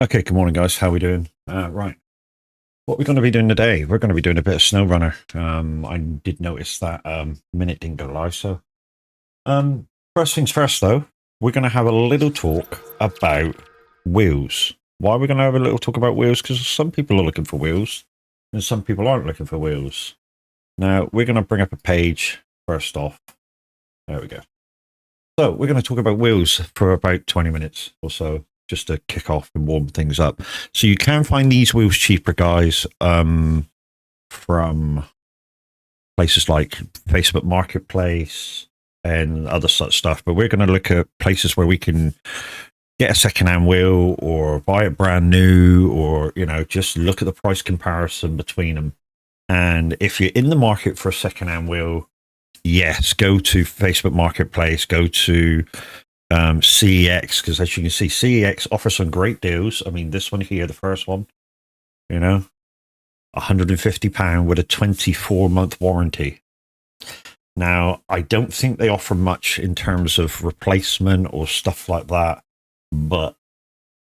Okay, good morning, guys. How are we doing? Right. What we're going to be doing today, we're going to be doing a bit of snow runner. I did notice that minute didn't go live. So, first things first, though, we're going to have a little talk about wheels. Why are we going to have a little talk about wheels? Because some people are looking for wheels and some people aren't looking for wheels. Now, we're going to bring up a page first off. There we go. So, we're going to talk about wheels for about 20 minutes or so, just to kick off and warm things up. So you can find these wheels cheaper, guys, from places like Facebook Marketplace and other such stuff. But we're going to look at places where we can get a second-hand wheel or buy it brand new, or just look at the price comparison between them. And if you're in the market for a second-hand wheel, yes, go to Facebook Marketplace, go to CEX, because as you can see, CEX offers some great deals. I mean, this one here, the first one, £150 with a 24-month warranty. Now, I don't think they offer much in terms of replacement or stuff like that, but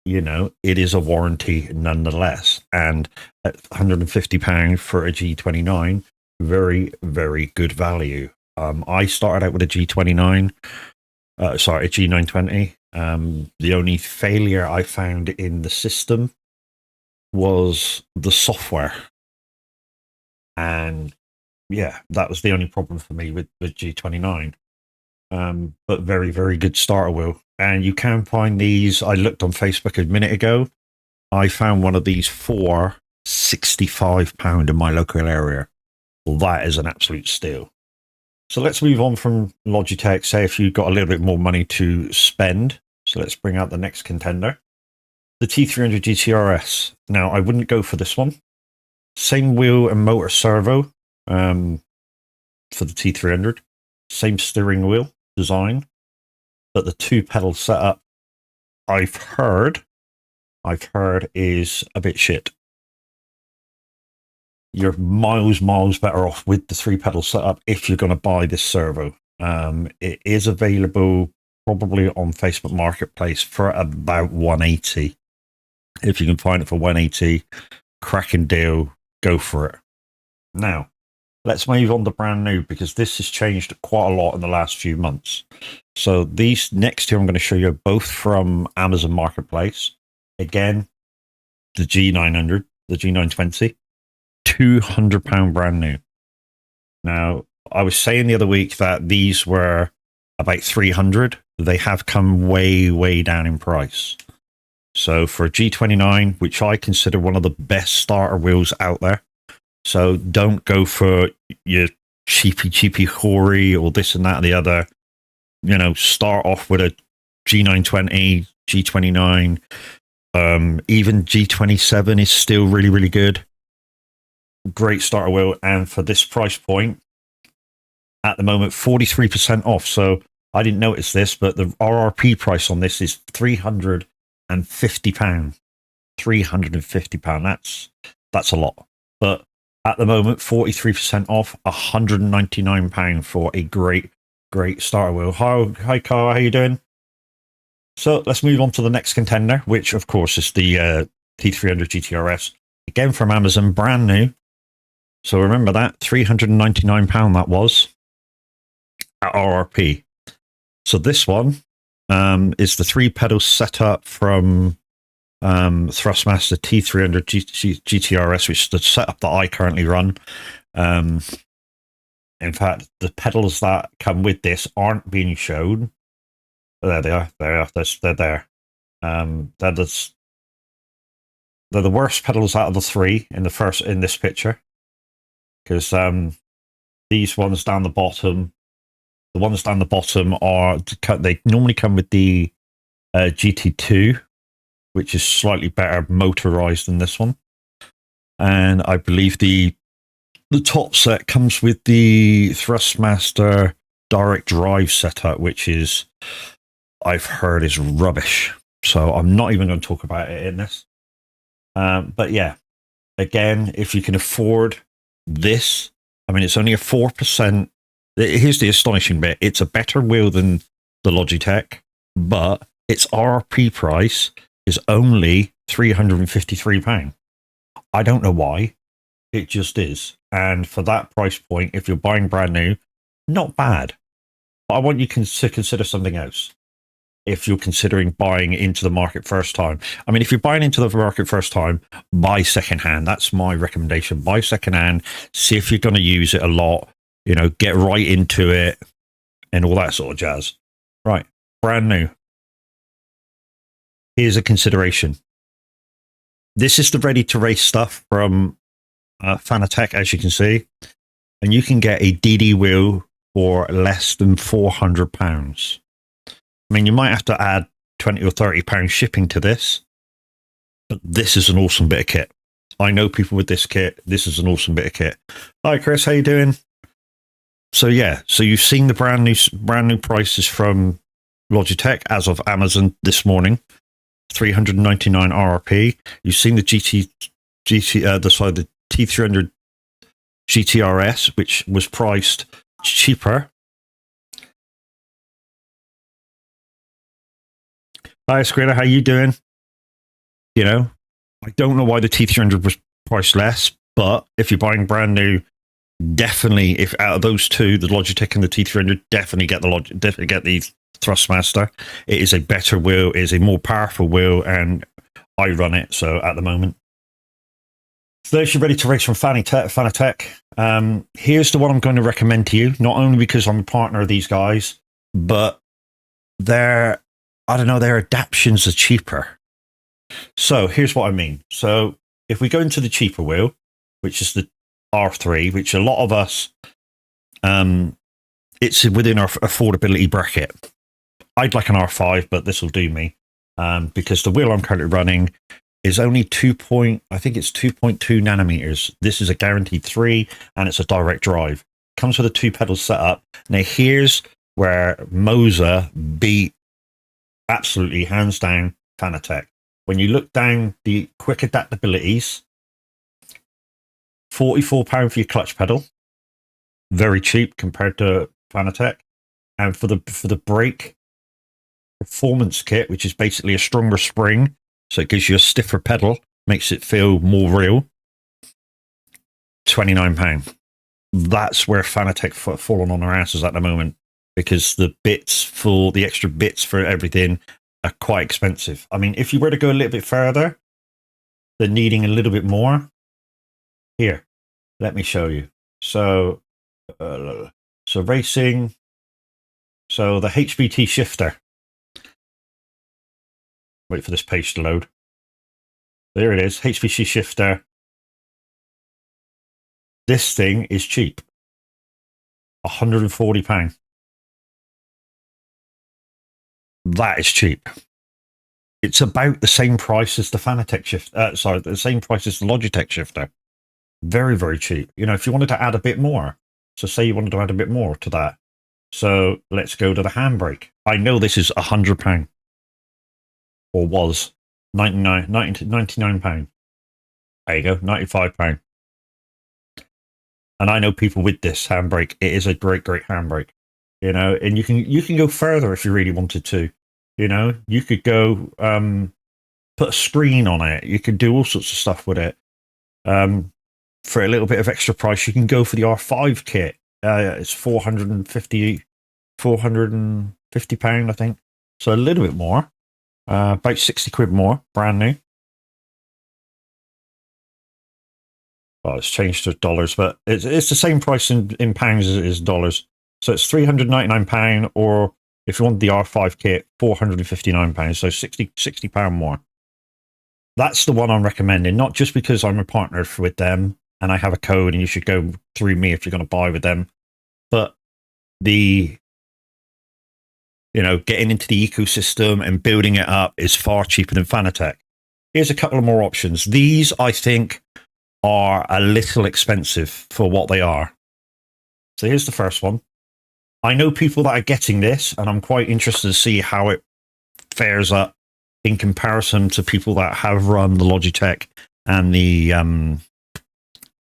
it is a warranty nonetheless. And at £150 for a G29, very, very good value. I started out with a G29. A G920. The only failure I found in the system was the software. And yeah, that was the only problem for me with the G29. But very, very good starter wheel. And you can find these. I looked on Facebook a minute ago. I found one of these for £65 in my local area. Well, that is an absolute steal. So let's move on from Logitech. Say if you've got a little bit more money to spend. So let's bring out the next contender. The T300 GTRS. Now, I wouldn't go for this one. Same wheel and motor servo for the T300. Same steering wheel design. But the two pedal setup, I've heard is a bit shit. You're miles better off with the three pedal setup if you're going to buy this servo. It is available probably on Facebook Marketplace for about 180. If you can find it for 180, cracking deal, go for it. Now, let's move on to brand new, because this has changed quite a lot in the last few months. So these next two I'm going to show you are both from Amazon Marketplace. Again, the G900, the G920. £200 brand new. Now, I was saying the other week that these were about 300. They have come way down in price. So for a G29, which I consider one of the best starter wheels out there, so don't go for your cheapy Hori or this and that and the other. Start off with a G920, G29, even G27 is still really good. Great starter wheel, and for this price point at the moment, 43% off. So I didn't notice this, but the RRP price on this is £350. £350. That's a lot, but at the moment, 43% off, £199 for a great starter wheel. Hi Carl, how you doing? So let's move on to the next contender, which of course is the T300 GTRS, again from Amazon, brand new. So remember that, £399 that was at RRP. So this one is the three pedal setup from Thrustmaster T300 GTRS, which is the setup that I currently run. In fact, the pedals that come with this aren't being shown. There they are. They're there. They're the worst pedals out of the three in this picture. Because these ones down the bottom, they normally come with the GT2, which is slightly better motorized than this one. And I believe the top set comes with the Thrustmaster direct drive setup, which is, I've heard, is rubbish. So I'm not even going to talk about it in this. But yeah, again, if you can afford this, I mean, it's only a 4%. Here's the astonishing bit. It's a better wheel than the Logitech, but its RRP price is only £353. I don't know why. It just is. And for that price point, if you're buying brand new, not bad. But I want you to consider something else. If you're considering buying into the market first time. I mean, if you're buying into the market first time, buy secondhand. That's my recommendation. Buy secondhand. See if you're going to use it a lot. You know, get right into it and all that sort of jazz. Right. Brand new. Here's a consideration. This is the ready-to-race stuff from Fanatec, as you can see. And you can get a DD wheel for less than £400. I mean, you might have to add 20 or 30 pounds shipping to this, but this is an awesome bit of kit. I know people with this kit. This is an awesome bit of kit. Hi, Chris. How you doing? So yeah, so you've seen the brand new prices from Logitech as of Amazon this morning. 399 RRP. You've seen the the T300 GTRS, which was priced cheaper. Hi, Squirrel, how you doing? You know, I don't know why the T300 was priced less, but if you're buying brand new, definitely, if out of those two, the Logitech and the T300, definitely get the Thrustmaster. It is a better wheel, it is a more powerful wheel, and I run it, so at the moment. So there's your ready to race from Fanatec. Here's the one I'm going to recommend to you, not only because I'm a partner of these guys, but their adaptions are cheaper. So here's what I mean. So if we go into the cheaper wheel, which is the R3, which a lot of us, it's within our affordability bracket. I'd like an R5, but this will do me, because the wheel I'm currently running is only 2.2 nanometers. This is a guaranteed 3, and it's a direct drive. Comes with a 2-pedal setup. Now here's where Moza beat absolutely hands down Fanatec. When you look down the quick adaptabilities, £44 for your clutch pedal, very cheap compared to Fanatec. And for the brake performance kit, which is basically a stronger spring, so it gives you a stiffer pedal, makes it feel more real, £29. That's where Fanatec fallen on their asses at the moment, because the extra bits for everything are quite expensive. I mean, if you were to go a little bit further, they're needing a little bit more. Here, let me show you. So racing. So the HBT shifter. Wait for this page to load. There it is, HBT shifter. This thing is cheap. £140. That is cheap. It's about the same price as the Fanatec shifter. The same price as the Logitech shifter. Very, very cheap. You know, if you wanted to add a bit more, so say you wanted to add a bit more to that. So let's go to the handbrake. I know this is £100, or was £99. There you go, £95. And I know people with this handbrake. It is a great, great handbrake. You know, and you can go further if you really wanted to. You know, you could go put a screen on it. You could do all sorts of stuff with it. For a little bit of extra price, you can go for the R5 kit. It's £450, I think. So a little bit more, about £60 more, brand new. Well, it's changed to dollars, but it's the same price in pounds as it is dollars. So it's £399, or if you want the R5 kit, £459. So £60 more. That's the one I'm recommending, not just because I'm a partner with them and I have a code and you should go through me if you're going to buy with them, but getting into the ecosystem and building it up is far cheaper than Fanatec. Here's a couple of more options. These, I think, are a little expensive for what they are. So here's the first one. I know people that are getting this, and I'm quite interested to see how it fares up in comparison to people that have run the Logitech and the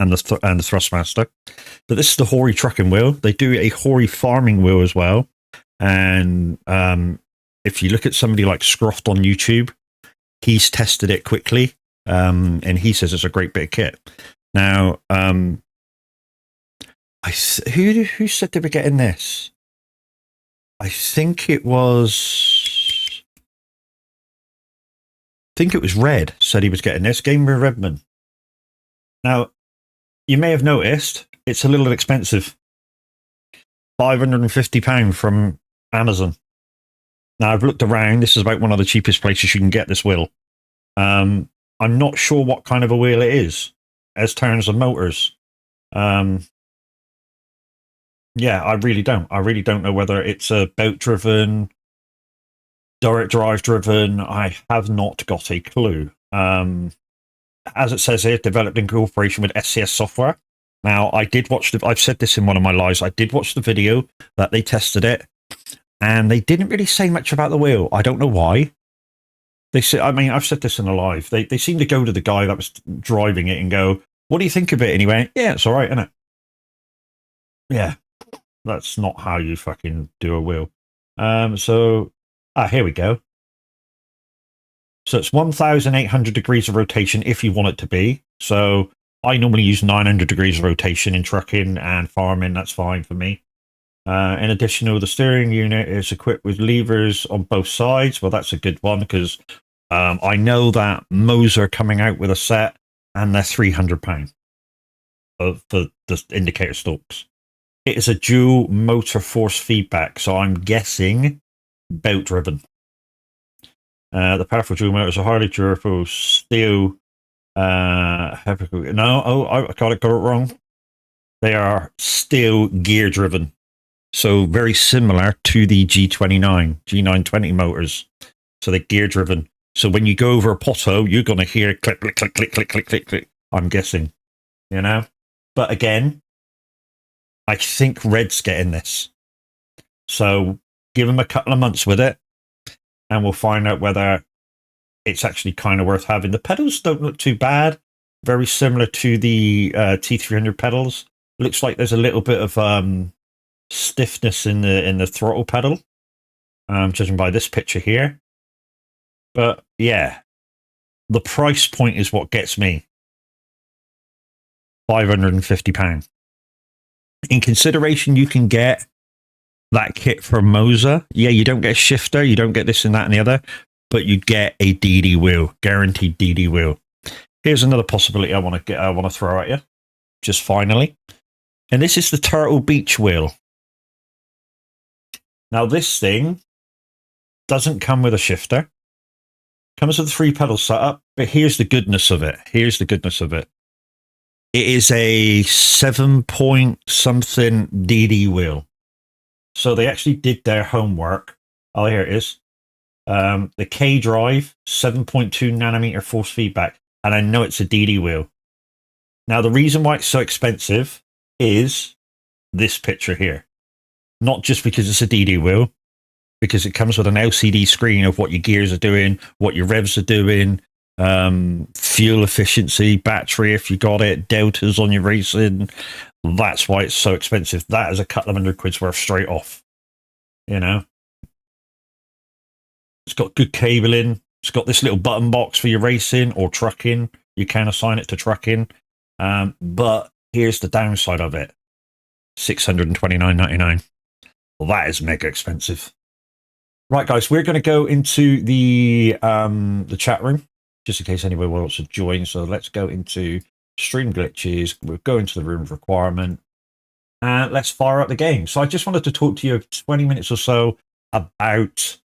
Thrustmaster. But this is the Hori trucking wheel. They do a Hori farming wheel as well. And if you look at somebody like Scroft on YouTube, He's tested it quickly, and he says it's a great bit of kit. Now, who said they were getting this? I think it was Red said he was getting this. Gamer Redman. Now, you may have noticed it's a little expensive. £550 from Amazon. Now, I've looked around. This is about one of the cheapest places you can get this wheel. I'm not sure what kind of a wheel it is as terms of motors. Yeah, I really don't. I really don't know whether it's a belt-driven, direct drive-driven. I have not got a clue. As it says here, developed in cooperation with SCS Software. Now, I did watch I've said this in one of my lives. I did watch the video that they tested it, and they didn't really say much about the wheel. I don't know why. They say, I mean, I've said this in a live. They seem to go to the guy that was driving it and go, "What do you think of it?" And he went, "Yeah, it's all right, isn't it?" Yeah. That's not how you fucking do a wheel. Here we go. So it's 1,800 degrees of rotation if you want it to be. So I normally use 900 degrees of rotation in trucking and farming. That's fine for me. In addition, the steering unit is equipped with levers on both sides. Well, that's a good one because I know that Moser are coming out with a set and they're £300 for the indicator stalks. It is a dual motor force feedback, so I'm guessing belt driven. The powerful dual motors are highly durable steel. I got it wrong. They are steel gear driven, so very similar to the G920 motors. So they're gear driven. So when you go over a pothole, you're going to hear click, click, click, click, click, click, click, click. I'm guessing, But again, I think Red's getting this. So give him a couple of months with it, and we'll find out whether it's actually kind of worth having. The pedals don't look too bad. Very similar to the T300 pedals. Looks like there's a little bit of stiffness in the throttle pedal, judging by this picture here. But yeah, the price point is what gets me. £550. In consideration, you can get that kit from Moser. Yeah, you don't get a shifter, you don't get this and that and the other, but you get a DD wheel, guaranteed DD wheel. Here's another possibility I want to throw at you, just finally, and this is the Turtle Beach wheel. Now, this thing doesn't come with a shifter, comes with a 3-pedal setup, but here's the goodness of it. It is a 7-point something DD wheel. So they actually did their homework. Oh, here it is. The K drive, 7.2 nanometer force feedback. And I know it's a DD wheel. Now, the reason why it's so expensive is this picture here. Not just because it's a DD wheel, because it comes with an LCD screen of what your gears are doing, what your revs are doing, fuel efficiency, battery if you got it, deltas on your racing. That's why it's so expensive. That is a couple of £100 worth straight off. It's got good cabling. It's got this little button box for your racing or trucking. You can assign it to trucking. But here's the downside of it. $629.99. Well, that is mega expensive. Right, guys, we're going to go into the chat room, just in case anybody wants to join. So let's go into stream glitches. We'll go into the room of requirement, and let's fire up the game. So I just wanted to talk to you 20 minutes or so about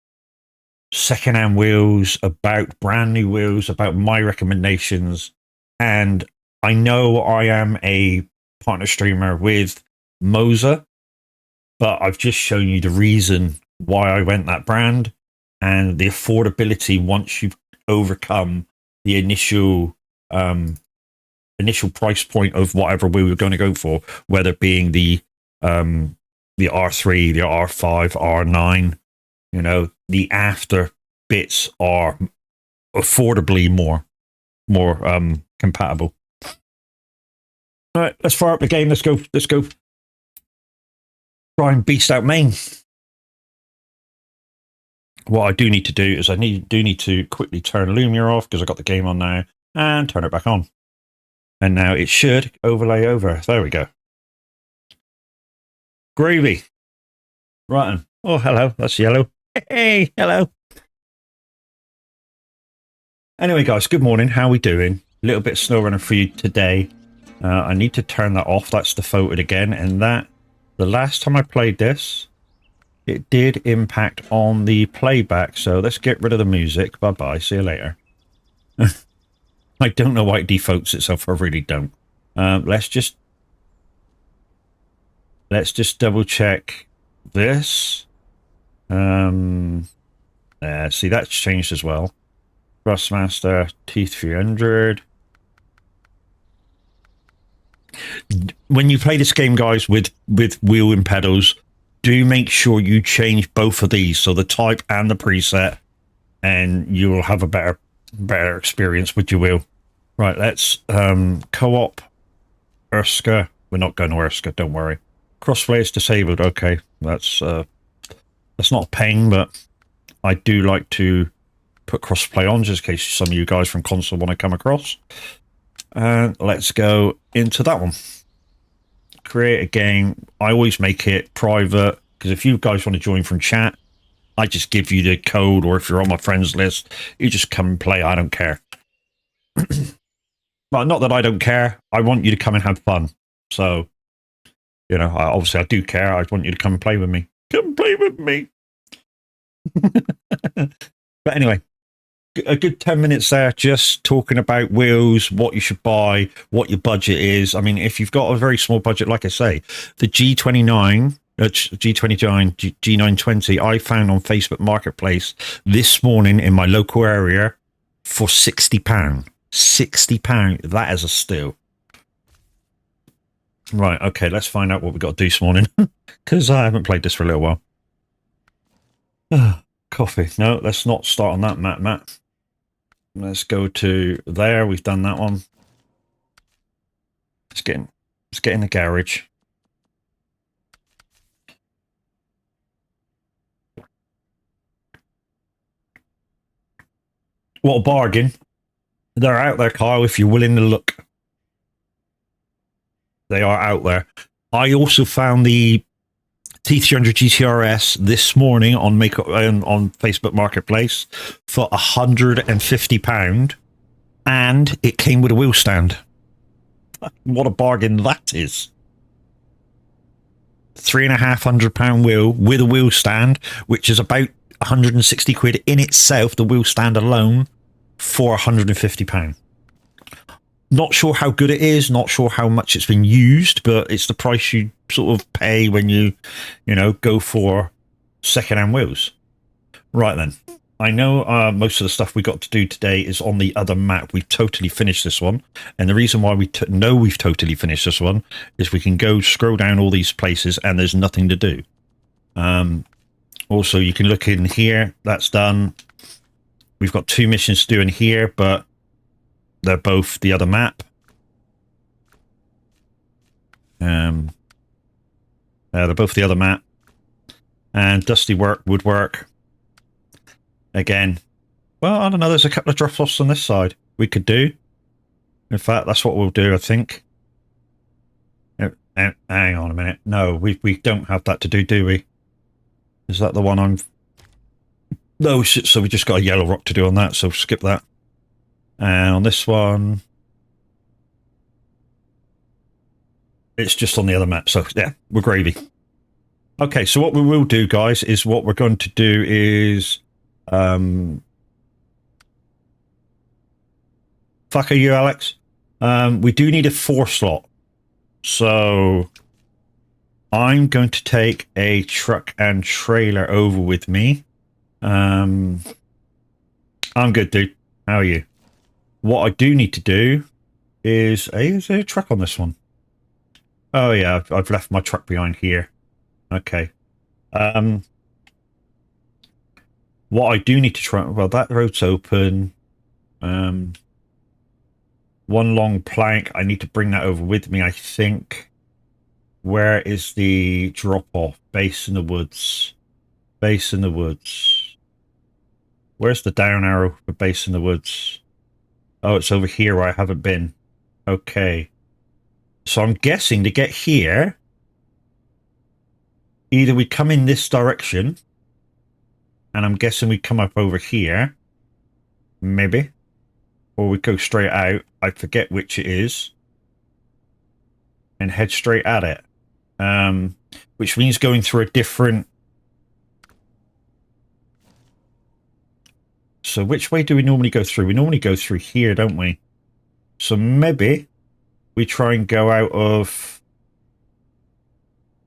secondhand wheels, about brand new wheels, about my recommendations. And I know I am a partner streamer with Moser, but I've just shown you the reason why I went that brand and the affordability once you've overcome the initial price point of whatever we were going to go for, whether it being the R3, the R5, R9, the after bits are affordably more compatible. All right, let's fire up the game. Let's go. Try and beast out MAINE. what I do need to do is I do need to quickly turn Lumia off because I've got the game on now and turn it back on. And now it should overlay over. There we go. Gravy. Right. Oh, hello. That's yellow. Hey, hello. Anyway, guys, good morning. How are we doing? A little bit snow running for you today. I need to turn that off. That's defaulted again. And that, the last time I played this, it did impact on the playback. So let's get rid of the music. Bye-bye. See you later. I don't know why it defaults itself. I really don't. Let's just double check this. See, that's changed as well. Thrustmaster T300. When you play this game, guys, with wheel and pedals, do make sure you change both of these, so the type and the preset, and you will have a better experience with your wheel. Right, let's co-op Urska. We're not going to Urska, don't worry. Crossplay is disabled. Okay, that's not a pain, but I do like to put crossplay on just in case some of you guys from console want to come across. And let's go into that one. Create a game. I always make it private because if you guys want to join from chat, I just give you the code, or if you're on my friends list, you just come and play. I don't care. Well, not that I don't care. I want you to come and have fun. So, you know, obviously I do care. I want you to come and play with me. Come play with me. But anyway, a good 10 minutes there just talking about wheels, what you should buy, what your budget is. I mean, if you've got a very small budget, like I say, the G29, G920, I found on Facebook Marketplace this morning in my local area for £60. £60. That is a steal. Right, okay, let's find out what we've got to do this morning because I haven't played this for a little while. Coffee. No, let's not start on that map. Let's go to there. We've done that one. Let's get in the garage. What a bargain. They're out there, Kyle, if you're willing to look. They are out there. I also found the T300 GTRS this morning on Facebook Marketplace for £150, and it came with a wheel stand. What a bargain that is! £350 wheel with a wheel stand, which is about 160 quid in itself. The wheel stand alone for £150. Not sure how good it is, not sure how much it's been used, but it's the price you sort of pay when you go for second-hand wheels. Right then. I know most of the stuff we got to do today is on the other map. We've totally finished this one. And the reason why we know we've totally finished this one is we can go scroll down all these places and there's nothing to do. Also, you can look in here. That's done. We've got 2 missions to do in here, but they're both the other map. They're both the other map. And Dusty Woodwork. Again. Well, I don't know. There's a couple of drop-offs on this side we could do. In fact, that's what we'll do, I think. Hang on a minute. No, we don't have that to do we? Is that the one I'm... No, so we just got a yellow rock to do on that, so skip that. And on this one, it's just on the other map. So yeah, we're gravy. Okay, so what we will do, guys, is what we're going to do is... Fuck are you, Alex? We do need a 4 slot. So I'm going to take a truck and trailer over with me. I'm good, dude. How are you? What I do need to do is there a truck on this one? Oh yeah, I've left my truck behind here. Okay. What I do need to try... Well, that road's open. One long plank. I need to bring that over with me, I think. Where is the drop-off? Base in the woods. Base in the woods. Where's the down arrow for base in the woods? Oh, it's over here where I haven't been. Okay. So I'm guessing to get here, either we come in this direction, and I'm guessing we come up over here, maybe, or we go straight out, I forget which it is, and head straight at it. Which means going through a different... So which way do we normally go through? We normally go through here, don't we? So maybe we try and go out of...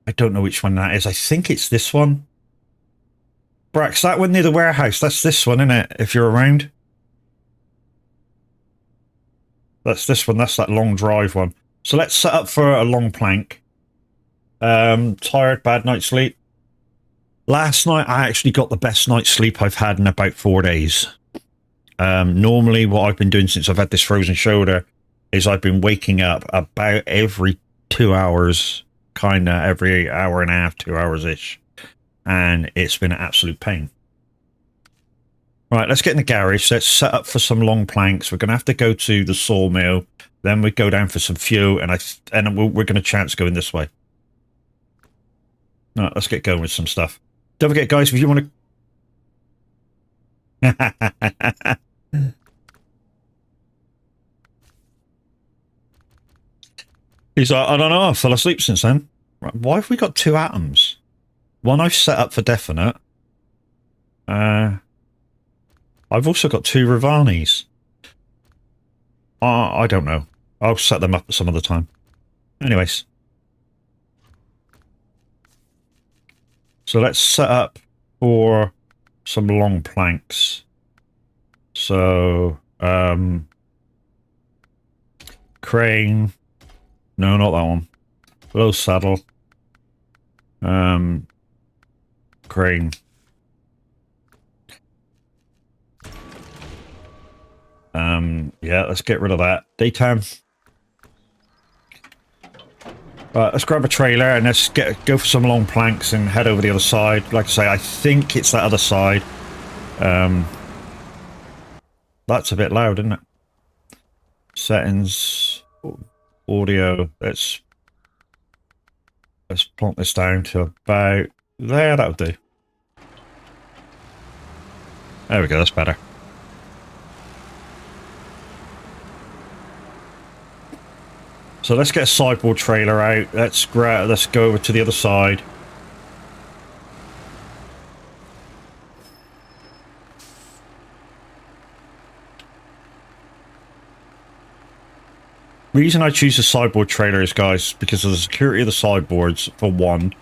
I don't know which one that is. I think it's this one. Brax, that one near the warehouse. That's this one, isn't it? If you're around. That's this one. That's that long drive one. So let's set up for a long plank. Tired, bad night's sleep. Last night, I actually got the best night's sleep I've had in about 4 days. Normally, what I've been doing since I've had this frozen shoulder is I've been waking up about every 2 hours, kind of every hour and a half, 2 hours-ish. And it's been an absolute pain. Right, let's get in the garage. Let's set up for some long planks. We're going to have to go to the sawmill. Then we go down for some fuel, and we're going to chance going this way. All right, let's get going with some stuff. Don't forget, guys, if you want to... He's like, I don't know, I fell asleep since then. Right, why have we got 2 atoms? One I've set up for definite. I've also got 2 Ravanis. I don't know. I'll set them up at some other time. Anyways. So let's set up for some long planks. So, crane. No, not that one. Low saddle. Crane. Yeah, let's get rid of that. Daytime. Right, let's grab a trailer and let's go for some long planks and head over the other side. Like I say, I think it's that other side. That's a bit loud, isn't it? Settings, audio. Let's plonk this down to about there. That'll do. There we go. That's better. So let's get a sideboard trailer out. Let's go over to the other side. Reason I choose a sideboard trailer is, guys, because of the security of the sideboards, for one,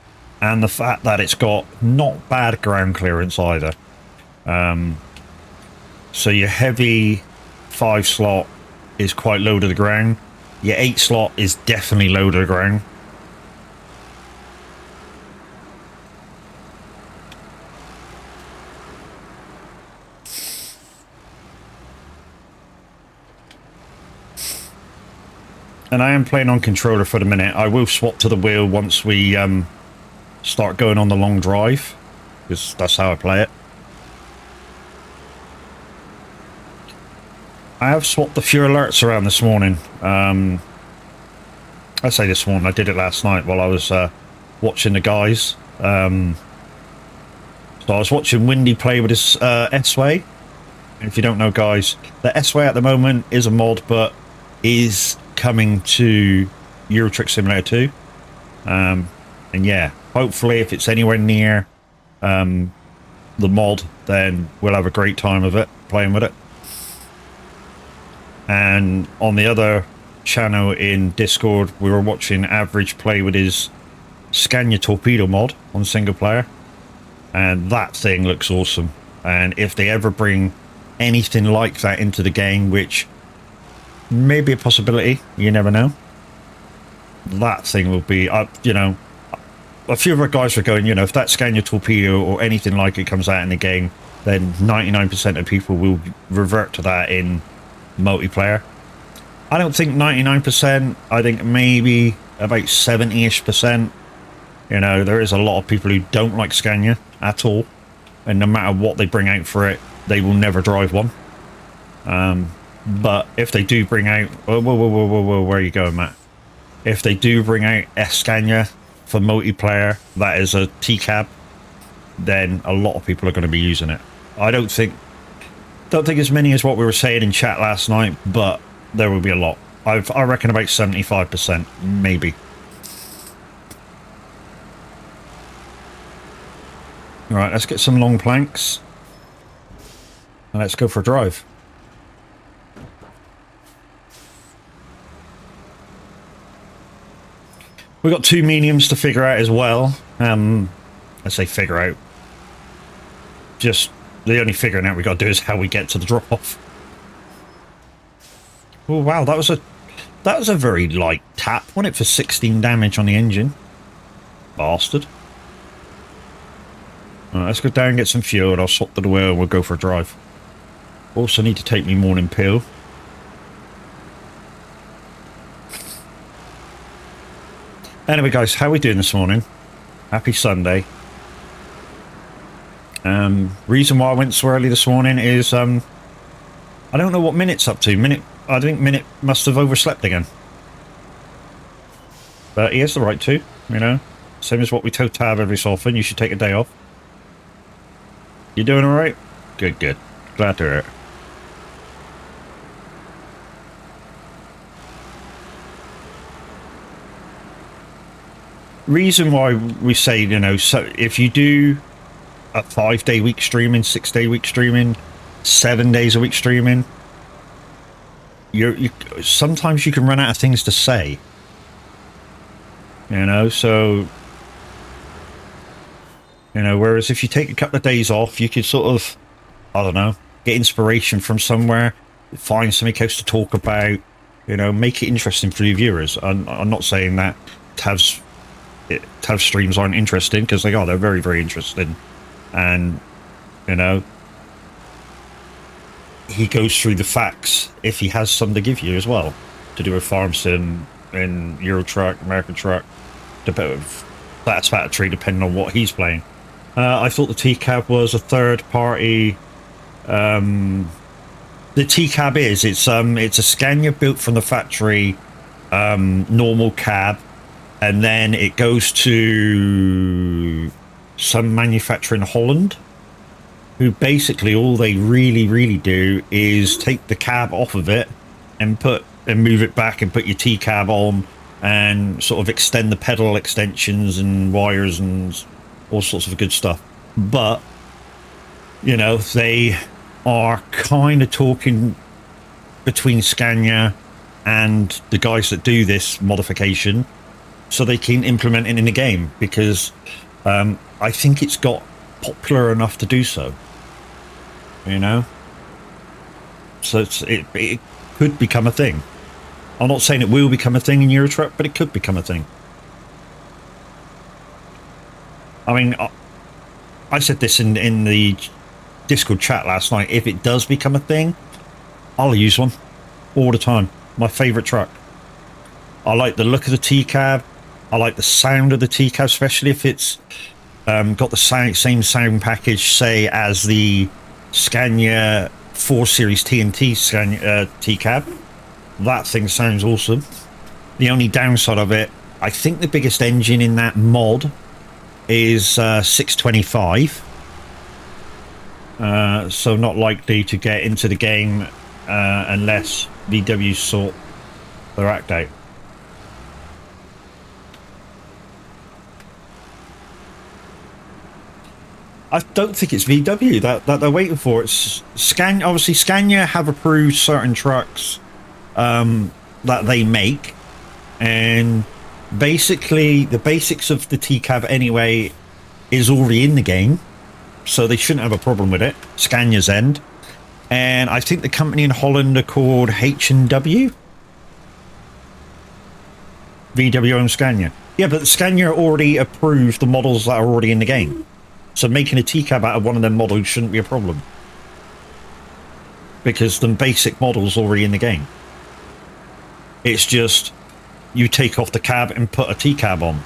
and the fact that it's got not bad ground clearance either. So your heavy 5 slot is quite low to the ground. Your 8 slot is definitely low to the ground. And I am playing on controller for the minute. I will swap to the wheel once we start going on the long drive, because that's how I play it. I have swapped a few alerts around this morning. I say this morning, I did it last night while I was watching the guys. So I was watching Windy play with his S-Way. If you don't know, guys, the S-Way at the moment is a mod, but is coming to Euro Truck Simulator 2. And yeah, hopefully if it's anywhere near the mod, then we'll have a great time of it, playing with it. And on the other channel in Discord, we were watching Average play with his Scania Torpedo mod on single player. And that thing looks awesome. And if they ever bring anything like that into the game, which may be a possibility, you never know, that thing will be, you know, a few of our guys were going, you know, if that Scania Torpedo or anything like it comes out in the game, then 99% of people will revert to that in multiplayer. I don't think 99%, I think maybe about 70-ish%. You know, there is a lot of people who don't like Scania at all, and no matter what they bring out for it, they will never drive one. But if they do bring out, whoa, where are you going, Matt? If they do bring out Scania for multiplayer, that is a T-cab, then a lot of people are going to be using it. I don't think as many as what we were saying in chat last night, but there will be a lot. I reckon about 75%, maybe. All right, let's get some long planks. And let's go for a drive. We've got 2 mediums to figure out as well. I say figure out. Just the only figuring out we got to do is how we get to the drop off. Oh wow, that was a very light tap, wasn't it, for 16 damage on the engine? Bastard. Alright, let's go down and get some fuel, and I'll swap to the wheel and we'll go for a drive. Also need to take me morning pill. Anyway guys, how are we doing this morning? Happy Sunday. Reason why I went so early this morning is I don't know what Minute's up to. I think Minute must have overslept again. But he has the right to, you know. Same as what we tell Tab every so often, you should take a day off. You doing alright? Good, good. Glad to hear it. Reason why we say, you know, so if you do a 5-day week streaming, 6-day week streaming, 7 days a week streaming, you sometimes you can run out of things to say, you know. So, you know, whereas if you take a couple of days off, you could sort of, I don't know, get inspiration from somewhere, find something else to talk about, you know, make it interesting for your viewers. I'm not saying that Tav's streams aren't interesting, because they are. They're very, very interesting. And, you know, he goes through the facts if he has some to give you as well, to do with farm sim in Euro Truck, American Truck, Satisfactory, depending on what he's playing. I thought the T-cab was a third party. The T-cab it's a Scania built from the factory, normal cab, and then it goes to some manufacturer in Holland, who basically all they really do is take the cab off of it and move it back and put your T-cab on and sort of extend the pedal extensions and wires and all sorts of good stuff. But, you know, they are kind of talking between Scania and the guys that do this modification so they can implement it in the game, because I think it's got popular enough to do so, you know. So it could become a thing. I'm not saying it will become a thing in Euro Truck, but it could become a thing. I mean, I said this in the Discord chat last night. If it does become a thing, I'll use one all the time. My favourite truck. I like the look of the T-cab. I like the sound of the T-cab, especially if it's got the same sound package, say, as the Scania 4 Series TNT Scania T-cab. That thing sounds awesome. The only downside of it, I think the biggest engine in that mod is 625. So not likely to get into the game unless VW sort their act out. I don't think it's VW that they're waiting for. It's Scania. Obviously, Scania have approved certain trucks that they make, and basically the basics of the T-cab anyway is already in the game, so they shouldn't have a problem with it. Scania's end, and I think the company in Holland are called H&W. VW owns Scania. Yeah, but Scania already approved the models that are already in the game. So making a T-cab out of one of them models shouldn't be a problem, because the basic model's already in the game. It's just you take off the cab and put a T-cab on.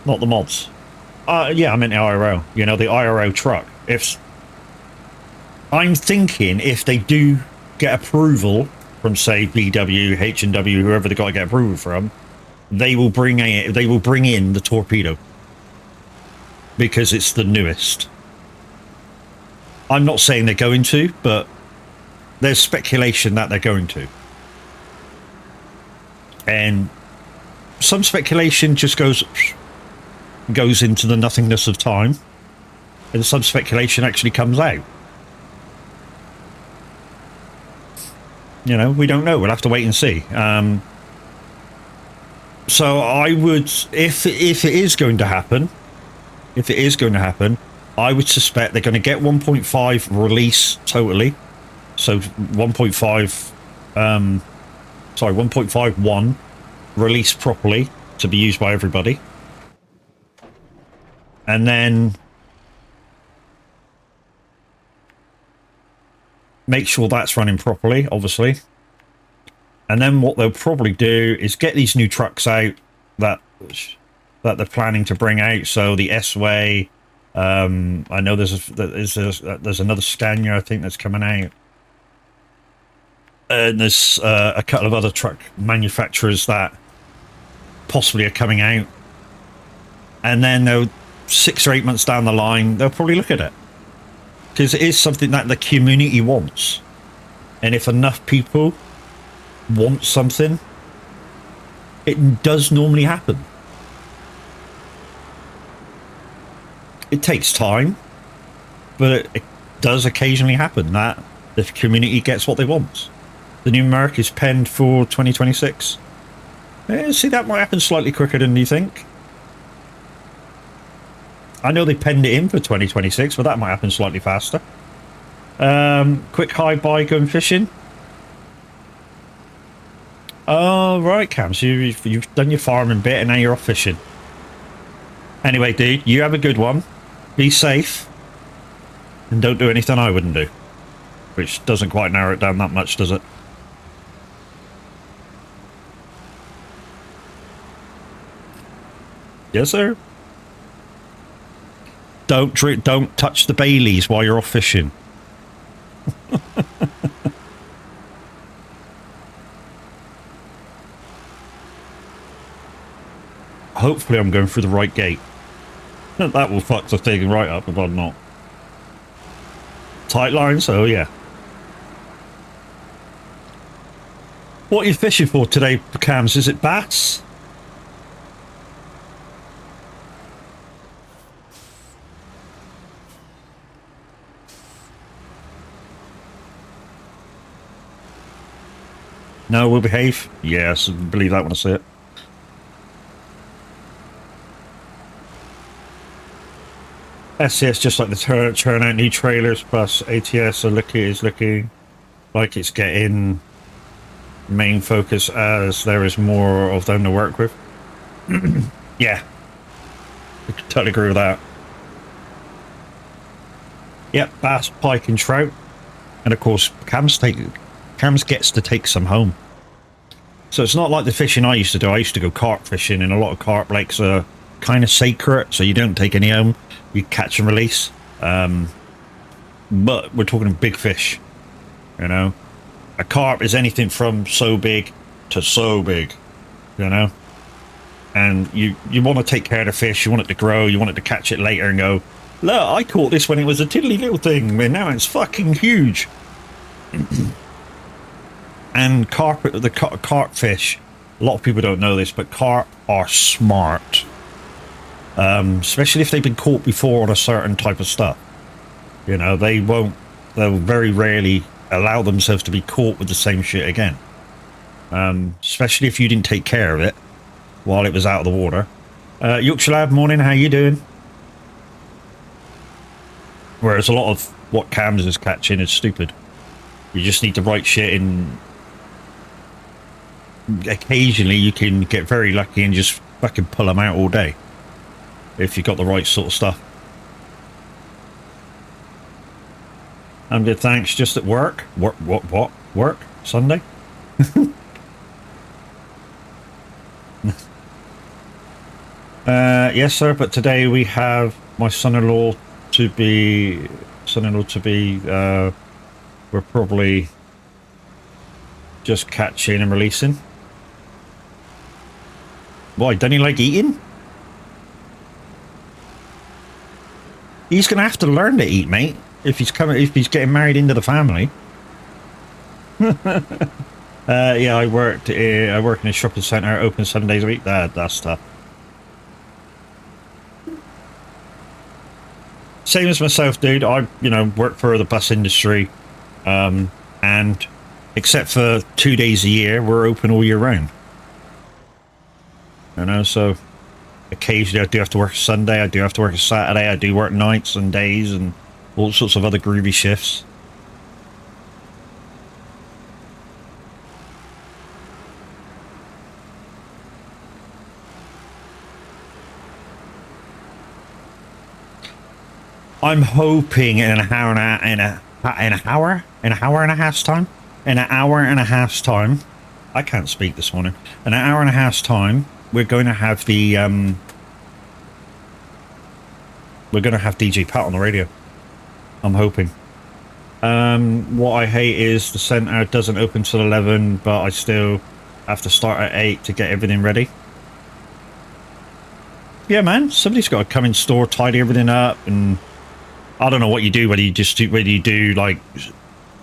not the mods. Yeah, I meant the IRO. You know, the IRO truck. If I'm thinking if they do get approval from, say, BW, H&W, whoever they got to get approval from, they will bring in the torpedo because it's the newest. I'm not saying they're going to, but there's speculation that they're going to. And some speculation just goes into the nothingness of time, and some speculation actually comes out. You know, we don't know. We'll have to wait and see. So I would, if it is going to happen, I would suspect they're going to get 1.5 release totally. So 1.51 release properly to be used by everybody. And then make sure that's running properly, obviously. And then what they'll probably do is get these new trucks out that they're planning to bring out. So the S-Way, I know there's another Scania, I think, that's coming out. And there's a couple of other truck manufacturers that possibly are coming out. And then they'll 6 or 8 months down the line, they'll probably look at it. Because it is something that the community wants. And if enough people want something, it does normally happen. It takes time, but it does occasionally happen that the community gets what they want. The new Merc is penned for 2026. See, that might happen slightly quicker than you think. I know they penned it in for 2026, but that might happen slightly faster. Quick hi-bye going fishing. Oh, right, Cam. So you've done your farming bit and now you're off fishing. Anyway, dude, you have a good one. Be safe. And don't do anything I wouldn't do. Which doesn't quite narrow it down that much, does it? Yes, sir. Don't touch the Baileys while you're off fishing. Hopefully I'm going through the right gate. That will fuck the thing right up if I'm not. Tight lines, oh yeah. What are you fishing for today, Cams? Is it bass? No, we'll behave. Yes, I believe that when I see it. SCS just like the turn out new trailers plus ATS is looking like it's getting main focus as there is more of them to work with. Yeah, I totally agree with that. Yep, bass, pike and trout, and of course Cam's gets to take some home. So it's not like the fishing I used to do. I used to go carp fishing, and a lot of carp lakes are kind of sacred, so you don't take any home. You catch and release. But we're talking big fish, you know. A carp is anything from so big to so big, you know. And you want to take care of the fish. You want it to grow. You want it to catch it later and go, look, I caught this when it was a tiddly little thing, and now it's fucking huge. And carp fish, a lot of people don't know this, but carp are smart. Especially if they've been caught before on a certain type of stuff. You know, they'll very rarely allow themselves to be caught with the same shit again. Especially if you didn't take care of it while it was out of the water. Yorkshire Lab, morning, how you doing? Whereas a lot of what Cams is catching is stupid. You just need the right shit in. Occasionally you can get very lucky and just fucking pull them out all day. If you got the right sort of stuff. I'm good, thanks. Just at work. What? Work? Sunday? Yes, sir. But today we have my son-in-law to be. We're probably just catching and releasing. Why? Don't you like eating? He's gonna have to learn to eat, mate. If he's getting married into the family. Yeah, I work in a shopping centre, open 7 days a week. That's tough. Same as myself, dude. I, work for the bus industry, and except for 2 days a year, we're open all year round. So occasionally I do have to work a Sunday, I do have to work a Saturday, I do work nights and days and all sorts of other groovy shifts. I'm hoping in an hour and a half's time. I can't speak this morning. In an hour and a half's time, we're going to have DJ Pat on the radio. I'm hoping. What I hate is the centre doesn't open till 11, but I still have to start at 8 to get everything ready. Yeah, man. Somebody's got to come in store, tidy everything up, and I don't know what you do, whether you do like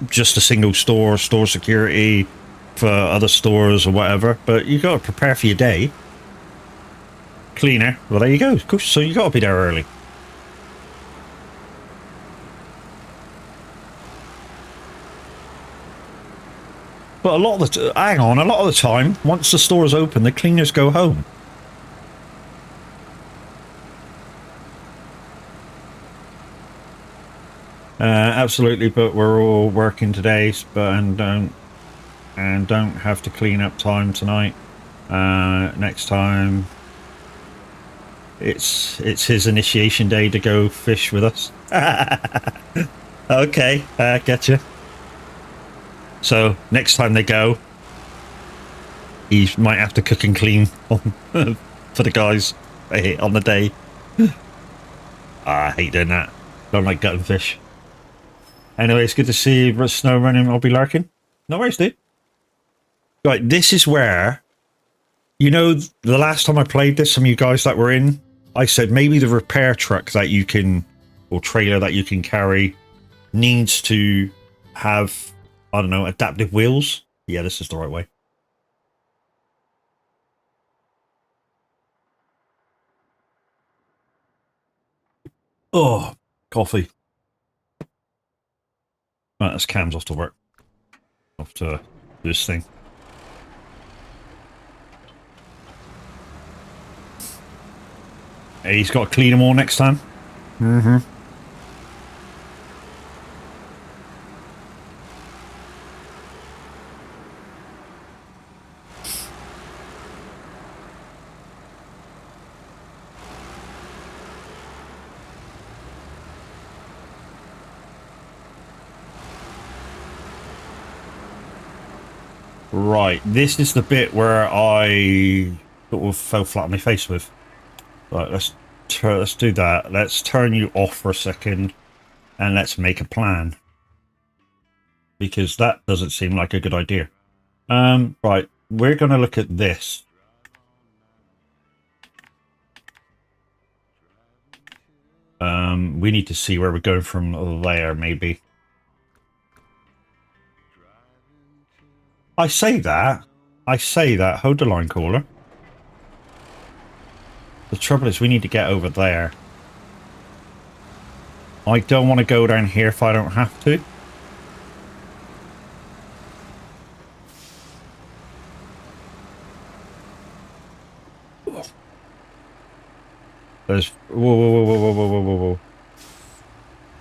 just a single store security for other stores or whatever, but you got to prepare for your day. Cleaner. Well, there you go. So you got to be there early. But a lot of the time, once the store is open, the cleaners go home. Absolutely, but we're all working today, and don't have to clean up time tonight. Next time, it's his initiation day to go fish with us. Okay, getcha. So next time they go, he might have to cook and clean for the guys on the day. I hate doing that. Don't like gutting fish. Anyway, it's good to see you. Snow running. I'll be lurking. No worries, dude. Right, this is where, the last time I played this, some of you guys that were in, I said maybe the repair truck that you can, or trailer that you can carry, needs to have, I don't know, adaptive wheels. Yeah, this is the right way. Oh, coffee. Right, that's Cam's off to work. Off to do this thing. Hey, he's got to clean them all next time. Mm-hmm. Right, this is the bit where I sort of fell flat on my face with. Right, let's do that. Let's turn you off for a second, and let's make a plan, because that doesn't seem like a good idea. Right, we're going to look at this. We need to see where we're going from there, maybe. I say that. Hold the line, caller. The trouble is we need to get over there. I don't want to go down here if I don't have to. There's... Whoa.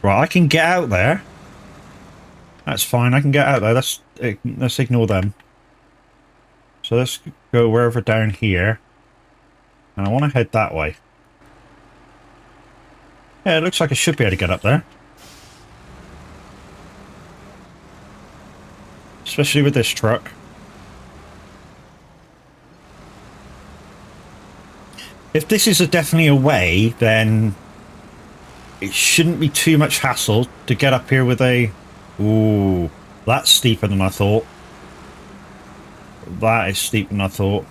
Right, I can get out there. That's fine, I can get out there. Let's ignore them. So let's go wherever down here. And I want to head that way. Yeah, it looks like I should be able to get up there. Especially with this truck. If this is definitely a way, then it shouldn't be too much hassle to get up here with a... Ooh, that's steeper than I thought. That is steeper than I thought.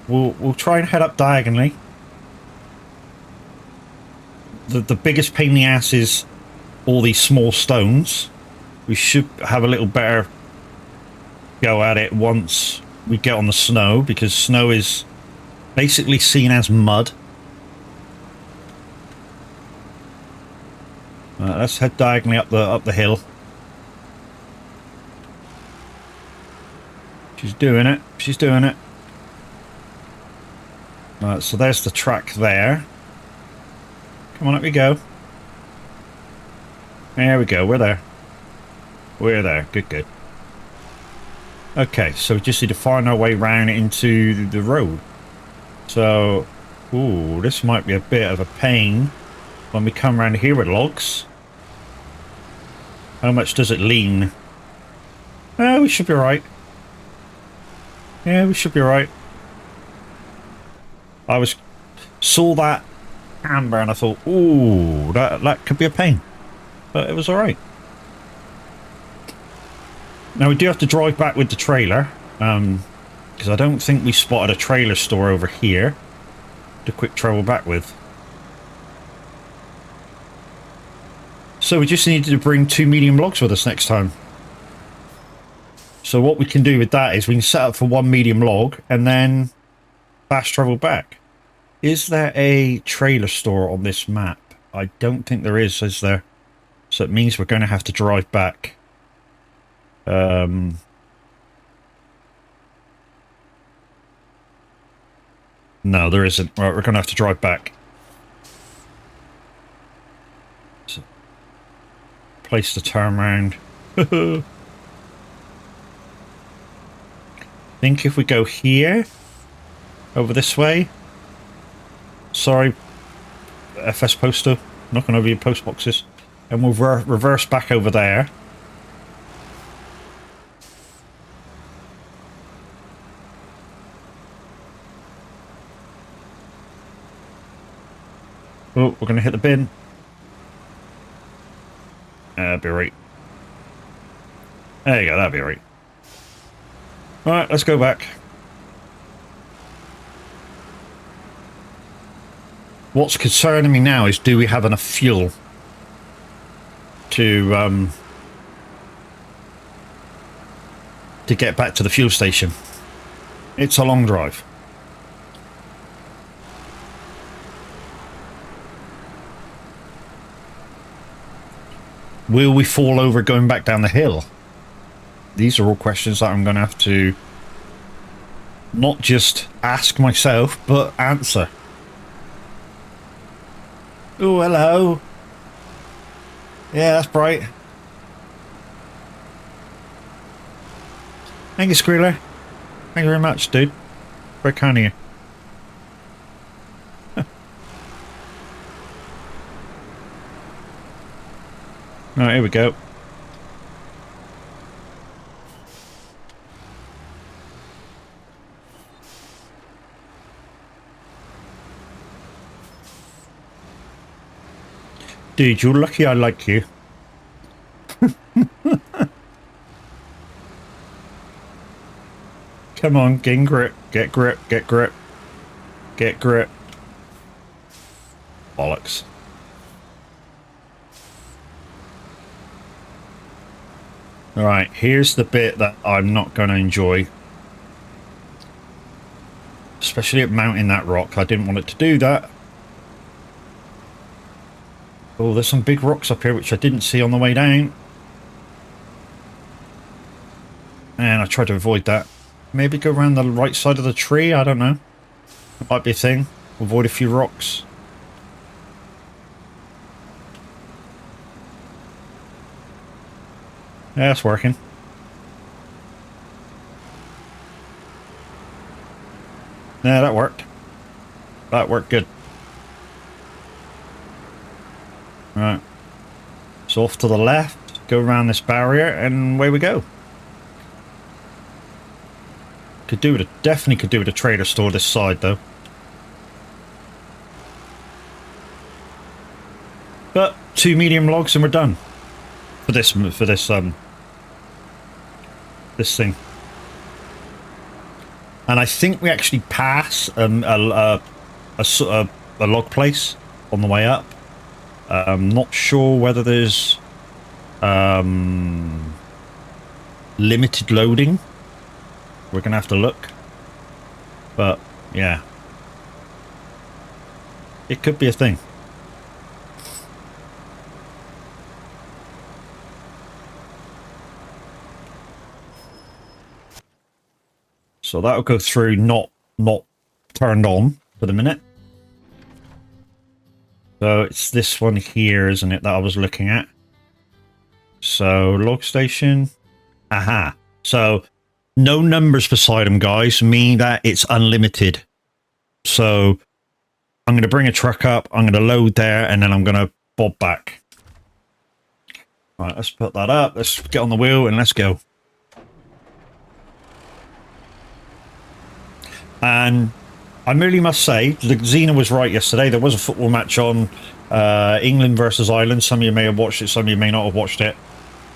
We'll try and head up diagonally. The biggest pain in the ass is all these small stones. We should have a little better go at it once we get on the snow, because snow is basically seen as mud. Let's head diagonally up the hill. She's doing it. She's doing it. So there's the track there. Come on, up we go. There we go. We're there. We're there. Good, good. Okay, so we just need to find our way round into the road. So, ooh, this might be a bit of a pain when we come around here with logs. How much does it lean? Oh, we should be right. Yeah, we should be right. Saw that amber and I thought, ooh, that could be a pain. But it was alright. Now we do have to drive back with the trailer, because I don't think we spotted a trailer store over here to quick travel back with. So we just needed to bring 2 medium logs with us next time. So what we can do with that is we can set up for 1 medium log and then fast travel back. Is there a trailer store on this map? I don't think there is there? So it means we're going to have to drive back. No, there isn't. Right, we're going to have to drive back. So, place the turn round. Think if we go here, over this way. Sorry, FS Posto, knocking over your post boxes, and we'll reverse back over there. Oh, we're going to hit the bin. That'll be right. There you go, that'll be right. Alright, let's go back. What's concerning me now is, do we have enough fuel to get back to the fuel station? It's a long drive. Will we fall over going back down the hill? These are all questions that I'm going to have to not just ask myself, but answer. Oh, hello. Yeah, that's bright. Thank you, Squealer. Thank you very much, dude. Very kind of you. Right, here we go. Dude, you're lucky I like you. Come on, gain grip. Get grip, get grip. Get grip. Bollocks. Alright, here's the bit that I'm not going to enjoy. Especially at mounting that rock. I didn't want it to do that. Oh, there's some big rocks up here which I didn't see on the way down. And I tried to avoid that. Maybe go around the right side of the tree, I don't know. That might be a thing. Avoid a few rocks. Yeah, it's working. Yeah, that worked. That worked good. Right. So off to the left, go around this barrier, and away we go. Could do with a, definitely could do with a trader store this side though. But 2 medium logs and we're done for this this thing. And I think we actually pass a log place on the way up. I'm not sure whether there's limited loading. We're gonna have to look, but yeah, it could be a thing. So that'll go through, not turned on for the minute. So it's this one here, isn't it, that I was looking at? So log station, aha. So no numbers beside them, guys, mean that it's unlimited. So I'm going to bring a truck up, I'm going to load there, and then I'm going to bob back. All right, let's put that up. Let's get on the wheel and let's go. And I merely must say, Xena was right yesterday. There was a football match on, England versus Ireland. Some of you may have watched it, some of you may not have watched it.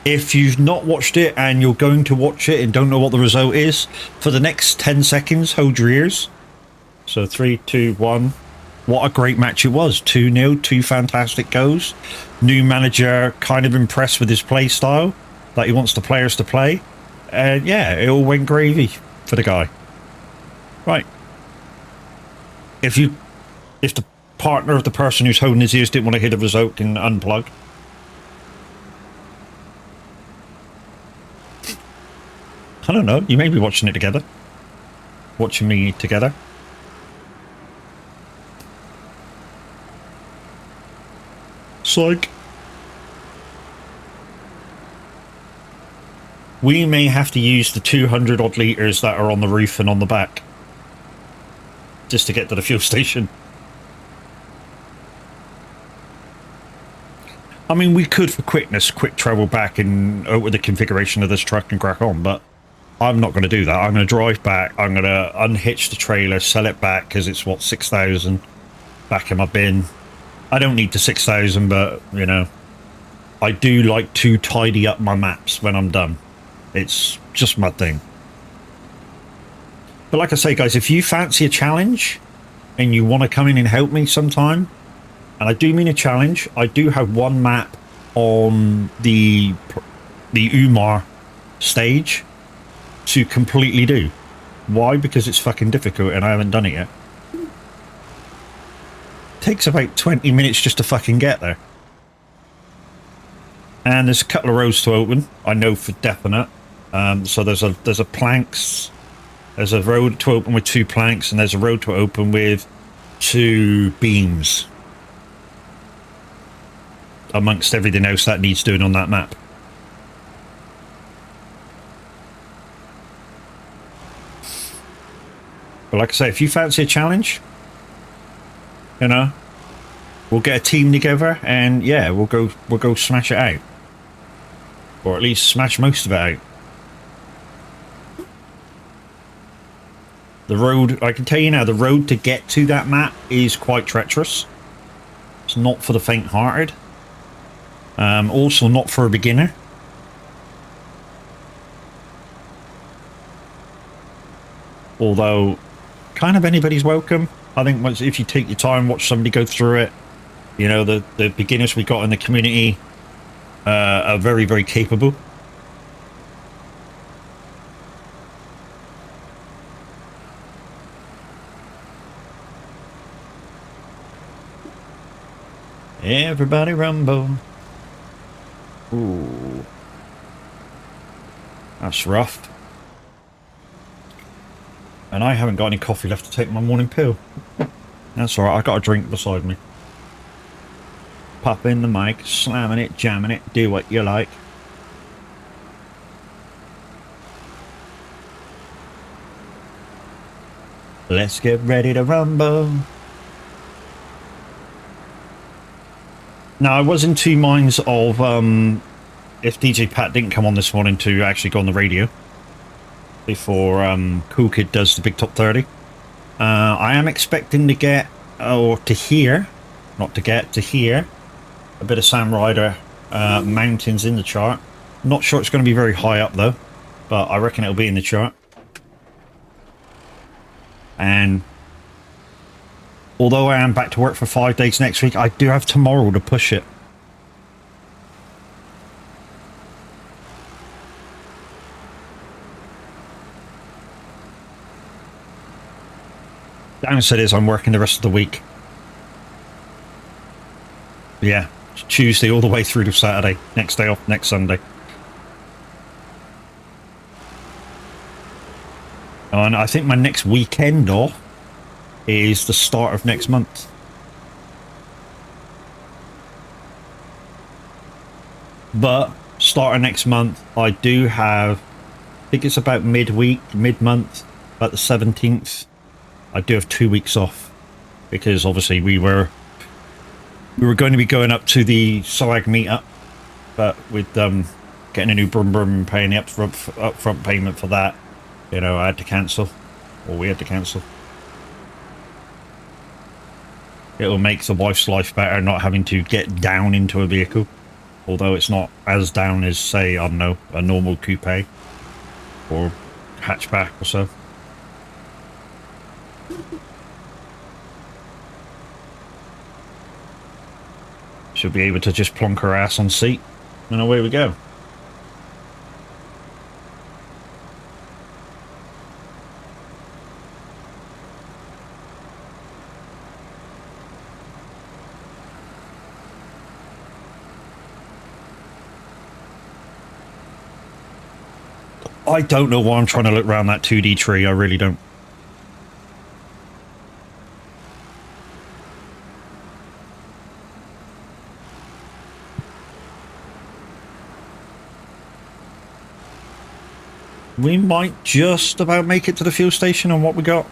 If you've not watched it and you're going to watch it and don't know what the result is, for the next 10 seconds, hold your ears. So 3, 2, 1. What a great match it was. 2-0, 2 fantastic goals. New manager, kind of impressed with his play style, that he wants the players to play. And yeah, it all went gravy for the guy. Right. If the partner of the person who's holding his ears didn't want to hear the result, can unplug. I don't know. You may be watching it together. Watching me together. Psych. We may have to use the 200 odd litres that are on the roof and on the back, just to get to the fuel station. I mean, we could, for quickness, quick travel back and with the configuration of this truck and crack on, but I'm not going to do that. I'm going to drive back. I'm going to unhitch the trailer, sell it back, because it's, what, 6,000 back in my bin. I don't need the 6,000, but, you know, I do like to tidy up my maps when I'm done. It's just my thing. But like I say, guys, if you fancy a challenge and you want to come in and help me sometime, and I do mean a challenge, I do have one map on the Umar stage to completely do. Why? Because it's fucking difficult and I haven't done it yet. Takes about 20 minutes just to fucking get there. And there's a couple of roads to open, I know for definite. So there's a planks. There's a road to open with 2 planks, and there's a road to open with 2 beams. Amongst everything else that needs doing on that map. But like I say, if you fancy a challenge, you know, we'll get a team together and yeah, we'll go smash it out. Or at least smash most of it out. The road, I can tell you now, the road to get to that map is quite treacherous. It's not for the faint-hearted. Also not for a beginner. Although, kind of anybody's welcome. I think once, if you take your time, watch somebody go through it. You know, the beginners we got in the community are very, very capable. Everybody rumble. Ooh. That's rough. And I haven't got any coffee left to take my morning pill. That's alright, I got a drink beside me. Pop in the mic, slamming it, jamming it, do what you like. Let's get ready to rumble. Now, I was in 2 minds of if DJ Pat didn't come on this morning to actually go on the radio. before Cool Kid does the big top 30. I am expecting to get, or to hear, not to get, to hear a bit of Sam Ryder Mountains in the chart. Not sure it's going to be very high up though, but I reckon it'll be in the chart. And although I am back to work for 5 days next week, I do have tomorrow to push it. Downside is I'm working the rest of the week. Yeah, Tuesday all the way through to Saturday. Next day off, next Sunday. And I think my next weekend off is the start of next month. But start of next month, I do have, I think it's about midweek, mid-month, about the 17th. I do have 2 weeks off because obviously we were going to be going up to the soag meetup, but with getting a new brum and paying the upfront payment for that, you know, I had to cancel, or we had to cancel. It'll make the wife's life better not having to get down into a vehicle, although it's not as down as, say, I don't know, a normal coupe or hatchback or so. She'll be able to just plonk her ass on seat, and away we go. I don't know why I'm trying to look around that 2D tree, I really don't. We might just about make it to the fuel station on what we got.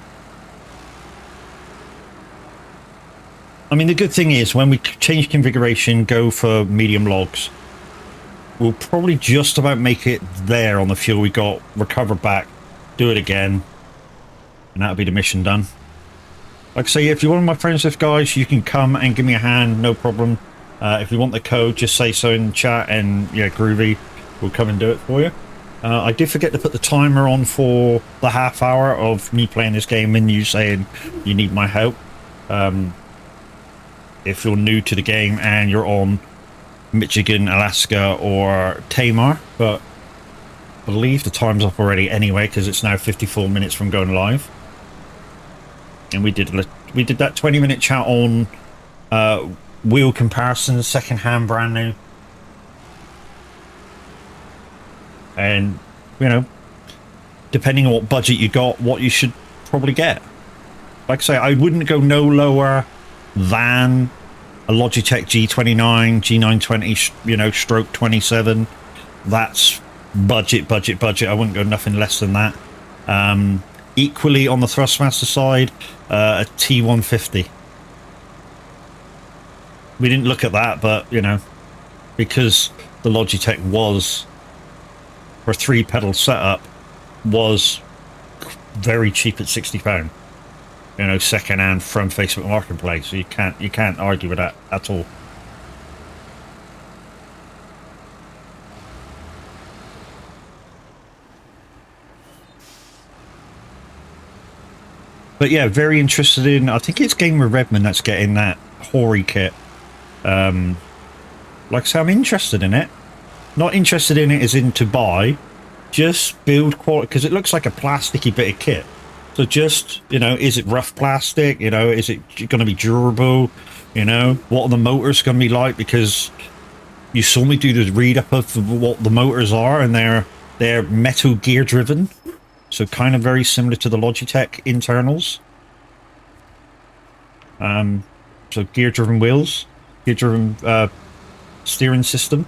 I mean, the good thing is when we change configuration, go for medium logs, we'll probably just about make it there on the fuel we got, recover back, do it again, and that'll be the mission done. Like I say, if you're one of my friends with guys, you can come and give me a hand, no problem. If you want the code, just say so in chat, and yeah, Groovy will come and do it for you. I did forget to put the timer on for the half hour of me playing this game and you saying you need my help. If you're new to the game and you're on Michigan, Alaska or Tamar, but I believe the time's up already anyway because it's now 54 minutes from going live. And we did that 20-minute chat on wheel comparisons, second hand, brand new. And, you know, depending on what budget you got, what you should probably get. Like I say, I wouldn't go no lower than a Logitech G29, G920, you know, stroke 27. That's budget. I wouldn't go nothing less than that. Equally on the Thrustmaster side, a T150. We didn't look at that, but, you know, because the Logitech was, for a 3-pedal setup, was very cheap at £60. You know, second hand from Facebook Marketplace. So you can't argue with that at all. But yeah, very interested in. I think it's Gamer Redmond that's getting that Hori kit. Like I say, I'm interested in it. Not interested in it as in to buy, just build quality, because it looks like a plasticky bit of kit. So just, you know, is it rough plastic? You know, is it going to be durable? You know, what are the motors going to be like? Because you saw me do the read up of what the motors are, and they're metal gear driven. So kind of very similar to the Logitech internals. So gear driven wheels, gear driven steering system.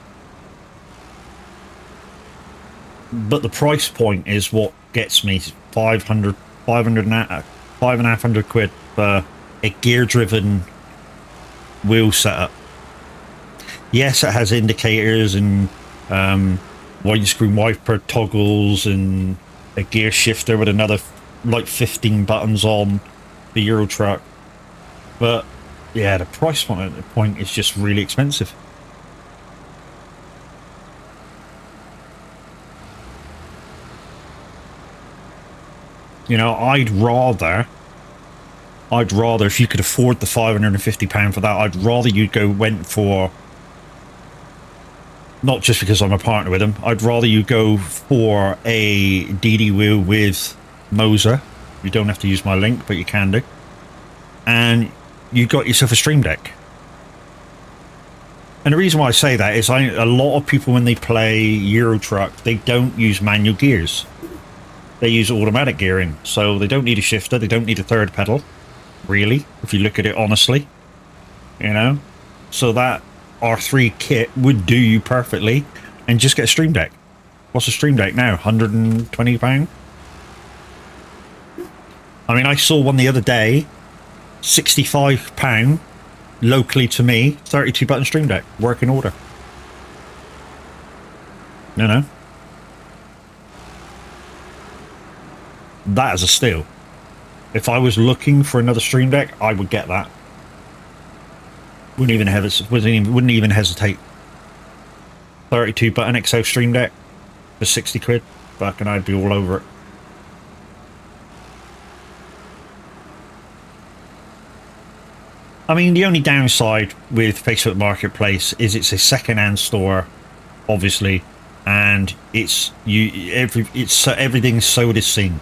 But the price point is what gets me. 500 £500 for a gear-driven wheel setup. Yes, it has indicators and widescreen wiper toggles and a gear shifter with another like 15 buttons on the Euro Truck. But yeah, the price point is just really expensive. You know, I'd rather if you could afford the £550 for that, I'd rather you went for, not just because I'm a partner with them, I'd rather you go for a DD wheel with Moser. You don't have to use my link, but you can do. And you got yourself a Stream Deck. And the reason why I say that is a lot of people, when they play Euro Truck, they don't use manual gears. They use automatic gearing. So they don't need a shifter. They don't need a third pedal, really, if you look at it honestly. You know? So that R3 kit would do you perfectly. And just get a Stream Deck. What's a Stream Deck now? £120? I mean, I saw one the other day. £65 locally to me, 32 button Stream Deck, working order. You know, that is a steal. If I was looking for another Stream Deck, I would get that. Wouldn't even hesitate. 32 button XL Stream Deck for 60 quid. Fucking I'd be all over it. I mean, the only downside with Facebook Marketplace is it's a second-hand store, obviously, and everything's sold as seen.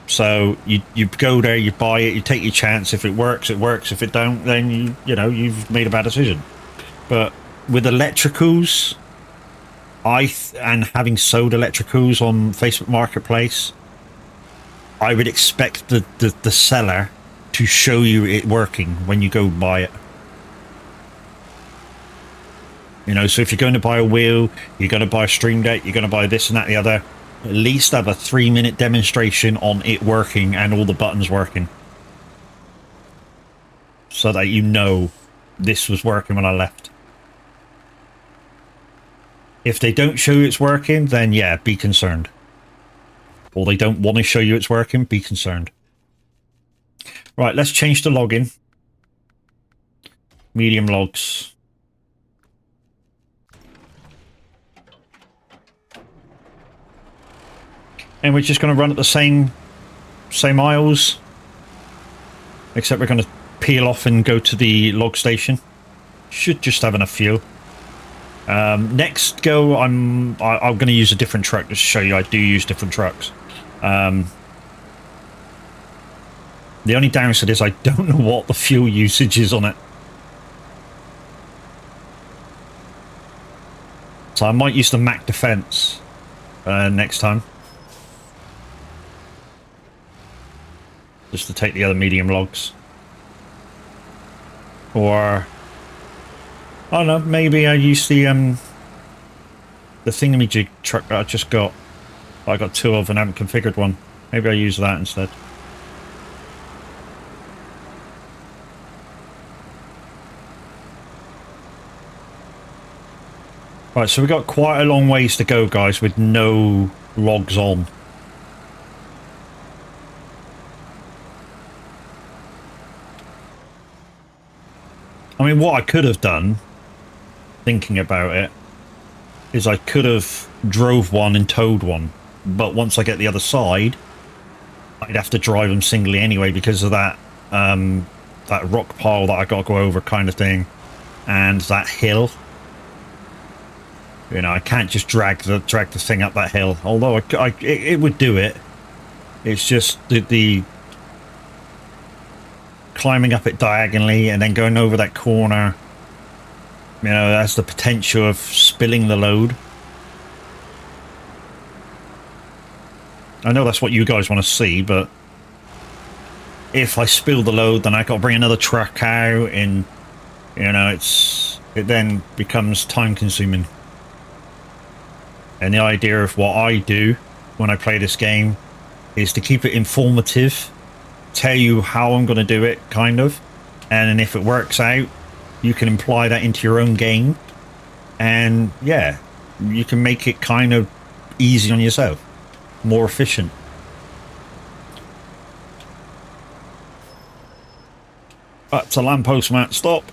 So you go there, you buy it, you take your chance. If it works, it works. If it don't, then you've made a bad decision. But with electricals, and having sold electricals on Facebook Marketplace, I would expect the seller to show you it working when you go buy it. You know, so if you're going to buy a wheel, you're going to buy a Stream Deck, you're going to buy this and that, the other, at least have a 3-minute demonstration on it working and all the buttons working. So that you know this was working when I left. If they don't show you it's working, then yeah, be concerned. Or they don't want to show you it's working, be concerned. Right, let's change the login. Medium logs. And we're just going to run at the same aisles. Except we're going to peel off and go to the log station. Should just have enough fuel. Next go, I'm going to use a different truck just to show you I do use different trucks. The only downside is I don't know what the fuel usage is on it. So I might use the Mac Defense next time. Just to take the other medium logs. Or, I don't know, maybe I use the thingamajig truck that I just got. I got 2 of and haven't configured one. Maybe I use that instead. Right, so we've got quite a long ways to go, guys, with no logs on. I mean, what I could have done, thinking about it, is I could have drove one and towed one. But once I get the other side, I'd have to drive them singly anyway because of that that rock pile that I got to go over kind of thing. And that hill. You know, I can't just drag the thing up that hill. Although it would do it. It's just the climbing up it diagonally and then going over that corner. You know, that's the potential of spilling the load. I know that's what you guys want to see, but if I spill the load, then I got to bring another truck out, and you know, it then becomes time consuming. And the idea of what I do when I play this game is to keep it informative, tell you how I'm going to do it, kind of, and then if it works out, you can imply that into your own game, and yeah, you can make it kind of easy on yourself. more efficient. That's a lamppost, Matt. Stop.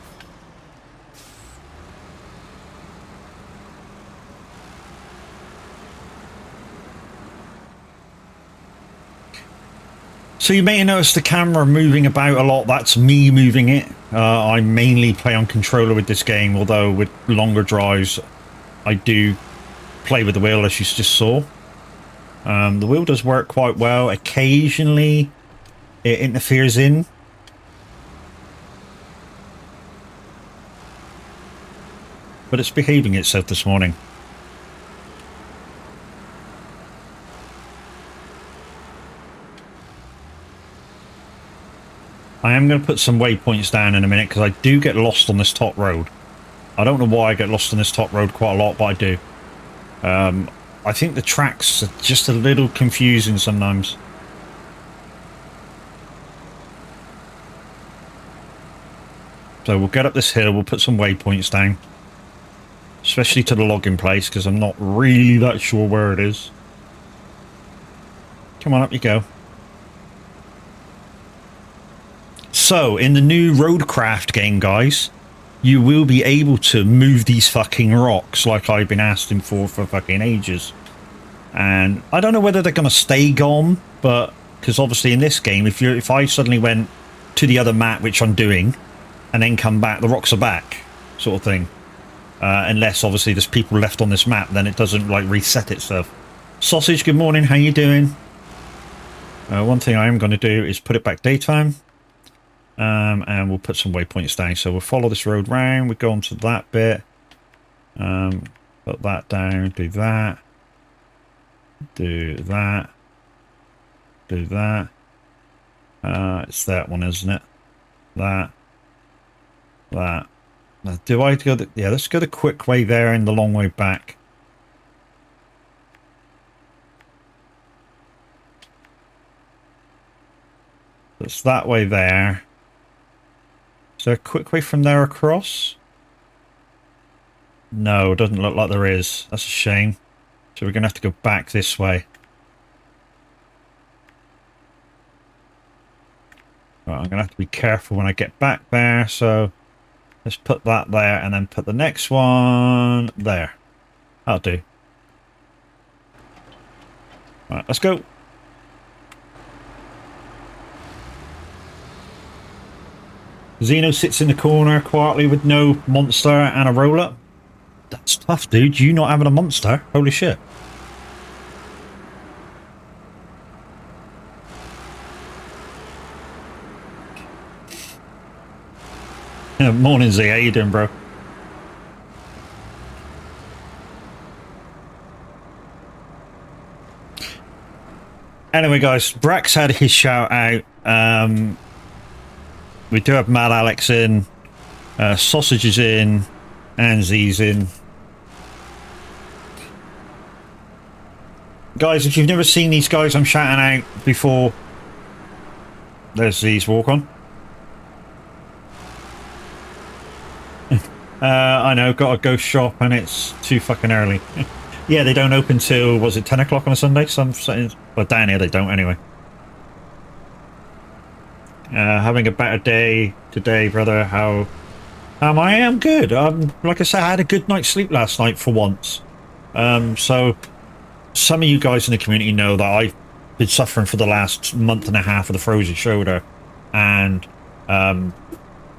So you may notice the camera moving about a lot. That's me moving it. I mainly play on controller with this game, although with longer drives I do play with the wheel, as you just saw. The wheel does work quite well. Occasionally it interferes in. But it's behaving itself this morning. I am going to put some waypoints down in a minute because I do get lost on this top road. I don't know why I get lost on this top road quite a lot, but I do. I think the tracks are just a little confusing sometimes. So we'll get up this hill, we'll put some waypoints down. Especially to the logging place, because I'm not really that sure where it is. Come on, up you go. So, in the new Roadcraft game, guys, you will be able to move these fucking rocks like I've been asking for fucking ages. And I don't know whether they're going to stay gone, but because obviously in this game, if I suddenly went to the other map, which I'm doing, and then come back, the rocks are back, sort of thing. Unless obviously there's people left on this map, then it doesn't like reset itself. Sausage, good morning, how you doing? One thing I am going to do is put it back daytime. And we'll put some waypoints down. So we'll follow this road round. We go on to that bit. Put that down. Do that. Do that. Do that. It's that one, isn't it? That. That. Now, do I go? Yeah, let's go the quick way there and the long way back. It's that way there. Is there a quick way from there across? No, it doesn't look like there is. That's a shame. So we're going to have to go back this way. Right, I'm going to have to be careful when I get back there. So let's put that there and then put the next one there. That'll do. Right, let's go. Zeno sits in the corner quietly with no monster and a roll-up. That's tough, dude. You not having a monster? Holy shit. Morning, Z. How you doing, bro? Anyway, guys, Brax had his shout out. We do have Mad Alex in, Sausage is in, and Z's in. Guys, if you've never seen these guys I'm shouting out before, there's Z's walk on. I know, got a ghost shop and it's too fucking early. Yeah, they don't open till, was it 10 o'clock on a Sunday? Well, down here they don't anyway. Having a better day today, brother. How am I? I'm good. Like I said, I had a good night's sleep last night for once. So some of you guys in the community know that I've been suffering for the last month and a half with a frozen shoulder, and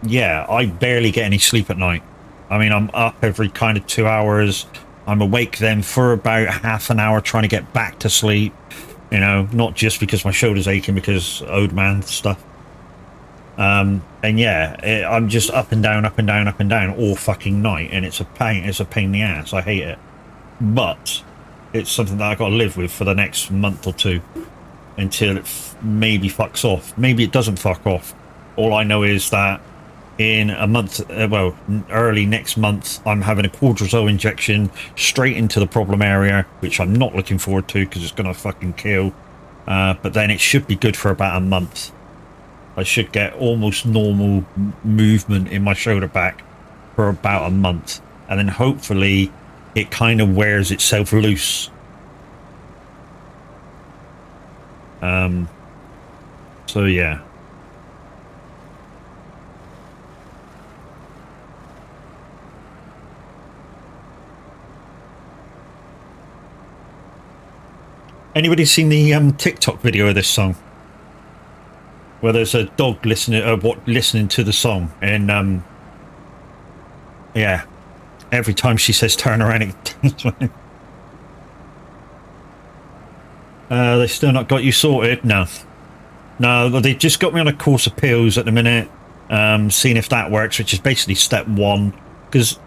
yeah, I barely get any sleep at night. I mean, I'm up every kind of 2 hours. I'm awake then for about half an hour trying to get back to sleep. You know, not just because my shoulder's aching, because old man stuff. And yeah, I'm just up and down, up and down, up and down all fucking night, and it's a pain. It's a pain in the ass. I hate it, but it's something that I got to live with for the next month or two until it maybe fucks off. Maybe it doesn't fuck off. All I know is that in a month, well, early next month, I'm having a cortisone injection straight into the problem area, which I'm not looking forward to because it's gonna fucking kill. But then it should be good for about a month. I should get almost normal movement in my shoulder back for about a month, and then hopefully it kind of wears itself loose. So yeah. Anybody seen the TikTok video of this song? Where there's a dog listening to the song, and yeah, every time she says turn around, it they still not got you sorted? No. No, they just got me on a course of pills at the minute, seeing if that works, which is basically step one. Because,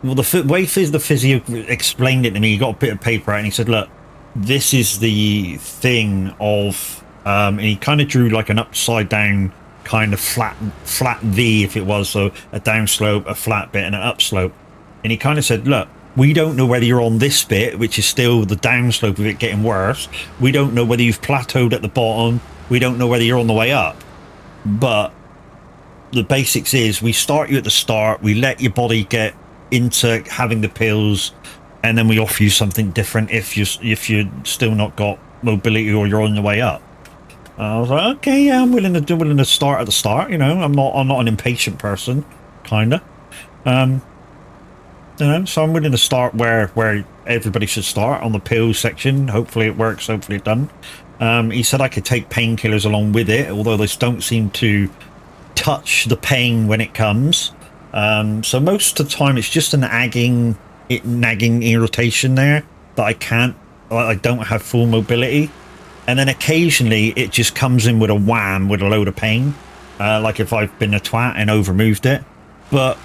well, the way the physio explained it to me, he got a bit of paper out and he said, look, this is the thing of, and he kind of drew like an upside down kind of flat V, if it was, so a downslope, a flat bit, and an upslope. And he kind of said, look, we don't know whether you're on this bit, which is still the downslope of it getting worse. We don't know whether you've plateaued at the bottom. We don't know whether you're on the way up. But the basics is we start you at the start, we let your body get into having the pills, and then we offer you something different if you're still not got mobility or you're on the way up. I was like, okay, yeah, I'm willing to start at the start. You know, I'm not an impatient person, kinda. You know, so I'm willing to start where everybody should start, on the pill section. Hopefully it works. Hopefully it doesn't. He said I could take painkillers along with it, although those don't seem to touch the pain when it comes. So most of the time it's just a nagging irritation there that I don't have full mobility. And then occasionally it just comes in with a wham with a load of pain, like if I've been a twat and overmoved it. But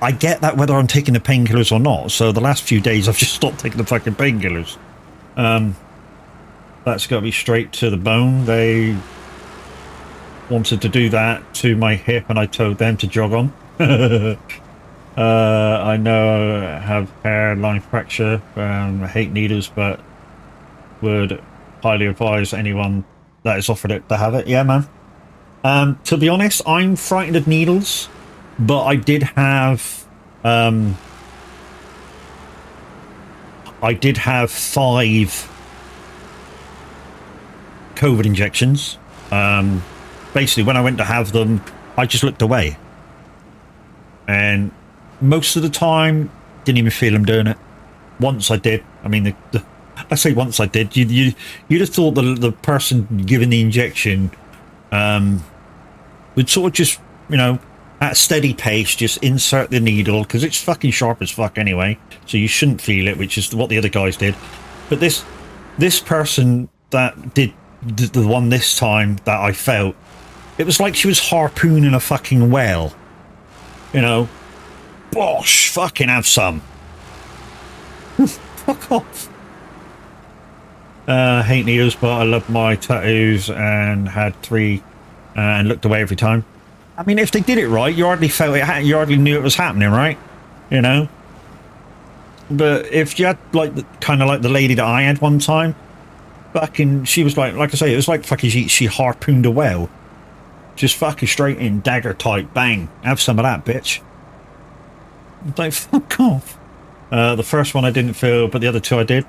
I get that whether I'm taking the painkillers or not. So the last few days I've just stopped taking the fucking painkillers. That's got to be straight to the bone. They wanted to do that to my hip and I told them to jog on. I know I have hairline fracture. I hate needles, but would highly advise anyone that is offered it to have it. Yeah, man. To be honest, I'm frightened of needles, but I did have 5 COVID injections. Basically, when I went to have them, I just looked away, and most of the time didn't even feel them doing it. Once I did. I mean, I say once I did. You'd have thought the person giving the injection would sort of just, you know, at a steady pace, just insert the needle, because it's fucking sharp as fuck anyway, so you shouldn't feel it, which is what the other guys did. But this person that did the one this time that I felt, it was like she was harpooning a fucking whale. You know, bosh, fucking have some. Fuck off. Hate needles, but I love my tattoos and had 3 and looked away every time. I mean, if they did it right, you hardly felt it. You hardly knew it was happening, right? You know. But if you had kind of like the lady that I had one time, fucking, she was like I say, it was like fucking she harpooned a whale, just fucking straight in, dagger type, bang. Have some of that, bitch. Like, fuck off. The first one I didn't feel, but the other 2 I did.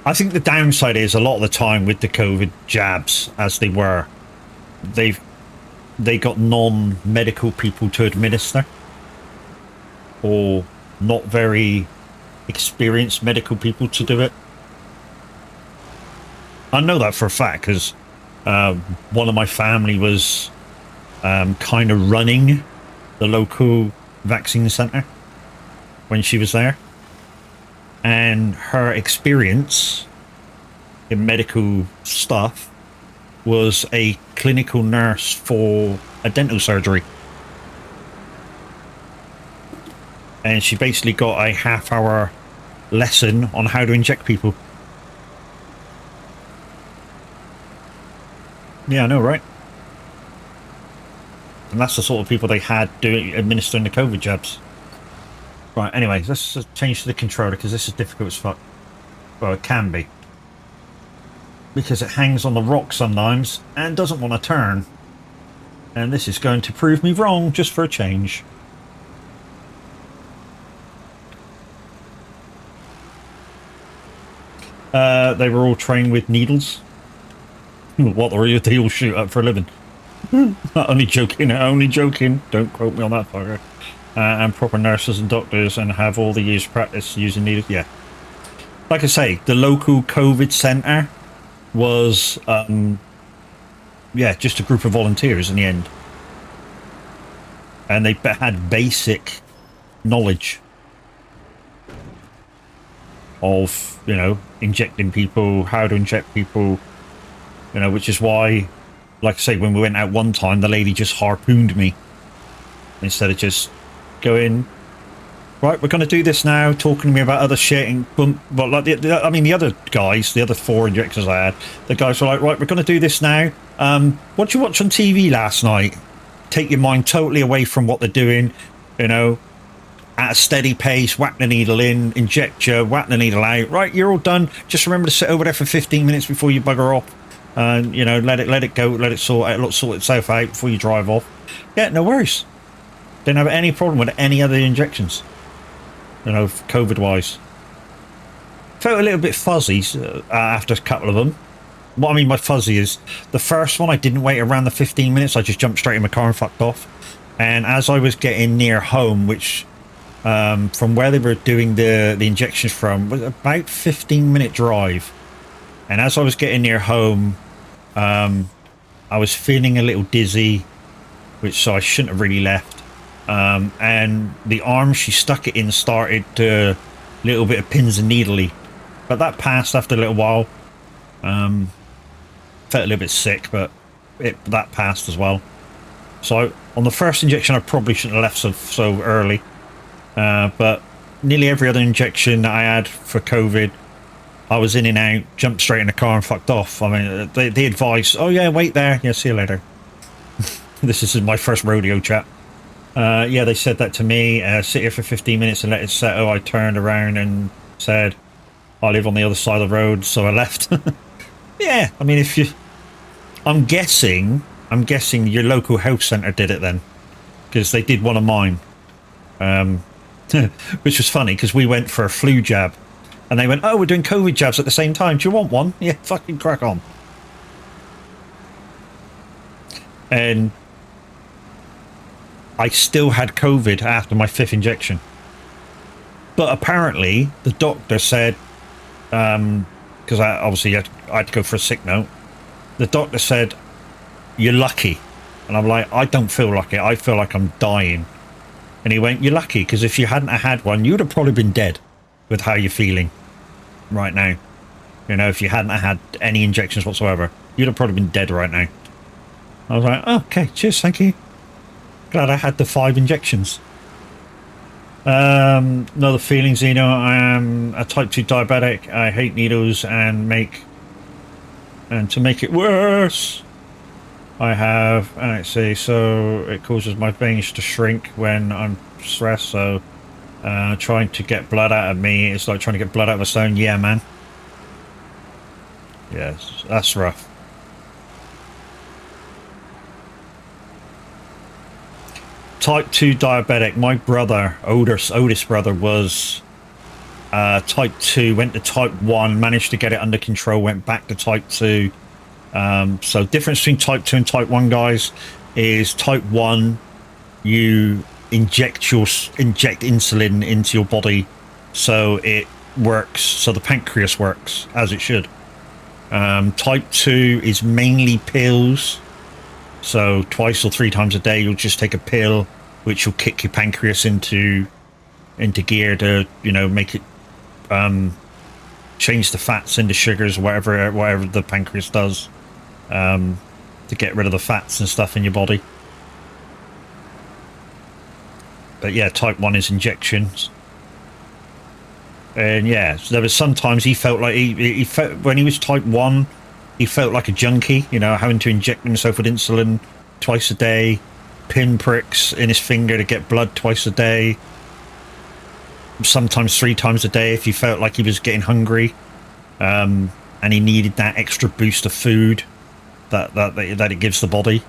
I think the downside is a lot of the time with the COVID jabs, as they were, they got non-medical people to administer, or not very experienced medical people to do it. I know that for a fact because one of my family was kind of running the local vaccine centre when she was there. And her experience in medical stuff was a clinical nurse for a dental surgery. And she basically got a half-hour lesson on how to inject people. Yeah, I know, right? And that's the sort of people they had administering the COVID jabs. Right, anyways, let's change to the controller, because this is difficult as fuck. Well, it can be. Because it hangs on the rock sometimes, and doesn't want to turn. And this is going to prove me wrong just for a change. They were all trained with needles. What they all shoot up for a living. Only joking, only joking. Don't quote me on that, fucker. And proper nurses and doctors and have all the years practice using needles. Yeah. Like I say, the local COVID centre was, yeah, just a group of volunteers in the end. And they had basic knowledge of, you know, injecting people, how to inject people, you know, which is why, like I say, when we went out one time, the lady just harpooned me instead of just going, right, we're going to do this now, talking to me about other shit, and boom. But like I mean, the other guys, the other 4 injectors I had, the guys were like, right, we're going to do this now. What did you watch on TV last night? Take your mind totally away from what they're doing, you know, at a steady pace, whack the needle in, inject you, whack the needle out. Right, you're all done. Just remember to sit over there for 15 minutes before you bugger off. And, you know, let it go, let it sort itself out before you drive off. Yeah, no worries. Didn't have any problem with any other injections, you know, COVID-wise. Felt a little bit fuzzy after a couple of them. What I mean by fuzzy is, the first one I didn't wait around the 15 minutes, I just jumped straight in my car and fucked off. And as I was getting near home, which from where they were doing the injections from, was about 15-minute drive. And as I was getting near home, I was feeling a little dizzy, so I shouldn't have really left. And the arm she stuck it in started a little bit of pins and needly, but that passed after a little while. Felt a little bit sick, but that passed as well. So on the first injection, I probably shouldn't have left so early. But nearly every other injection that I had for COVID, I was in and out, jumped straight in the car and fucked off. I mean, they advised, oh yeah, wait there. Yeah, see you later. This is my first rodeo chat. Yeah, they said that to me. Sit here for 15 minutes and let it settle. I turned around and said, I live on the other side of the road, so I left. Yeah, I mean, I'm guessing your local health centre did it then, because they did one of mine. Which was funny, because we went for a flu jab, and they went, oh, we're doing COVID jabs at the same time. Do you want one? Yeah, fucking crack on. And I still had COVID after my 5th injection. But apparently, the doctor said, because I had to go for a sick note. The doctor said, you're lucky. And I'm like, I don't feel lucky. I feel like I'm dying. And he went, you're lucky, because if you hadn't had one, you would have probably been dead with how you're feeling right now. You know, if you hadn't had any injections whatsoever, you'd have probably been dead right now. I was like, oh, okay, cheers, thank you. Glad I had the 5 injections. No, the feelings, you know, I am a type 2 diabetic. I hate needles and to make it worse, I have, let's see, so it causes my veins to shrink when I'm stressed, so trying to get blood out of me, it's like trying to get blood out of a stone. Yeah, man. Yes, that's rough. Type 2 diabetic. My brother, oldest brother, was type 2, went to type 1, managed to get it under control, went back to type 2. So difference between type 2 and type 1, guys, is type 1, you inject insulin into your body so it works, so the pancreas works as it should. Type 2 is mainly pills, so twice or 3 times a day you'll just take a pill which will kick your pancreas into gear to, you know, make it change the fats into sugars, whatever the pancreas does, to get rid of the fats and stuff in your body. But yeah, type 1 is injections. And yeah, so there was sometimes he felt like he felt, when he was type 1, he felt like a junkie, you know, having to inject himself with insulin twice a day, pin pricks in his finger to get blood twice a day, sometimes 3 times a day if he felt like he was getting hungry, and he needed that extra boost of food that it gives the body.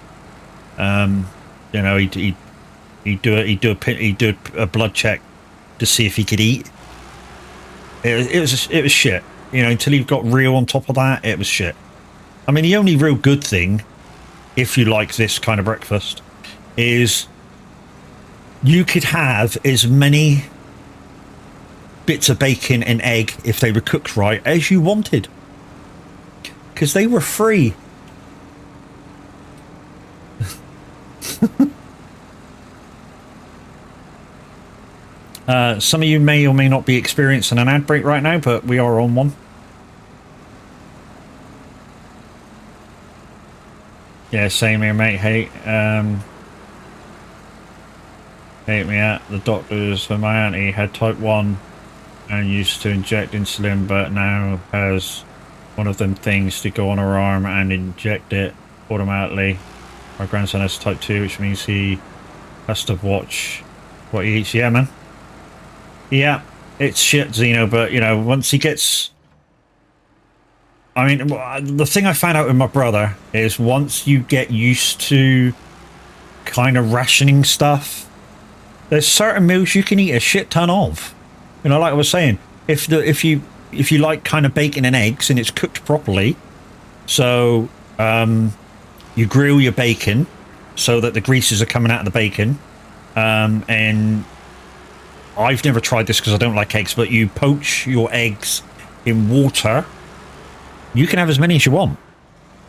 You know, he'd do a blood check to see if he could eat. It was shit. You know, until he got real on top of that, it was shit. I mean, the only real good thing, if you like this kind of breakfast, is you could have as many bits of bacon and egg, if they were cooked right, as you wanted. Because they were free. Some of you may or may not be experiencing an ad break right now, but we are on one. Yeah, same here, mate. Hate me out. The doctors for my auntie had type 1 and used to inject insulin, but now has one of them things to go on her arm and inject it automatically. My grandson has type 2, which means he has to watch what he eats. Yeah, man. Yeah, it's shit, Zeno, but, you know, once he gets... I mean, the thing I found out with my brother is once you get used to kind of rationing stuff, there's certain meals you can eat a shit ton of. You know, like I was saying, if you like kind of bacon and eggs and it's cooked properly, so you grill your bacon so that the greases are coming out of the bacon, and I've never tried this because I don't like eggs, but you poach your eggs in water. You can have as many as you want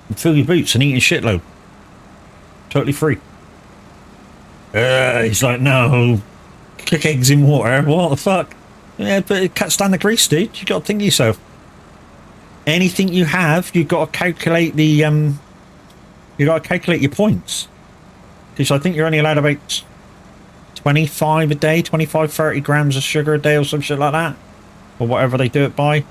and fill your boots and eat a shitload. Totally free. He's like, no, cook eggs in water. What the fuck? Yeah, but it cuts down the grease, dude. You got to think to yourself. Anything you have, you've got to calculate the you got to calculate your points. Because I think you're only allowed about 25 a day, 25, 30 grams of sugar a day or some shit like that, or whatever they do it by.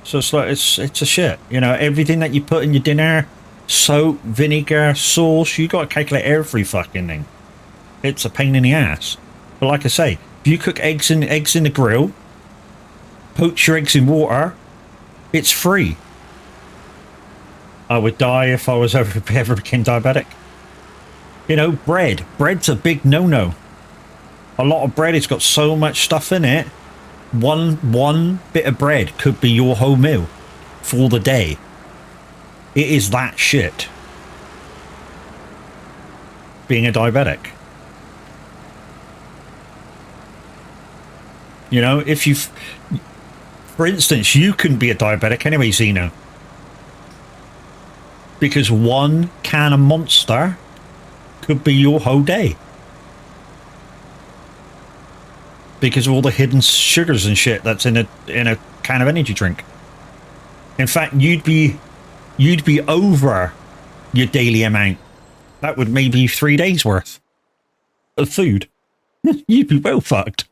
So it's like it's a shit, you know. Everything that you put in your dinner, soap, vinegar, sauce, you got to calculate every fucking thing. It's a pain in the ass. But like I say, if you cook eggs in the grill, poach your eggs in water, it's free. I would die if I was ever became diabetic. You know, bread's a big no-no. A lot of bread, it's got so much stuff in it. One bit of bread could be your whole meal for the day. It is that shit. Being a diabetic. You know, if you, for instance, you couldn't be a diabetic anyway, Zeno. Because one can of Monster could be your whole day. Because of all the hidden sugars and shit that's in a can of energy drink. In fact, you'd be over your daily amount. That would maybe 3 days worth of food. You'd be well fucked.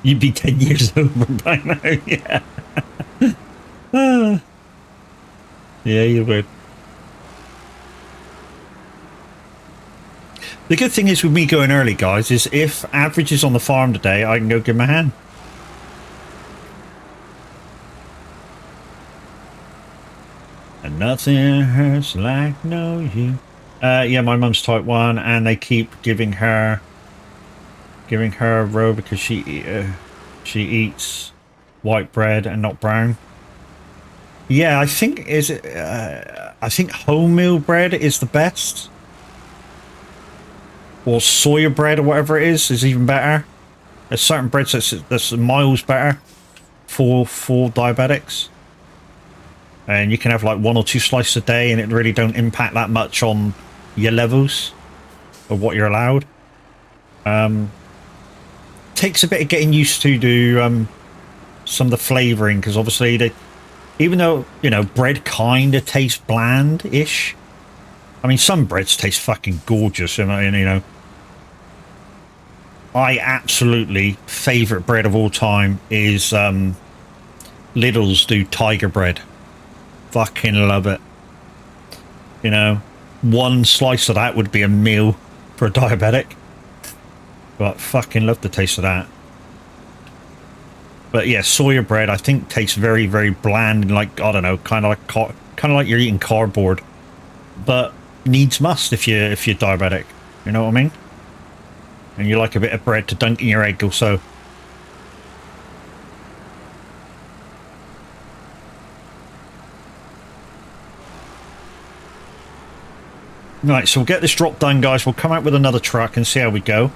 You'd be 10 years over by now, yeah. Yeah, you would. The good thing is with me going early, guys, is if average is on the farm today, I can go give him a hand. And nothing hurts like no you. Yeah, my mum's type 1, and they keep giving her a row because she eats white bread and not brown. Yeah, I think I think wholemeal bread is the best, or soya bread or whatever it is even better. There's certain breads that's miles better for diabetics, and you can have like 1 or 2 slices a day, and it really don't impact that much on your levels of what you're allowed. Takes a bit of getting used to do some of the flavoring, because obviously even though, you know, bread kind of tastes bland-ish. I mean, some breads taste fucking gorgeous, and you know, I absolutely favourite bread of all time is Lidl's do Tiger bread. Fucking love it. You know, 1 slice of that would be a meal for a diabetic. But fucking love the taste of that. But yeah, soya bread I think tastes very, very bland and like, I don't know, kind of like you're eating cardboard. But needs must if you're diabetic. You know what I mean? And you like a bit of bread to dunk in your egg or so. Right, so we'll get this drop done, guys. We'll come out with another truck and see how we go.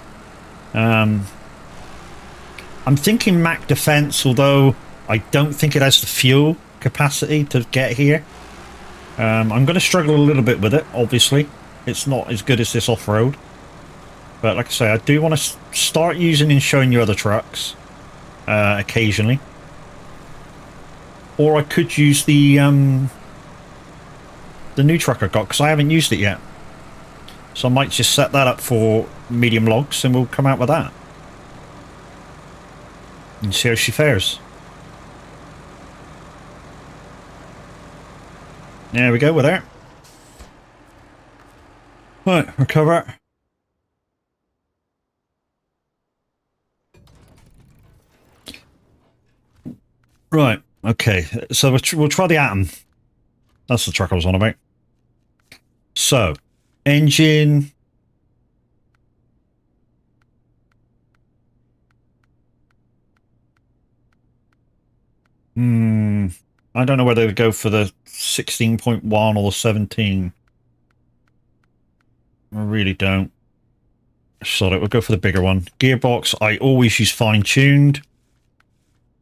I'm thinking Mac Defense, although I don't think it has the fuel capacity to get here. I'm going to struggle a little bit with it, obviously. It's not as good as this off-road. But like I say, I do want to start using and showing you other trucks occasionally. Or I could use the new truck I got, because I haven't used it yet. So I might just set that up for medium logs and we'll come out with that. And see how she fares. There we go with her. Right, recover. Right, okay. So we'll try the Atom. That's the truck I was on about. So, engine. I don't know whether to go for the 16.1 or the 17. I really don't. Sod it, we'll go for the bigger one. Gearbox, I always use fine-tuned.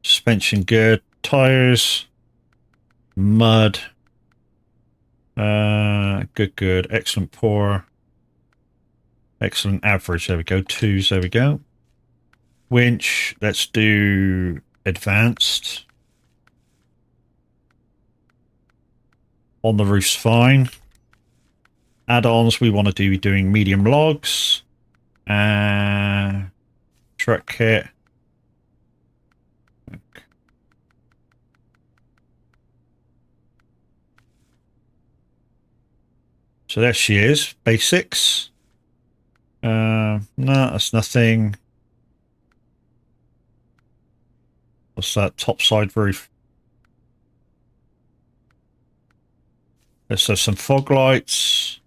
Suspension good. Tires. Mud. Good. Excellent poor. Excellent average. There we go. 2s. There we go. Winch. Let's do advanced. On the roof's fine. Add-ons, we want to be doing medium logs. Truck kit. Okay. So there she is. Basics. No, that's nothing. What's that? Topside roof. Let's have some fog lights.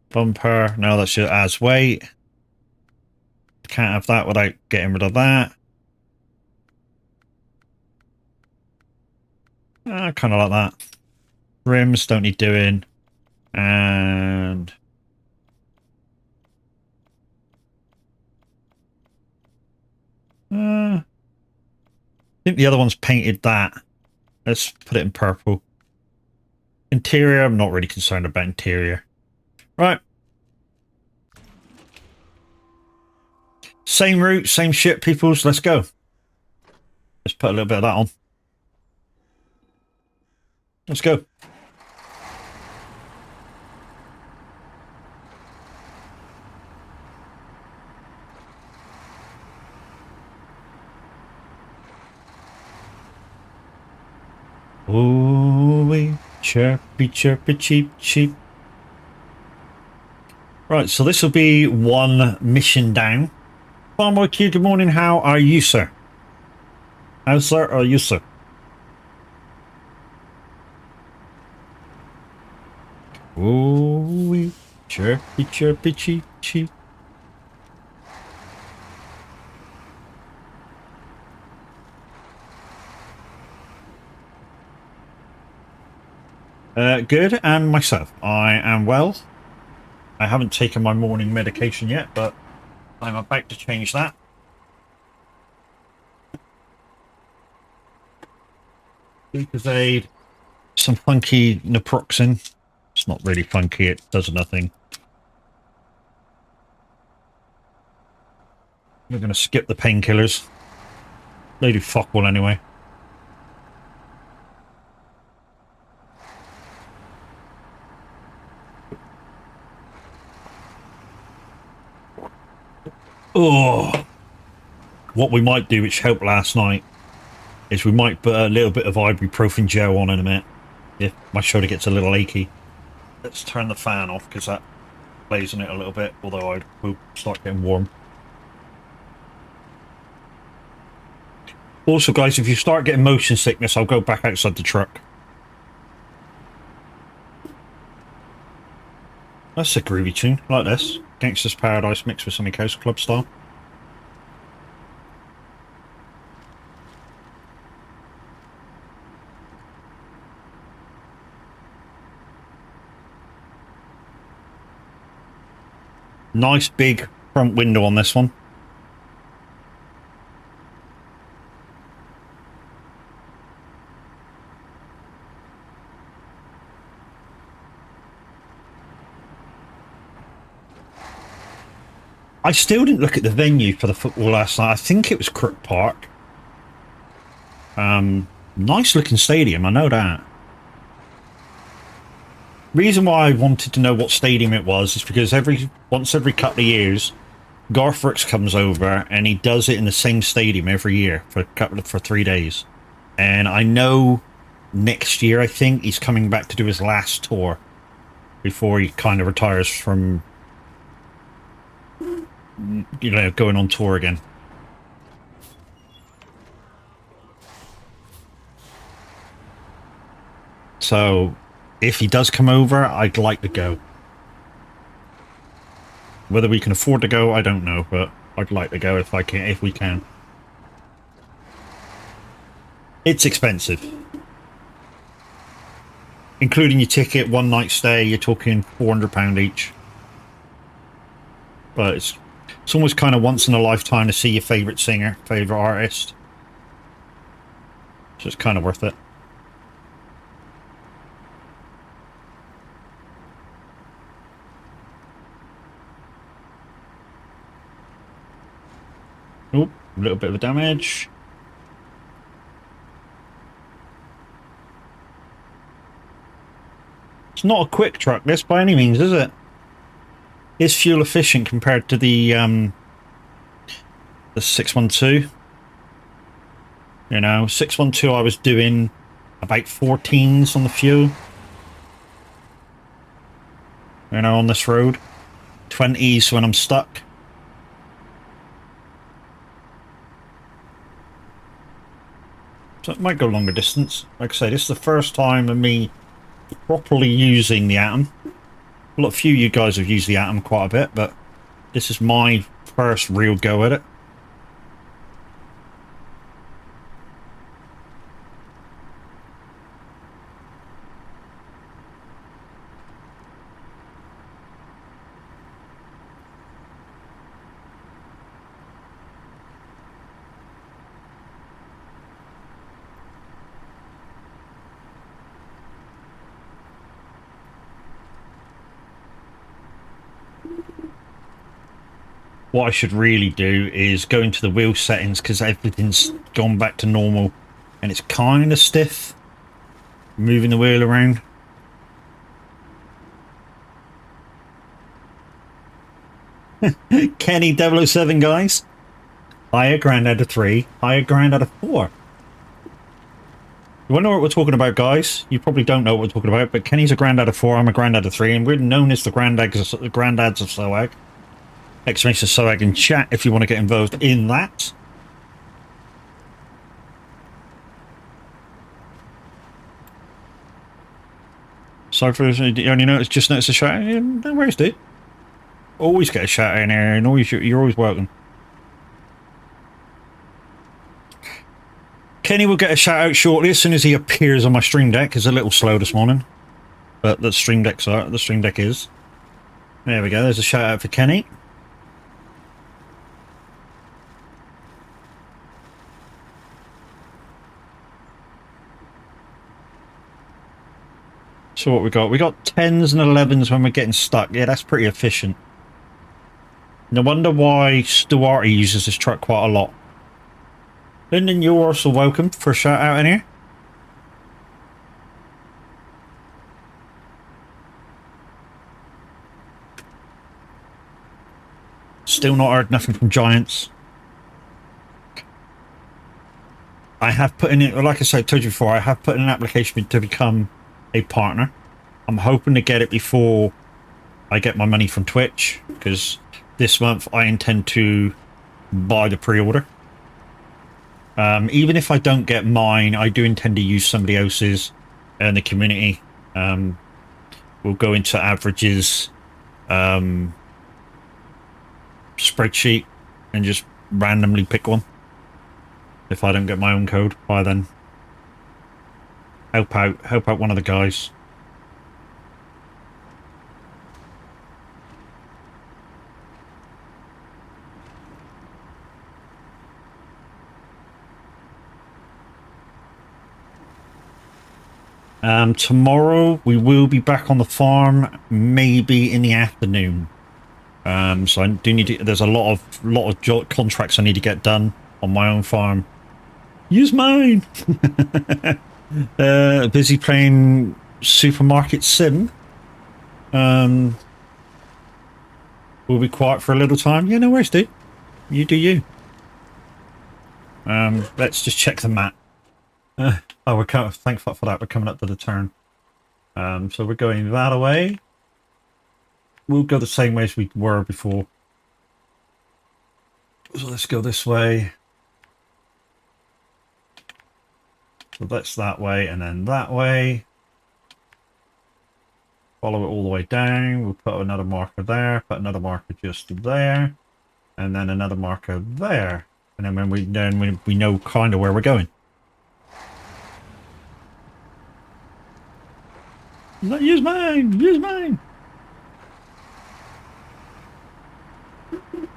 Bumper. No, that's your as weight. Can't have that without getting rid of that. I kind of like that. Rims don't need doing. And I think the other one's painted that. Let's put it in purple. Interior, I'm not really concerned about interior. Right. Same route, same shit, peoples. Let's go. Let's put a little bit of that on. Let's go. Ooh, chirpy, chirpy, cheep, cheep. Right, so this will be one mission down. Farmboy Q, good morning. How are you, sir? How, sir, are you, sir? Ooh, chirpy, chirpy, cheep, cheep. Good, and myself. I am well. I haven't taken my morning medication yet, but I'm about to change that. Lucozade, some funky naproxen. It's not really funky, it does nothing. We're going to skip the painkillers. They do fuck all anyway. Oh, what we might do, which helped last night, is we might put a little bit of ibuprofen gel on in a minute if my shoulder gets a little achy. Let's turn the fan off because that plays on it a little bit, although I will start getting warm. Also, guys, if you start getting motion sickness, I'll go back outside the truck. That's a groovy tune, like this. Gangster's Paradise mixed with Sunny Coast Club style. Nice big front window on this one. I still didn't look at the venue for the football last night. I think it was Crook Park. Nice looking stadium, I know that. Reason why I wanted to know what stadium it was is because once every couple of years, Garth Brooks comes over and he does it in the same stadium every year for 3 days. And I know next year, I think, he's coming back to do his last tour before he kind of retires from, you know, going on tour again. So if he does come over, I'd like to go. Whether we can afford to go, I don't know, but I'd like to go if we can. It's expensive. Including your ticket, one night stay, you're talking £400 each. But it's almost kind of once in a lifetime to see your favourite singer, favourite artist. So it's kind of worth it. Oh, a little bit of a damage. It's not a quick truck, this, by any means, is it? It's fuel efficient compared to the 612. You know, 612 I was doing about 14s on the fuel. You know, on this road. 20s when I'm stuck. So it might go longer distance. Like I say, this is the first time of me properly using the Atom. A few of you guys have used the Atom quite a bit, but this is my first real go at it. What I should really do is go into the wheel settings because everything's gone back to normal and it's kind of stiff moving the wheel around. Kenny 007, guys. Higher Grandad of 3, higher Grandad of 4. You wonder what we're talking about, guys? You probably don't know what we're talking about, but Kenny's a Grandad of 4, I'm a Grandad of 3, and we're known as the Granddads of soag. Exclamation soag in chat if you want to get involved in that. Sorry for you only noticed a shout. No worries, dude. Always get a shout out in here, and you're always welcome. Kenny will get a shout out shortly as soon as he appears on my stream deck. It's a little slow this morning, but the stream deck is. There we go. There's a shout out for Kenny. So what we got? We got 10s and 11s when we're getting stuck. Yeah, that's pretty efficient. No wonder why Stuarty uses this truck quite a lot. Lyndon, you're also welcome for a shout out in here. Still not heard nothing from Giants. I have put in it, like I said, I told you before, I have put in an application to become a partner. I'm hoping to get it before I get my money from Twitch, because this month I intend to buy the pre-order. Even if I don't get mine, I do intend to use somebody else's in the community. We'll go into averages spreadsheet and just randomly pick one. If I don't get my own code by then, help out one of the guys. Tomorrow we will be back on the farm, maybe in the afternoon. So I do need to, there's a lot of contracts I need to get done on my own farm. Use mine. Busy playing Supermarket Sim. We'll be quiet for a little time. Yeah, no worries, dude. You do you. Let's just check the map. Oh, we're coming. Thankful for that. We're coming up to the turn. So we're going that way. We'll go the same way as we were before. So let's go this way. So that's that way, and then that way. Follow it all the way down. We'll put another marker there. Put another marker just there, and then another marker there. And then when we know kind of where we're going. Use mine! Use mine!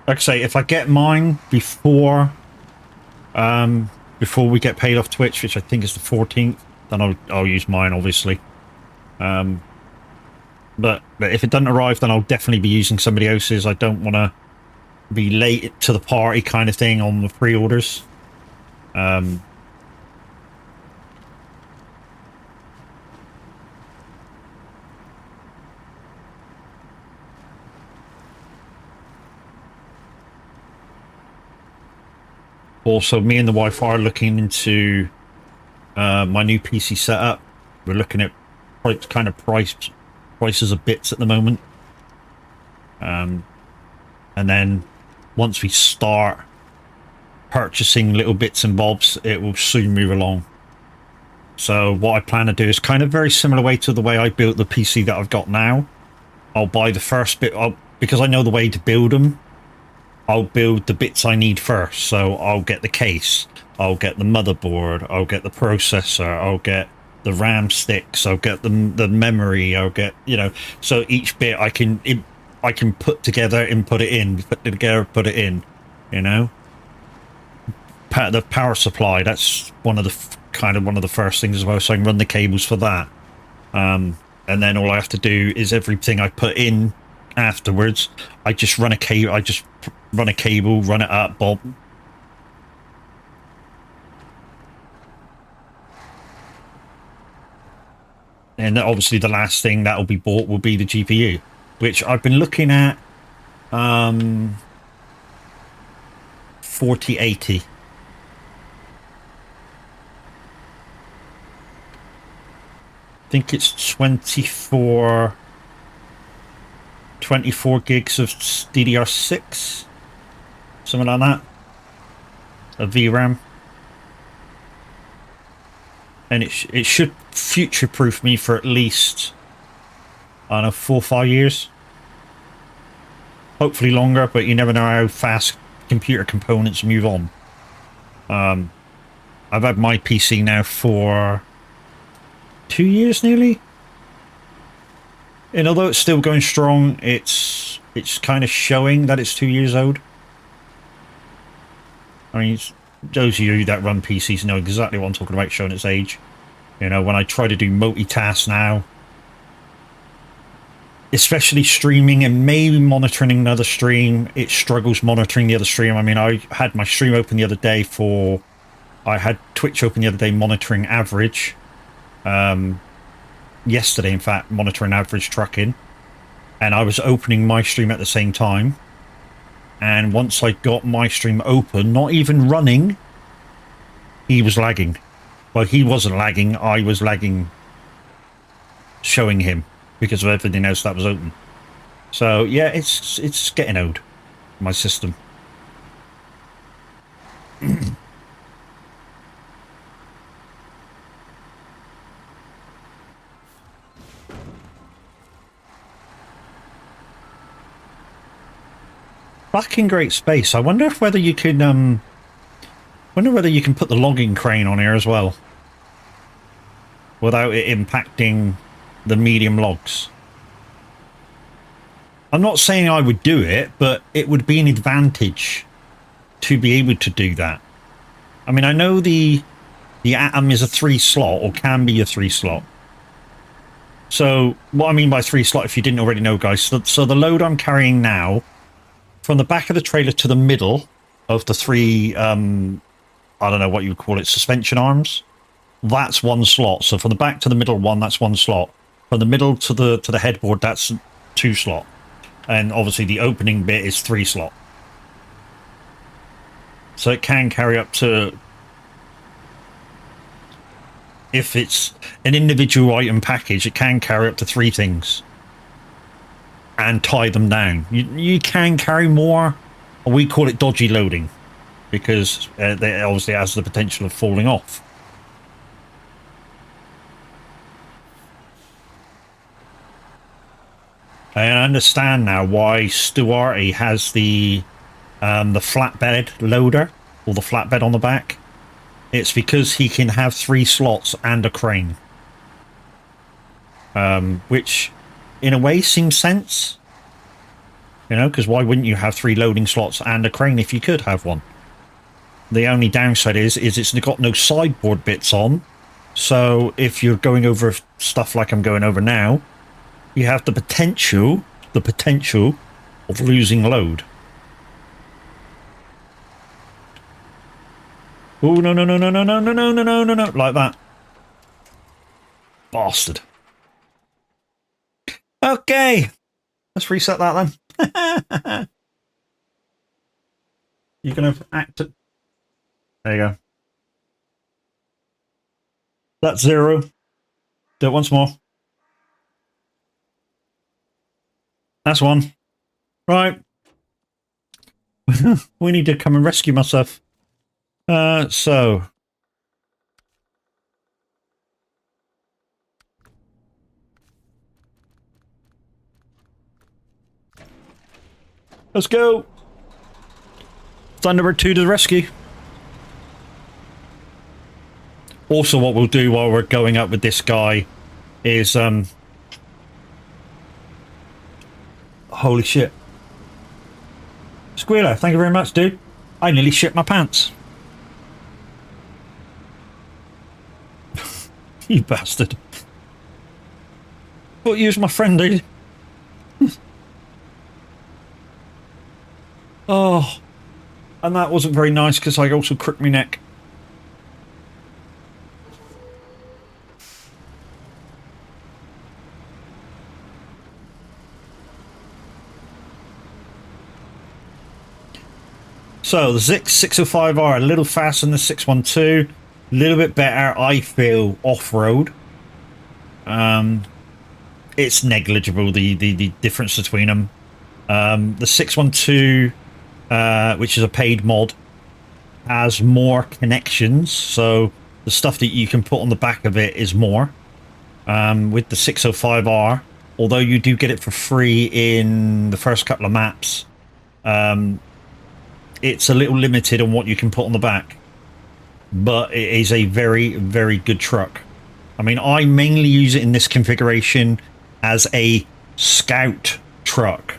Like I say, if I get mine before we get paid off Twitch, which I think is the 14th, then I'll use mine, obviously. But if it doesn't arrive, then I'll definitely be using somebody else's. I don't want to be late to the party kind of thing on the pre-orders. Also, me and the wife are looking into my new PC setup. We're looking at kind of prices of bits at the moment. And then once we start purchasing little bits and bobs, it will soon move along. So what I plan to do is kind of very similar way to the way I built the PC that I've got now. I'll buy the first bit, because I know the way to build them. I'll build the bits I need first. So I'll get the case, I'll get the motherboard, I'll get the processor, I'll get the RAM sticks, I'll get the memory, I'll get, you know, so each bit I can put together and put it in, put it together, put it in, you know. The power supply, that's one of the first things as well, so I can run the cables for that. And then all I have to do is everything I put in afterwards, I just run a cable, run it up, bob. And obviously the last thing that will be bought will be the GPU, which I've been looking at 4080. I think it's 24 gigs of DDR6, something like that, a VRAM, and it should future-proof me for at least, I don't know, 4 or 5 years, hopefully longer, but you never know how fast computer components move on. I've had my PC now for 2 years nearly, and although it's still going strong, it's kind of showing that it's 2 years old. I mean, those of you that run PCs know exactly what I'm talking about, showing its age. You know, when I try to do multitask now, especially streaming and maybe monitoring another stream, it struggles monitoring the other stream. I mean, I had my stream open the other day I had Twitch open the other day monitoring average. Yesterday, in fact, monitoring average trucking, and I was opening my stream at the same time, and once I got my stream open, not even running, he was lagging. Well, he wasn't lagging, I was lagging showing him because of everything else that was open. So yeah, it's getting old, my system. fucking great space. I wonder if whether you could wonder whether you can put the logging crane on here as well without it impacting the medium logs. I'm not saying I would do it, but it would be an advantage to be able to do that. I mean, I know the Atom is a 3-slot, or can be a 3-slot. So what I mean by 3-slot, if you didn't already know, guys, so the load I'm carrying now, from the back of the trailer to the middle of the 3, I don't know what you would call it, suspension arms, that's 1 slot. So from the back to the middle one, that's 1 slot. From the middle to the headboard, that's 2 slot. And obviously the opening bit is 3 slot. So it can carry up to, if it's an individual item package, it can carry up to 3 things and tie them down. You can carry more. We call it dodgy loading because it obviously has the potential of falling off. I understand now why Stuarte has the flatbed loader, or the flatbed on the back. It's because he can have 3 slots and a crane. Which, in a way, seems sense. You know, because why wouldn't you have 3 loading slots and a crane if you could have one? The only downside is it's got no sideboard bits on. So if you're going over stuff like I'm going over now, you have the potential of losing load. Oh, no, no, no, no, no, no, no, no, no, no, no, no, like that. Bastard. Okay. Let's reset that then. You're going to act it. There you go. That's 0. Do it once more. That's 1. Right. We need to come and rescue myself. So let's go. Thunderbird 2 to the rescue. Also, what we'll do while we're going up with this guy is holy shit. Squealer, thank you very much, dude. I nearly shit my pants. You bastard. Thought you was my friend, dude. Oh. And that wasn't very nice because I also crooked my neck. So the 605R, a little faster than the 612. A little bit better, I feel, off-road. It's negligible, the difference between them. The 612, which is a paid mod, has more connections, so the stuff that you can put on the back of it is more. With the 605R, although you do get it for free in the first couple of maps, it's a little limited on what you can put on the back. But it is a very, very good truck. I mean, I mainly use it in this configuration as a scout truck.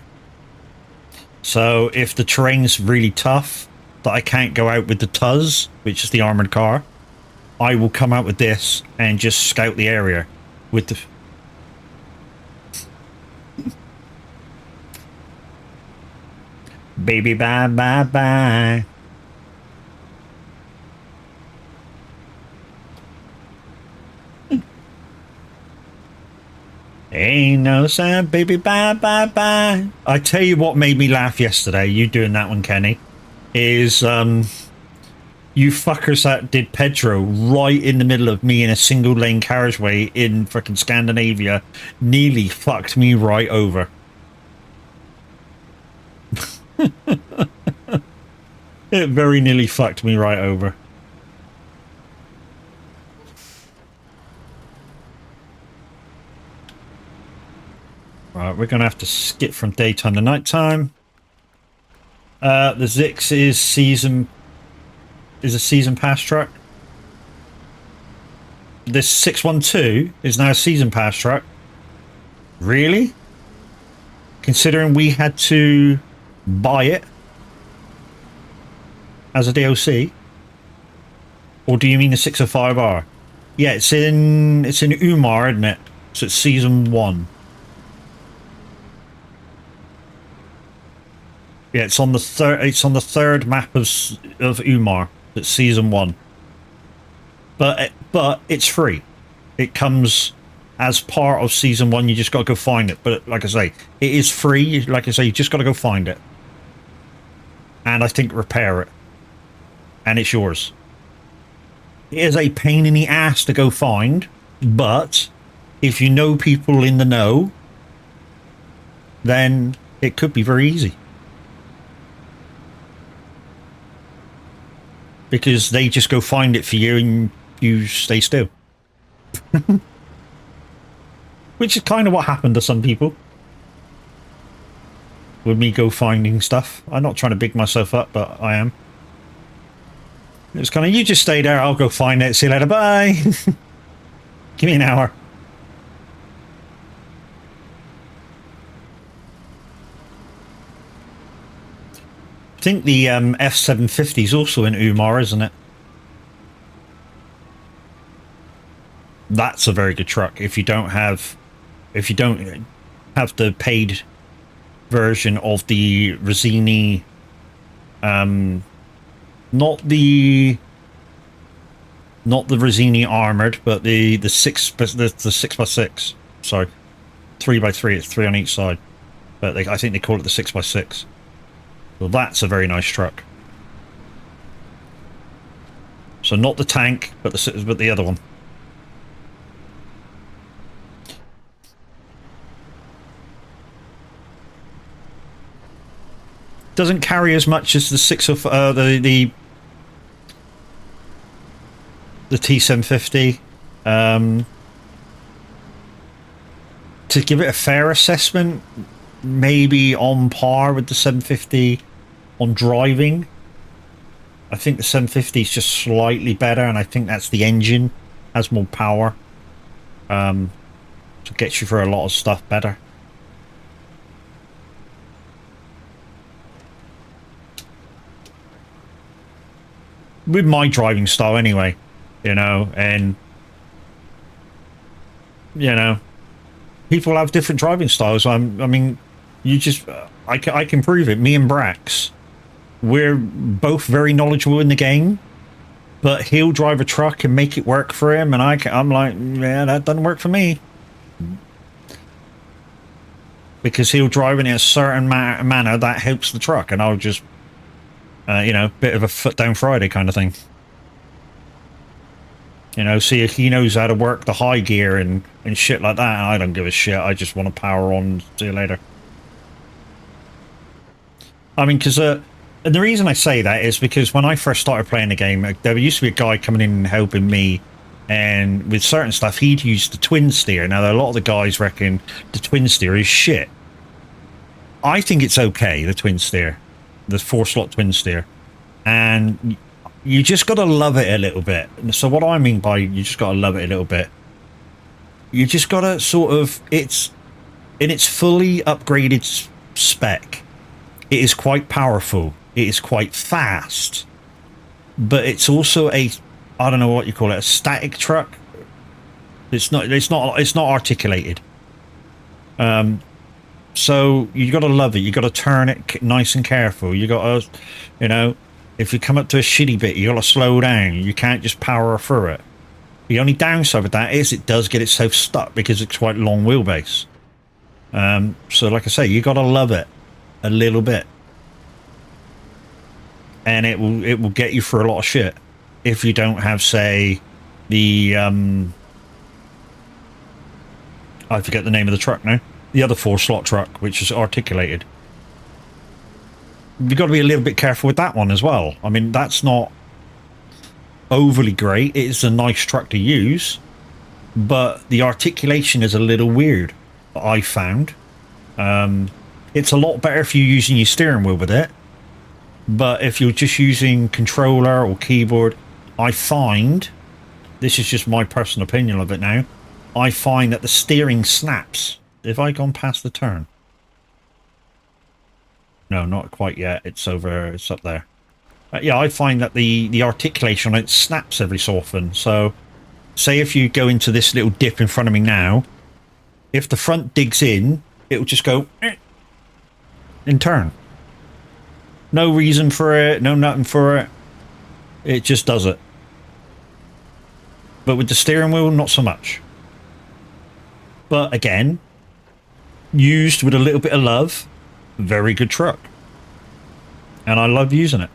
So if the terrain's really tough, that I can't go out with the Tuz, which is the armored car, I will come out with this and just scout the area with the... Baby, bye, bye, bye. Ain't no sad, baby, bye, bye, bye. I tell you what made me laugh yesterday, you doing that one, Kenny, is you fuckers that did Pedro right in the middle of me in a single lane carriageway in frickin' Scandinavia nearly fucked me right over. It very nearly fucked me right over. Right, we're going to have to skip from daytime to nighttime. The Zix is a season pass truck. This 612 is now a season pass truck. Really? Considering we had to buy it as a DLC? Or do you mean the 605R? Yeah, it's in Umar, isn't it? So it's season 1. Yeah, it's on the third map of Umar. It's season 1. But it's free. It comes as part of season 1. You just got to go find it. But like I say, it is free. Like I say, you just got to go find it. And I think repair it. And it's yours. It is a pain in the ass to go find, but if you know people in the know, then it could be very easy. Because they just go find it for you and you stay still. Which is kind of what happened to some people. With me go finding stuff. I'm not trying to big myself up, but I am. It was kind of, you just stay there, I'll go find it, see you later, bye! Give me an hour. I think the F750 is also in Umar, isn't it? That's a very good truck. If you don't have the paid version of the Resini, not the Resini armored, but the 6x6. Sorry, 3x3. It's 3 on each side, but I think they call it the 6x6. Well, that's a very nice truck. So not the tank, but the other one. Doesn't carry as much as the the T750. To give it a fair assessment, maybe on par with the 750 on driving. I think the 750 is just slightly better, and I think that's the engine has more power. To get you through a lot of stuff better. With my driving style anyway, you know, and you know, people have different driving styles. I mean, you just, I can prove it. Me and Brax, we're both very knowledgeable in the game, but he'll drive a truck and make it work for him, and I'm like, yeah, that doesn't work for me. Because he'll drive in a certain manner that helps the truck, and I'll just, you know, bit of a foot down Friday kind of thing. You know, see if he knows how to work the high gear and shit like that, and I don't give a shit. I just want to power on, see you later. I mean, because, and the reason I say that is because when I first started playing the game, there used to be a guy coming in and helping me, and with certain stuff, he'd use the twin steer. Now, a lot of the guys reckon the twin steer is shit. I think it's okay, the twin steer. The 4-slot twin steer. And you just got to love it a little bit. So what I mean by you just got to love it a little bit, you just got to sort of, it's in its fully upgraded spec. It is quite powerful. It is quite fast. But it's also a, I don't know what you call it, a static truck. It's not articulated. So you got to love it. You got to turn it nice and careful. You got to, you know, if you come up to a shitty bit, you got to slow down. You can't just power through it. The only downside with that is it does get itself stuck because it's quite long wheelbase. So like I say, you got to love it a little bit, and it will get you through a lot of shit if you don't have, say, the I forget the name of the truck now. The other 4-slot truck, which is articulated. You've got to be a little bit careful with that one as well. I mean, that's not overly great. It's a nice truck to use, but the articulation is a little weird, I found. It's a lot better if you're using your steering wheel with it, But if you're just using controller or keyboard, I find, this is just my personal opinion of it now, I find that the steering snaps. Have I gone past the turn? No, not quite yet. It's over, it's up there. Yeah, I find that the articulation on it snaps every so often. So, say if you go into this little dip in front of me now, if the front digs in, it will just go and turn. No reason for it, no nothing for it. It just does it. But with the steering wheel, not so much. But again, used with a little bit of love, very good truck. And I love using it.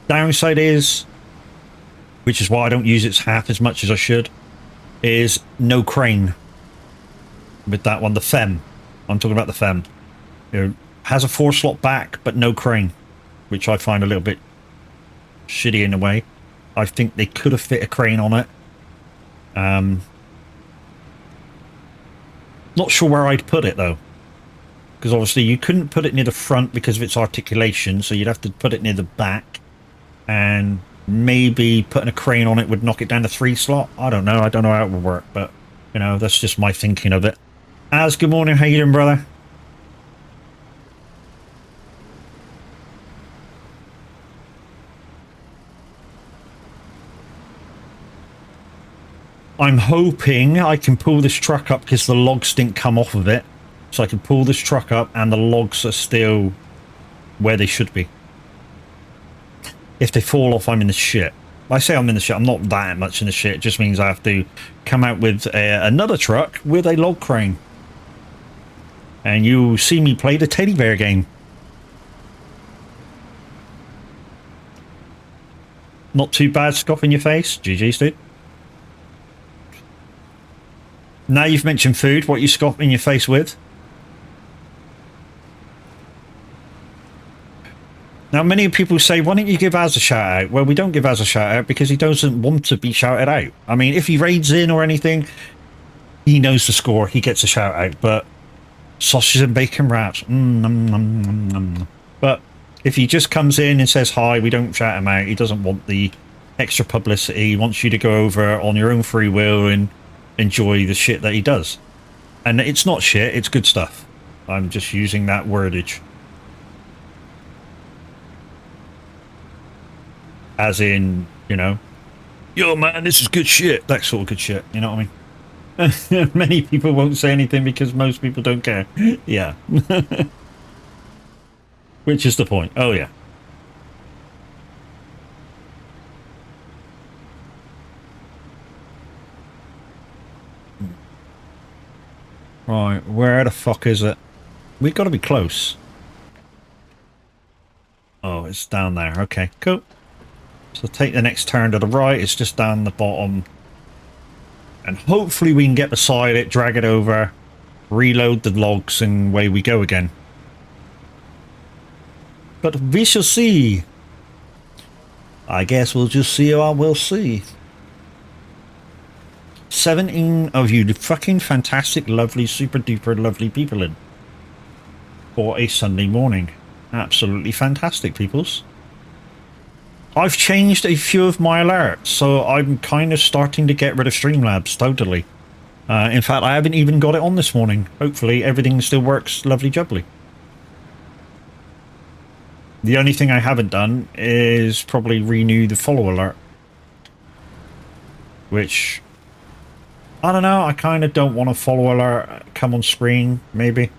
Downside is, which is why I don't use it half as much as I should, is no crane. With that one, the FEM. I'm talking about the FEM. It has a 4-slot back, but no crane, which I find a little bit shitty in a way. I think they could have fit a crane on it. Not sure where I'd put it though, because obviously you couldn't put it near the front because of its articulation, so you'd have to put it near the back, and maybe putting a crane on it would knock it down to 3-slot. I don't know how it would work, but you know, that's just my thinking of it. Az, good morning, how you doing, brother? I'm hoping I can pull this truck up because the logs didn't come off of it. So I can pull this truck up and the logs are still where they should be. If they fall off, I'm in the shit. I say I'm in the shit, I'm not that much in the shit. It just means I have to come out with another truck with a log crane. And you'll see me play the teddy bear game. Not too bad, scoff in your face. GG's, dude. Now you've mentioned food, what you scoff in your face with? Now, many people say, why don't you give Az a shout out? Well, we don't give Az a shout out because he doesn't want to be shouted out. I mean, if he raids in or anything, he knows the score, he gets a shout out. But sausage and bacon wraps, But if he just comes in and says hi, we don't shout him out. He doesn't want the extra publicity. He wants you to go over on your own free will and enjoy the shit that he does. And it's not shit, it's good stuff. I'm just using that wordage. As in, you know, yo man, this is good shit. That sort of good shit, you know what I mean? Many people won't say anything because most people don't care. Yeah. Which is the point. Oh yeah. Right, where the fuck is it? We've got to be close. Oh, it's down there. Okay, cool. So take the next turn to the right. It's just down the bottom. And hopefully we can get beside it, drag it over, reload the logs, and away we go again. But we shall see. I guess we'll just see what we'll see. 17 of you fucking fantastic, lovely, super duper lovely people in. For a Sunday morning. Absolutely fantastic, peoples. I've changed a few of my alerts, so I'm kind of starting to get rid of Streamlabs, totally. In fact, I haven't even got it on this morning. Hopefully everything still works lovely jubbly. The only thing I haven't done is probably renew the follow alert. Which, I don't know, I kind of don't want a follow alert come on screen, maybe.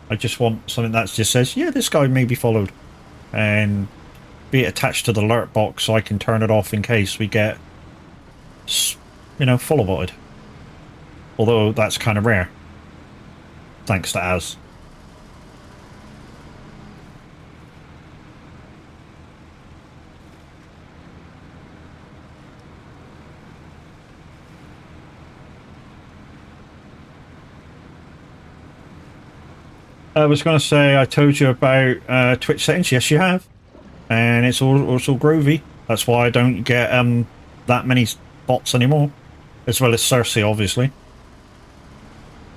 I just want something that just says, yeah, this guy may be followed. And be it attached to the alert box so I can turn it off in case we get, you know, follow botted. Although that's kind of rare. Thanks to Az. I was going to say, I told you about Twitch settings. Yes, you have. And it's also grovy. That's why I don't get that many bots anymore. As well as Cersei, obviously.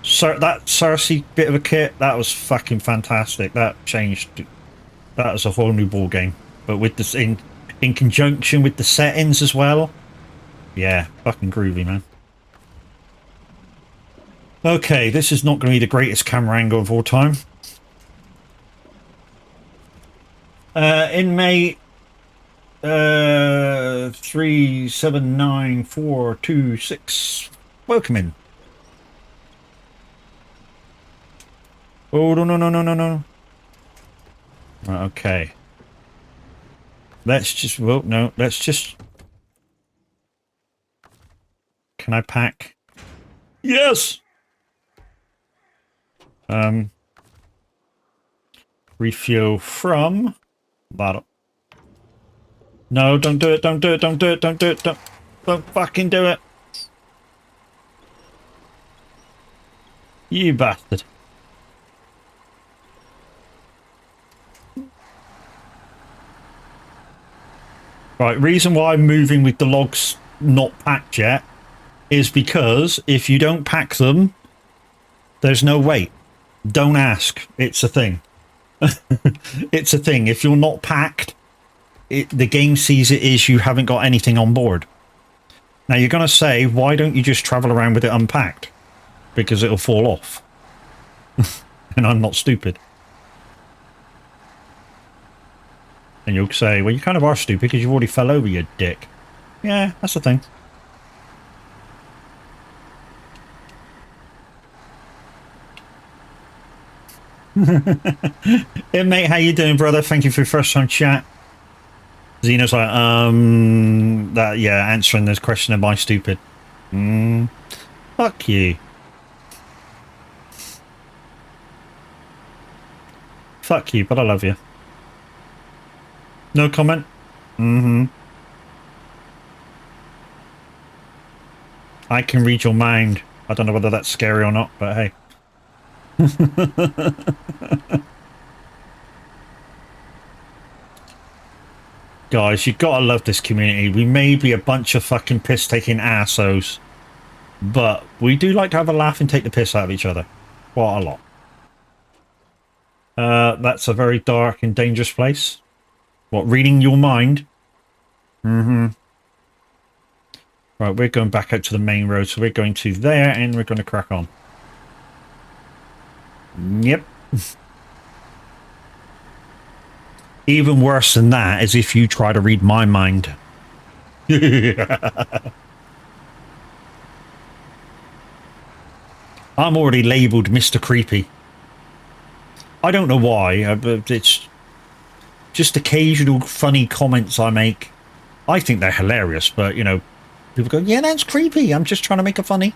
That Cersei bit of a kit, that was fucking fantastic. That changed That is a whole new ball game. But with this in conjunction with the settings as well. Yeah, fucking groovy, man. Okay, this is not going to be the greatest camera angle of all time. Inmate 379426. Welcome in. Oh, no. Right, okay. Let's just, well, no, let's just... Can I pack? Yes! Refuel from... Bottle. No, don't do it, don't do it, don't do it, don't do it, don't fucking do it. You bastard. Right, reason why I'm moving with the logs not packed yet is because if you don't pack them, there's no wait. Don't ask. It's a thing. It's a thing. If you're not packed, the game sees it as you haven't got anything on board. Now you're going to say, why don't you just travel around with it unpacked? Because it'll fall off. And I'm not stupid. And you'll say, well, you kind of are stupid because you already fell over, you dick. Yeah, that's the thing. Hey, mate, how you doing, brother? Thank you for your first time chat. Xeno's like, that, yeah, answering this question, am I stupid? Fuck you. Fuck you, but I love you. No comment? I can read your mind. I don't know whether that's scary or not, but hey. Guys, you gotta love this community. We may be a bunch of fucking piss-taking assos, but we do like to have a laugh and take the piss out of each other. Quite a lot. That's a very dark and dangerous place. What, reading your mind? Right, we're going back out to the main road, so we're going to there, and we're going to crack on. Yep. Even worse than that is if you try to read my mind. I'm already labelled Mr. Creepy. I don't know why, but it's just occasional funny comments I make. I think they're hilarious, but, you know, people go, yeah, that's creepy. I'm just trying to make it funny.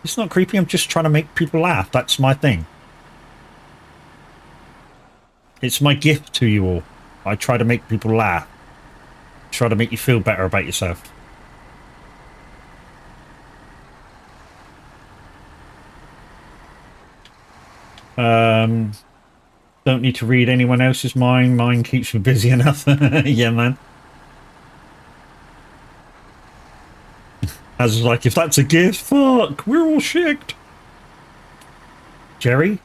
It's not creepy. I'm just trying to make people laugh. That's my thing. It's my gift to you all. I try to make people laugh. Try to make you feel better about yourself. Don't need to read anyone else's mind. Mine keeps me busy enough. Yeah, man. As like, if that's a gift, fuck, we're all shicked. Jerry?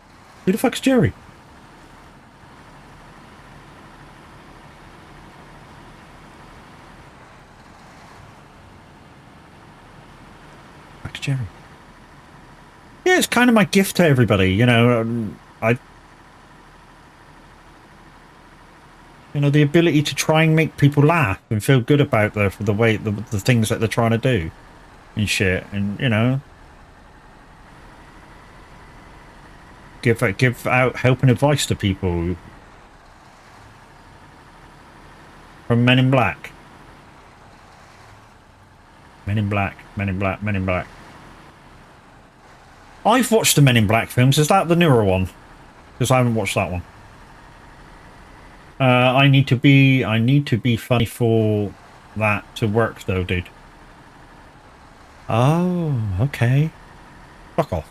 Who the fuck's Jerry? Fuck's Jerry? Yeah, it's kind of my gift to everybody, you know. You know, the ability to try and make people laugh and feel good about the things that they're trying to do and shit, and you know, give out help and advice to people from Men in Black. Men in Black, Men in Black, Men in Black. I've watched the Men in Black films. Is that the newer one? Because I haven't watched that one. I need to be funny for that to work though, dude. Oh, okay. Fuck off.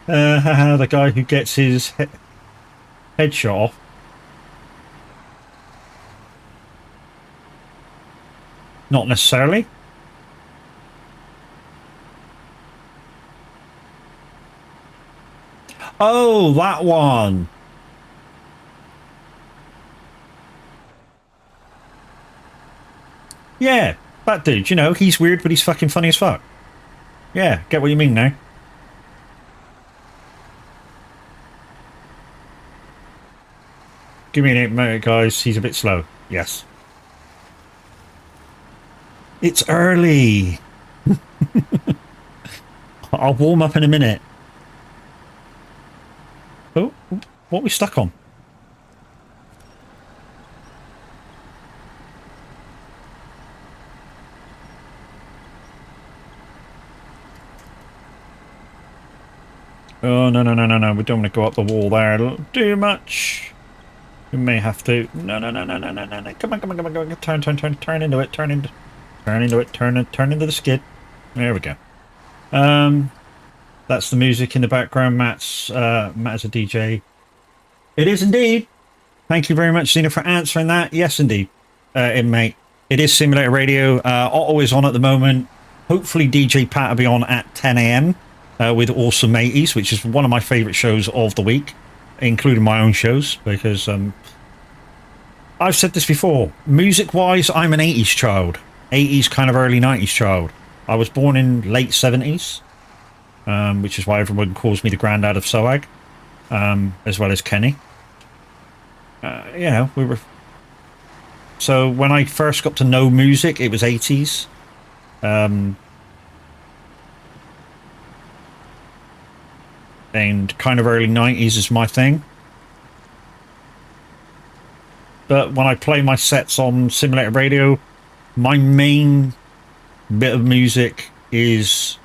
The guy who gets his headshot off. Not necessarily. Oh, that one. Yeah, that dude. You know, he's weird, but he's fucking funny as fuck. Yeah, get what you mean now. Give me an 8 minute, guys. He's a bit slow. Yes. It's early. I'll warm up in a minute. Oh, what are we stuck on? Oh, no, no, no, no, no. We don't want to go up the wall there. It'll too much. We may have to. No, no, no, no, no, no, no, no. Come on, come on, come on, come on. Turn, turn, turn, turn into it. Turn into it. Turn into the skid. There we go. That's the music in the background. Matt's Matt is a DJ. It is indeed. Thank you very much, Zena, for answering that. Yes, indeed, mate. It is Simulator Radio. Otto is on at the moment. Hopefully, DJ Pat will be on at 10 a.m. With Awesome Mateys, which is one of my favourite shows of the week, including my own shows, because I've said this before. Music-wise, I'm an 80s child. 80s, kind of early 90s child. I was born in late 70s, which is why everyone calls me the granddad of soag, as well as Kenny. You know, we were... So when I first got to know music, it was 80s. And kind of early 90s is my thing. But when I play my sets on Simulator Radio, my main bit of music is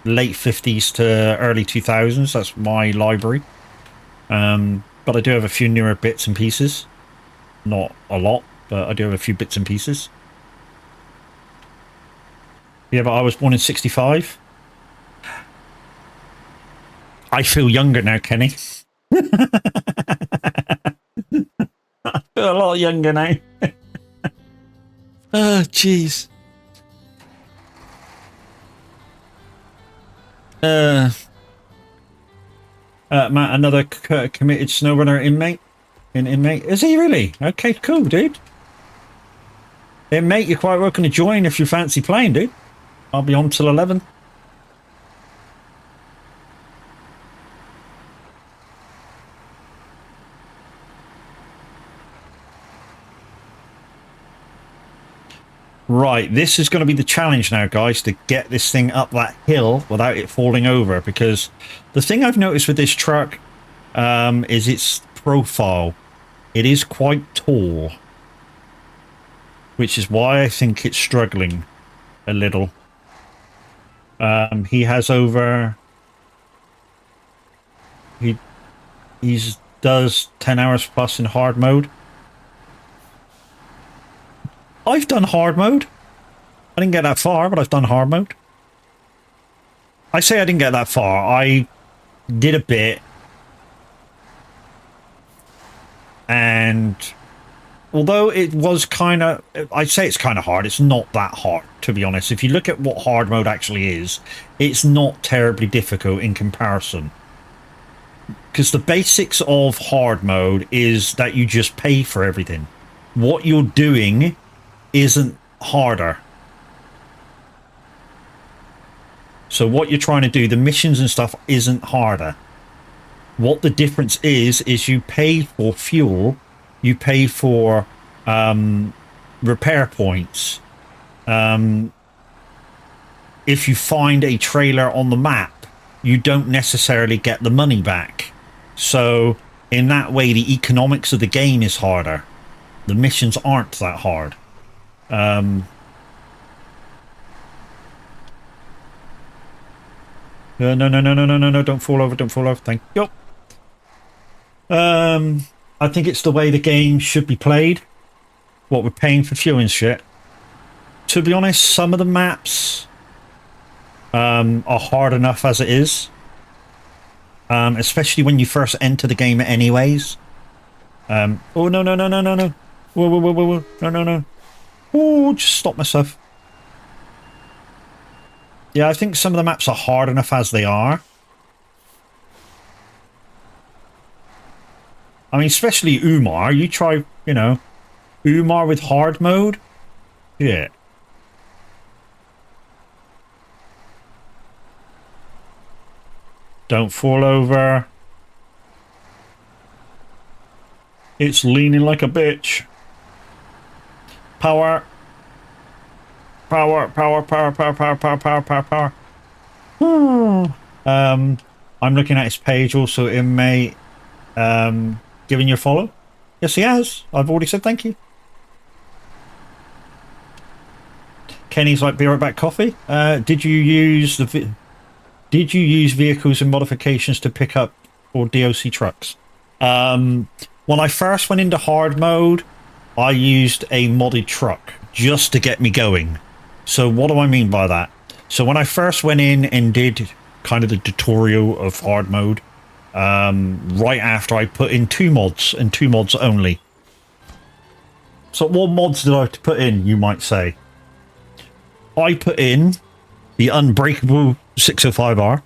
late 50s to early 2000s. That's my library. But I do have a few newer bits and pieces. Not a lot, but I do have a few bits and pieces. Yeah, but I was born in 65. I feel younger now, Kenny. I feel a lot younger now. Oh, jeez. Matt, another committed snowrunner inmate. Inmate. Is he really? Okay, cool, dude. Inmate, you're quite welcome to join if you fancy playing, dude. I'll be on till 11. Right, this is going to be the challenge now, guys, to get this thing up that hill without it falling over, because the thing I've noticed with this truck is its profile. It is quite tall, which is why I think it's struggling a little. He has over... He's does 10 hours plus in hard mode. I've done hard mode. I didn't get that far, but I've done hard mode. I say I didn't get that far. I did a bit. And although it was kind of... I'd say it's kind of hard. It's not that hard, to be honest. If you look at what hard mode actually is, it's not terribly difficult in comparison. Because the basics of hard mode is that you just pay for everything. What you're doing isn't harder. So what you're trying to do, the missions and stuff, isn't harder. What the difference is you pay for fuel, you pay for repair points. If you find a trailer on the map, you don't necessarily get the money back. So in that way, the economics of the game is harder. The missions aren't that hard. No, no, no, no, no, no, no, no, don't fall over, don't fall over, thank you. I think it's the way the game should be played. What we're paying for fuel and shit. To be honest, some of the maps are hard enough as it is. Especially when you first enter the game anyways. Oh, no, no, no, no, no, no. Whoa, whoa, whoa, whoa, whoa. No, no, no. Oh, just stop myself. Yeah, I think some of the maps are hard enough as they are. I mean, especially Umar. You try, you know, Umar with hard mode. Yeah. Don't fall over. It's leaning like a bitch. Power. Power, power, power, power, power, power, power, power, power. I'm looking at his page also in May. Giving you a follow. Yes, he has. I've already said thank you. Kenny's like, be right back, coffee. Did you use vehicles and modifications to pick up or DOC trucks? When I first went into hard mode, I used a modded truck just to get me going. So what do I mean by that? So when I first went in and did kind of the tutorial of hard mode, right after I put in 2 mods and 2 mods only. So what mods did I have to put in, you might say? I put in the unbreakable 605R,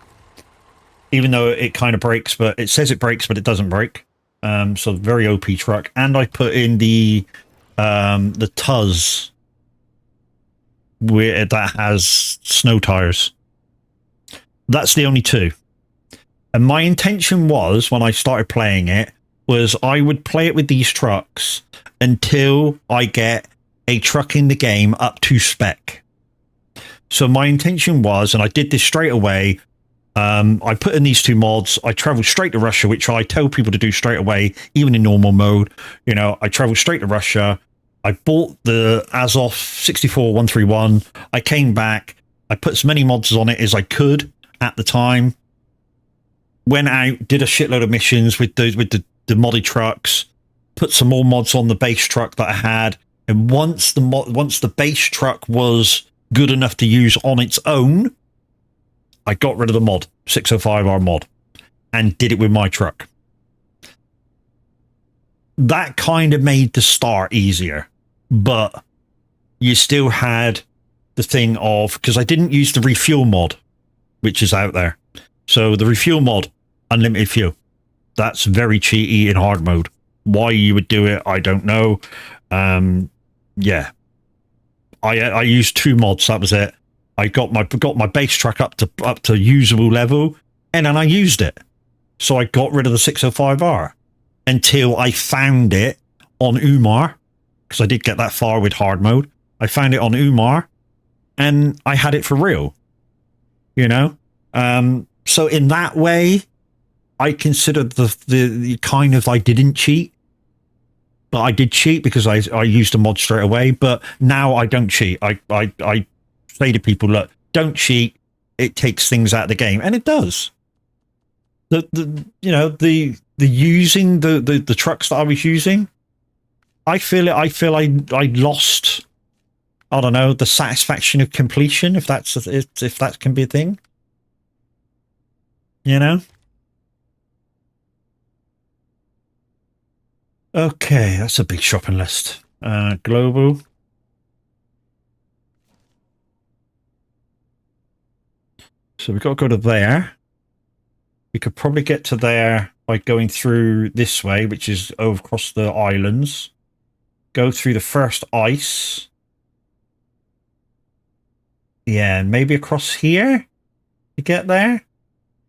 even though it kind of breaks, but it says it breaks, but it doesn't break. So very OP truck. And I put in the Tuz that has snow tires. That's the only 2. And my intention was, when I started playing it, was I would play it with these trucks until I get a truck in the game up to spec. So my intention was, and I did this straight away, I put in these 2 mods, I traveled straight to Russia, which I tell people to do straight away, even in normal mode. You know, I traveled straight to Russia, I bought the Azov 64131, I came back, I put as many mods on it as I could at the time, went out, did a shitload of missions with the modded trucks, put some more mods on the base truck that I had, and once the base truck was good enough to use on its own, I got rid of the mod, 605R mod, and did it with my truck. That kind of made the start easier, but you still had the thing of, because I didn't use the refuel mod, which is out there. So the refuel mod, unlimited fuel, that's very cheaty in hard mode. Why you would do it, I don't know. Yeah, I used 2 mods. That was it. I got my base truck up to usable level, and then I used it. So I got rid of the 605R until I found it on Umar, because I did get that far with hard mode. I found it on Umar, and I had it for real. You know, so in that way, I considered the kind of, I didn't cheat, but I did cheat because I used a mod straight away. But now I don't cheat. I say to people, look, don't cheat. It takes things out of the game, and it does. The using the trucks that I was using, I feel I lost, I don't know, the satisfaction of completion, if that can be a thing. You know? Okay, that's a big shopping list. Global. So we've got to go to there. We could probably get to there by going through this way, which is over across the islands. Go through the first ice. Yeah, and maybe across here to get there.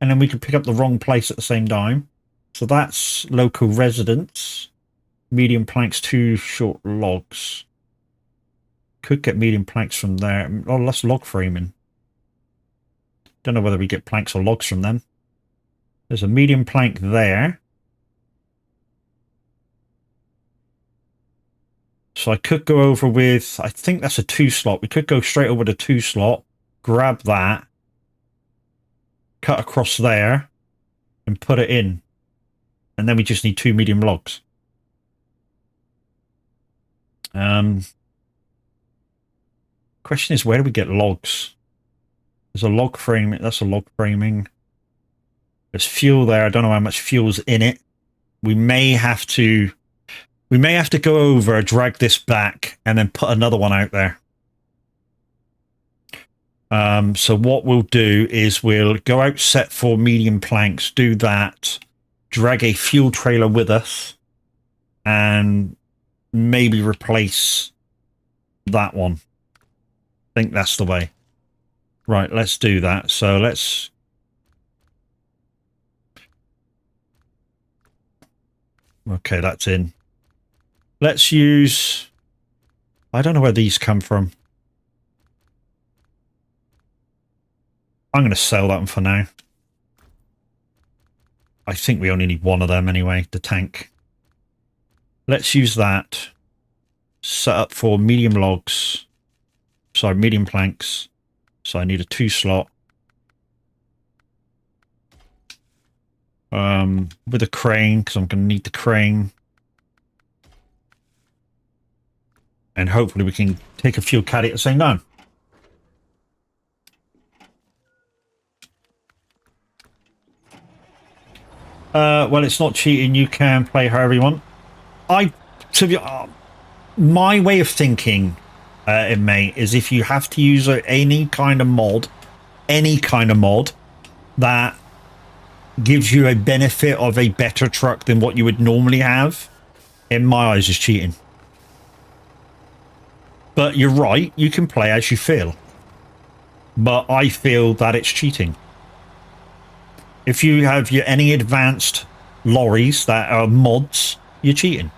And then we could pick up the wrong place at the same time. So that's local residents. Medium planks, 2 short logs. Could get medium planks from there. Oh, that's log framing. Don't know whether we get planks or logs from them. There's a medium plank there. So I could go over with, I think that's a 2 slot. We could go straight over to 2 slot, grab that, cut across there, and put it in. And then we just need 2 medium logs. Question is, where do we get logs? There's a log frame. That's a log framing. There's fuel there. I don't know how much fuel's in it. We may have to go over, drag this back, and then put another one out there. So what we'll do is we'll go out, set for medium planks, do that, drag a fuel trailer with us, and maybe replace that one. I think that's the way. Right, let's do that. So let's... Okay, that's in. Let's use... I don't know where these come from. I'm going to sell that one for now. I think we only need one of them anyway, the tank. Let's use that. Set up for medium logs. Sorry, medium planks. So I need a 2 slot. With a crane, because I'm going to need the crane. And hopefully we can take a fuel caddy at the same time. Well, it's not cheating. You can play however you want. My way of thinking in MAINE is if you have to use any kind of mod that gives you a benefit of a better truck than what you would normally have, in my eyes is cheating. But you're right, you can play as you feel. But I feel that it's cheating. If you have any advanced lorries that are mods, you're cheating.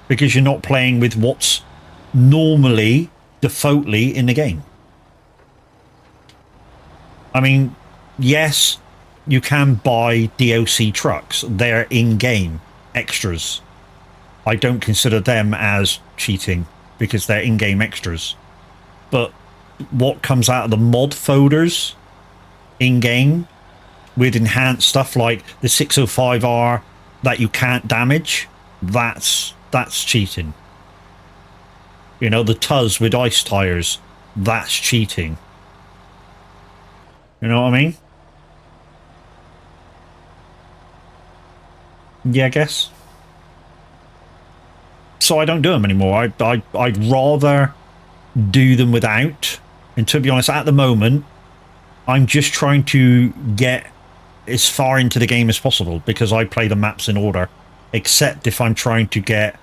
Because you're not playing with what's normally, defaultly in the game. I mean, yes, you can buy DLC trucks. They're in-game extras. I don't consider them as cheating because they're in-game extras. But what comes out of the mod folders in-game with enhanced stuff like the 605R that you can't damage, that's cheating. You know, the Tuz with ice tires, that's cheating. You know what I mean? Yeah, I guess. So I don't do them anymore. I'd rather do them without. And to be honest, at the moment, I'm just trying to get as far into the game as possible because I play the maps in order, except if I'm trying to get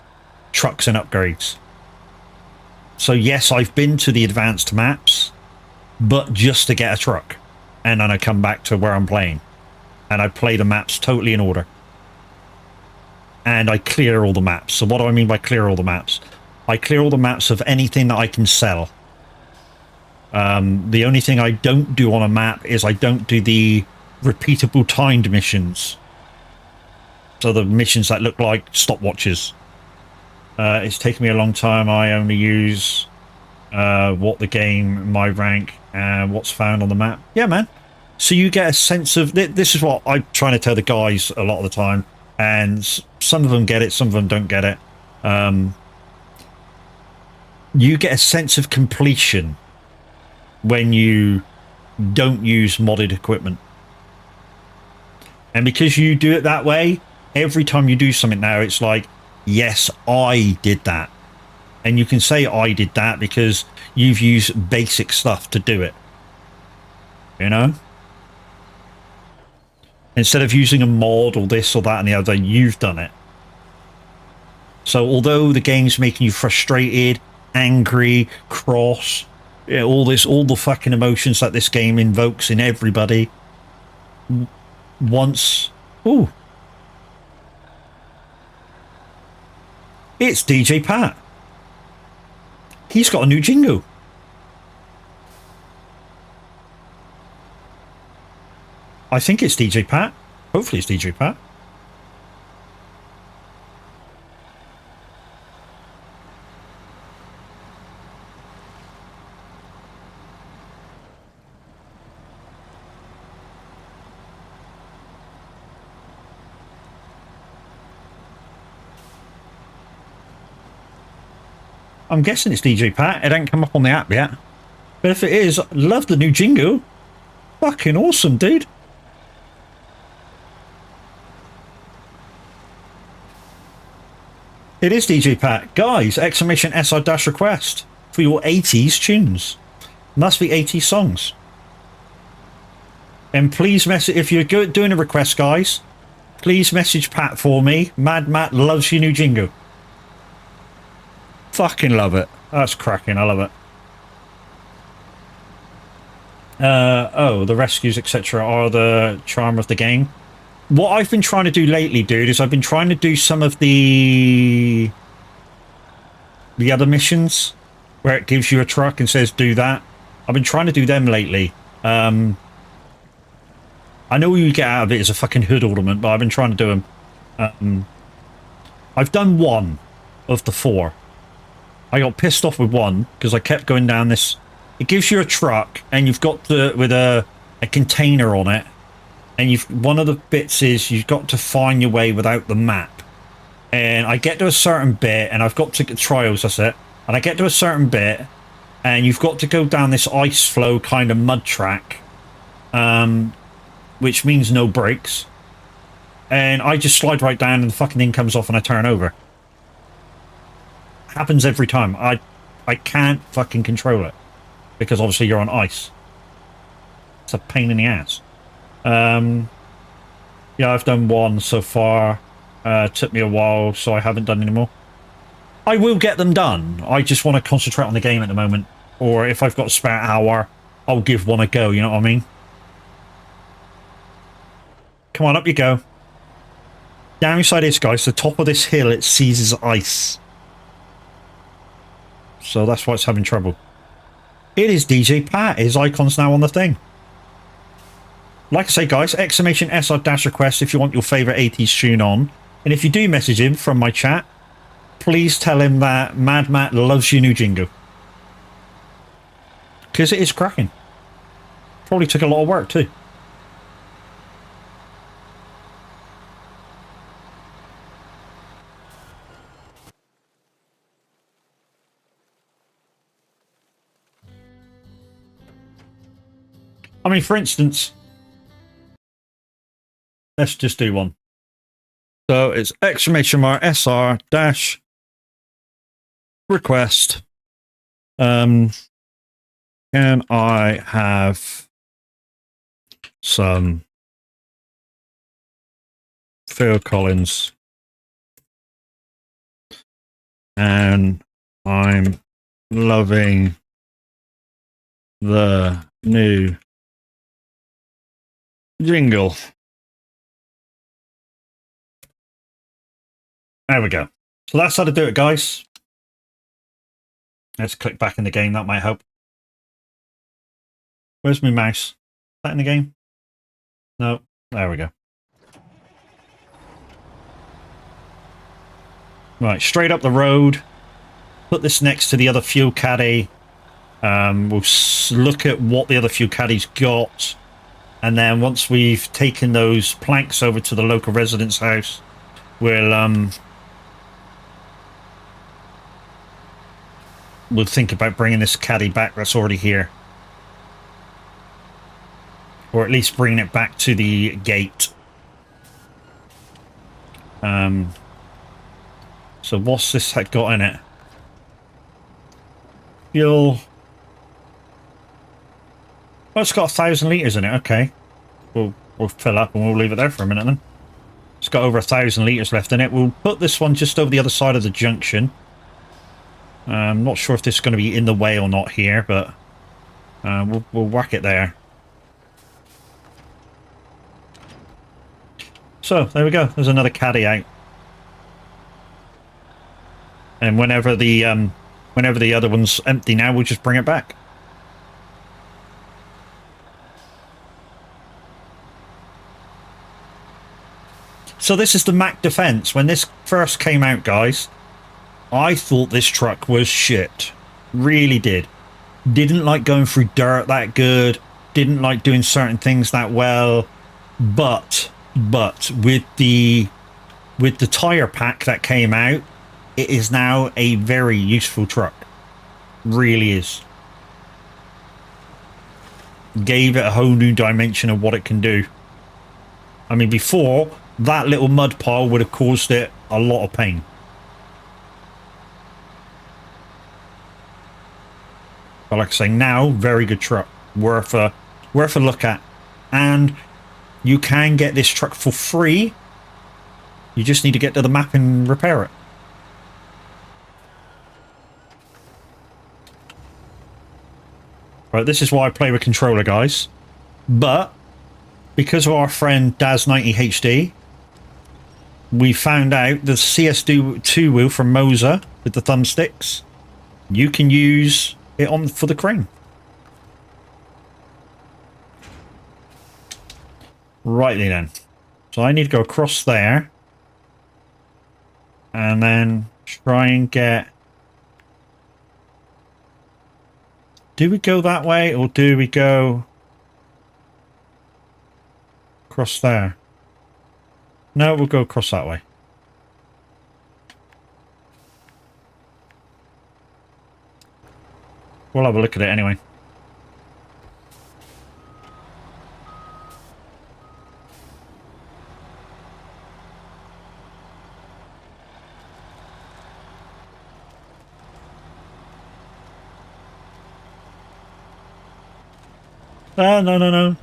trucks and upgrades. So yes, I've been to the advanced maps, but just to get a truck. And then I come back to where I'm playing. And I play the maps totally in order. And I clear all the maps. So what do I mean by clear all the maps? I clear all the maps of anything that I can sell. The only thing I don't do on a map is I don't do the repeatable timed missions. So the missions that look like stopwatches. It's taken me a long time. I only use what the game, my rank, and what's found on the map. Yeah, man. So you get a sense of... This is what I'm trying to tell the guys a lot of the time. And some of them get it, some of them don't get it. You get a sense of completion when you don't use modded equipment. And because you do it that way, every time you do something now, it's like, yes, I did that. And you can say I did that because you've used basic stuff to do it. You know? Instead of using a mod or this or that and the other, you've done it. So although the game's making you frustrated, angry, cross, yeah, all the fucking emotions that this game invokes in everybody, once... Ooh. It's DJ Pat. He's got a new jingle. I think it's DJ Pat. Hopefully it's DJ Pat. I'm guessing it's DJ Pat. It ain't come up on the app yet. But if it is, love the new jingle. Fucking awesome, dude. It is DJ Pat. Guys, exclamation SR-request for your 80s tunes. Must be 80s songs. And please message, if you're doing a request, guys, Please message Pat for me. Mad Matt loves your new jingle. Fucking love it. That's cracking. I love it. Oh, the rescues, etc. are the charm of the game. What I've been trying to do lately, dude, is I've been trying to do some of the other missions where it gives you a truck and says do that. I've been trying to do them lately. I know what you get out of it is a fucking hood ornament, but I've been trying to do them. I've done one of the 4. I got pissed off with one because I kept going down this. It gives you a truck and you've got with a container on it, and one of the bits is you've got to find your way without the map. And I get to a certain bit, and I've got to get trials. That's it. And I get to a certain bit, and you've got to go down this ice flow kind of mud track, which means no brakes. And I just slide right down, and the fucking thing comes off, and I turn over. Happens every time. I can't fucking control it because obviously you're on ice. It's a pain in the ass. Yeah, I've done one so far. Took me a while, so I haven't done any more. I will get them done. I just want to concentrate on the game at the moment. Or if I've got a spare hour, I'll give one a go, you know what I mean? Come on, up you go. Downside is, guys, the top of this hill, it seizes ice. So that's why it's having trouble. It is DJ Pat. His icon's now on the thing. Like I say, guys, exclamation SR-request if you want your favourite 80s tune on. And if you do message him from my chat, please tell him that Mad Matt loves your new jingle. Because it is cracking. Probably took a lot of work too. I mean, for instance, let's just do one. So it's exclamation mark SR dash request. Can I have some Phil Collins? And I'm loving the new jingle. There we go. So that's how to do it, guys. Let's click back in the game. That might help. Where's my mouse? Is that in the game? No. There we go. Right, straight up the road. Put this next to the other fuel caddy. We'll look at what the other fuel caddy's got. And then once we've taken those planks over to the local resident's house, we'll think about bringing this caddy back that's already here. Or at least bringing it back to the gate. So what's this got in it? Fuel. Oh, it's got 1,000 litres in it. Okay. We'll fill up and we'll leave it there for a minute then. It's got over 1,000 litres left in it. We'll put this one just over the other side of the junction. I'm not sure if this is going to be in the way or not here, but we'll whack it there. So there we go. There's another caddy out. And whenever the other one's empty now, we'll just bring it back. So this is the Mac Defense. When this first came out, guys, I thought this truck was shit. Really did. Didn't like going through dirt that good. Didn't like doing certain things that well. But with the tire pack that came out, it is now a very useful truck. Really is. Gave it a whole new dimension of what it can do. I mean, before, that little mud pile would have caused it a lot of pain. But like I say, now, very good truck. Worth a look at. And you can get this truck for free You just need to get to the map and repair it. Right, this is why I play with controller, guys. But because of our friend Daz90HD, we found out the CS2 wheel from Moser with the thumbsticks, you can use it on for the crane. Rightly then. So I need to go across there and then try and get... Do we go that way or do we go across there? No, we'll go across that way. We'll have a look at it anyway. No.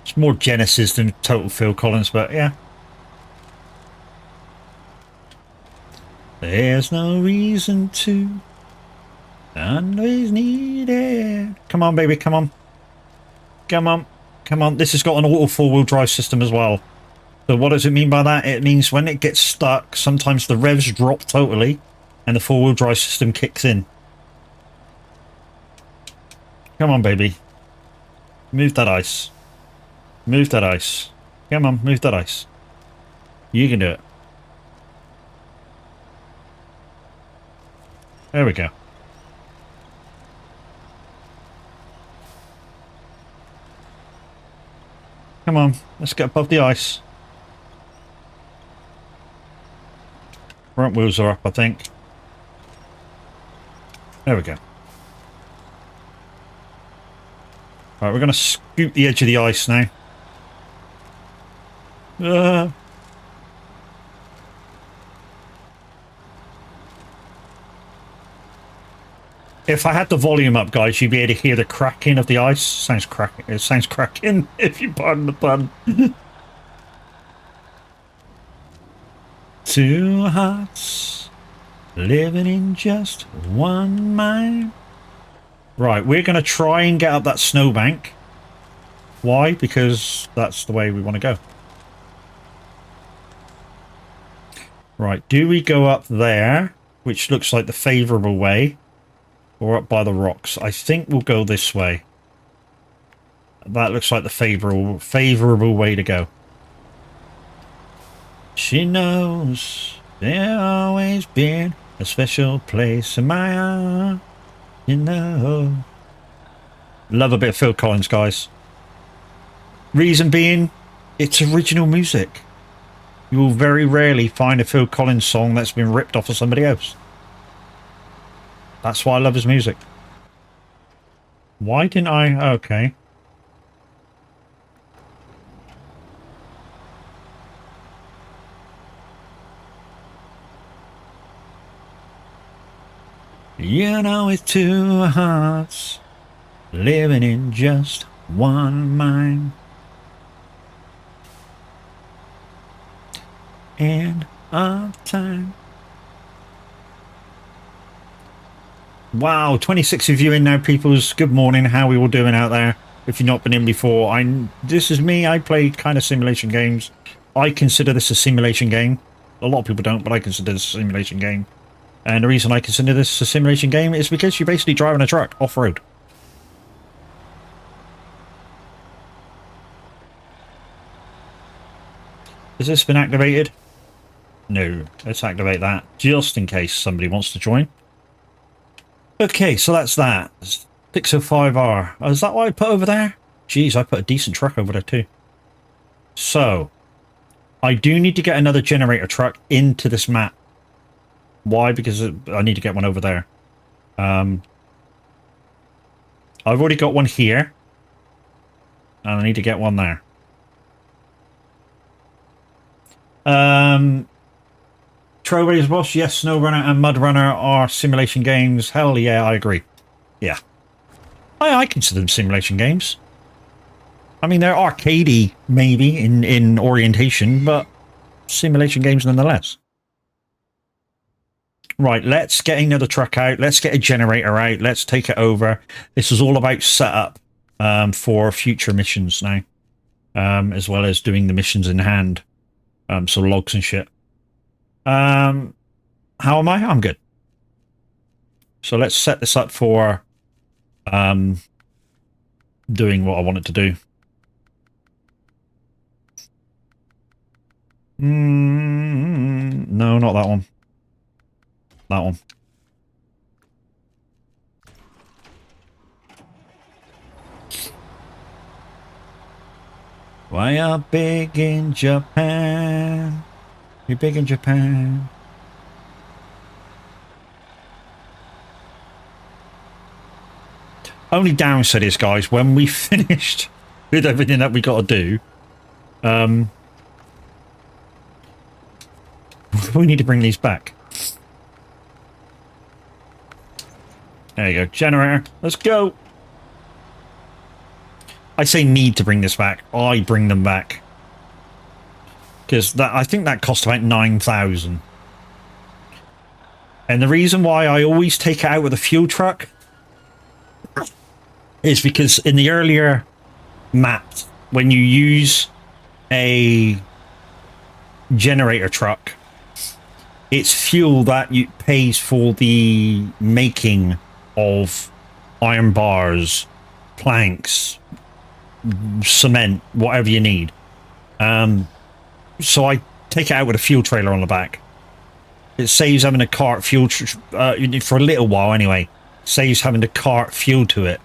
It's more Genesis than total Phil Collins, but yeah. There's no reason to. Always needed. Come on, baby, come on. Come on. Come on. This has got an auto four-wheel drive system as well. So what does it mean by that? It means when it gets stuck, sometimes the revs drop totally and the four-wheel drive system kicks in. Come on, baby. Move that ice. Move that ice. Come on, move that ice. You can do it. There we go. Come on, let's get above the ice. Front wheels are up, I think. There we go. Right, we're going to scoop the edge of the ice now. If I had the volume up, guys, you'd be able to hear the cracking of the ice. Sounds cracking. It sounds cracking, if you pardon the pun. Two hearts living in just one mind. Right, we're going to try and get up that snowbank. Why? Because that's the way we want to go. Right, do we go up there, which looks like the favourable way, or up by the rocks? I think we'll go this way. That looks like the favourable way to go. She knows there's always been a special place in my heart, you know. Love a bit of Phil Collins, guys. Reason being, it's original music. You will very rarely find a Phil Collins song that's been ripped off of somebody else. That's why I love his music. Why didn't I? Okay. You know it's two hearts living in just one mind. And of time. Wow, 26 of you in now, peoples. Good morning. How are we all doing out there? If you've not been in before, this is me. I play kind of simulation games. I consider this a simulation game. A lot of people don't, but I consider this a simulation game. And the reason I consider this a simulation game is because you're basically driving a truck off-road. Has this been activated? No. Let's activate that, just in case somebody wants to join. Okay, so that's that. 605R. Oh, is that what I put over there? Jeez, I put a decent truck over there too. So, I do need to get another generator truck into this map. Why? Because I need to get one over there. I've already got one here. And I need to get one there. Trailblazers Boss, yes, SnowRunner and MudRunner are simulation games. Hell yeah, I agree. Yeah. I consider them simulation games. I mean, they're arcadey, maybe, in orientation, but simulation games nonetheless. Right, let's get another truck out. Let's get a generator out. Let's take it over. This is all about setup for future missions now, as well as doing the missions in hand. So logs and shit. How am I? I'm good. So let's set this up for doing what I want it to do. No, not that one. That one. Why are big in Japan? You're big in Japan. Only downside is, guys, when we finished with everything that we got to do, we need to bring these back. There you go. Generator. Let's go. I say need to bring this back. I bring them back. Because I think that cost about 9,000. And the reason why I always take it out with a fuel truck is because in the earlier maps, when you use a generator truck, it's fuel that pays for the making of iron bars, planks, cement, whatever you need. So I take it out with a fuel trailer on the back. It saves having a cart fuel for a little while anyway. Saves having to cart fuel to it.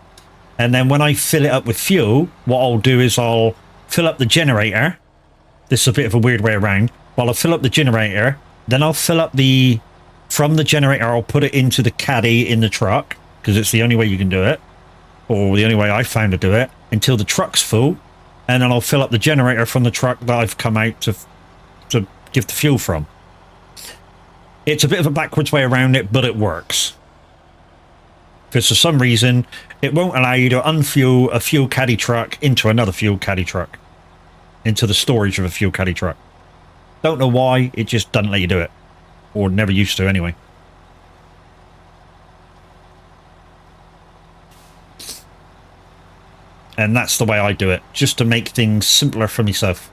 And then when I fill it up with fuel, what I'll do is I'll fill up the generator. This is a bit of a weird way around. Well, I'll fill up the generator, then I'll fill up from the generator, I'll put it into the caddy in the truck, because it's the only way you can do it, or the only way I found to do it, until the truck's full, and then I'll fill up the generator from the truck that I've come out to give the fuel from. It's a bit of a backwards way around it, but it works. Because for some reason, it won't allow you to unfuel a fuel caddy truck into another fuel caddy truck. Into the storage of a fuel caddy truck. Don't know why, it just doesn't let you do it. Or never used to anyway. And that's the way I do it, just to make things simpler for myself.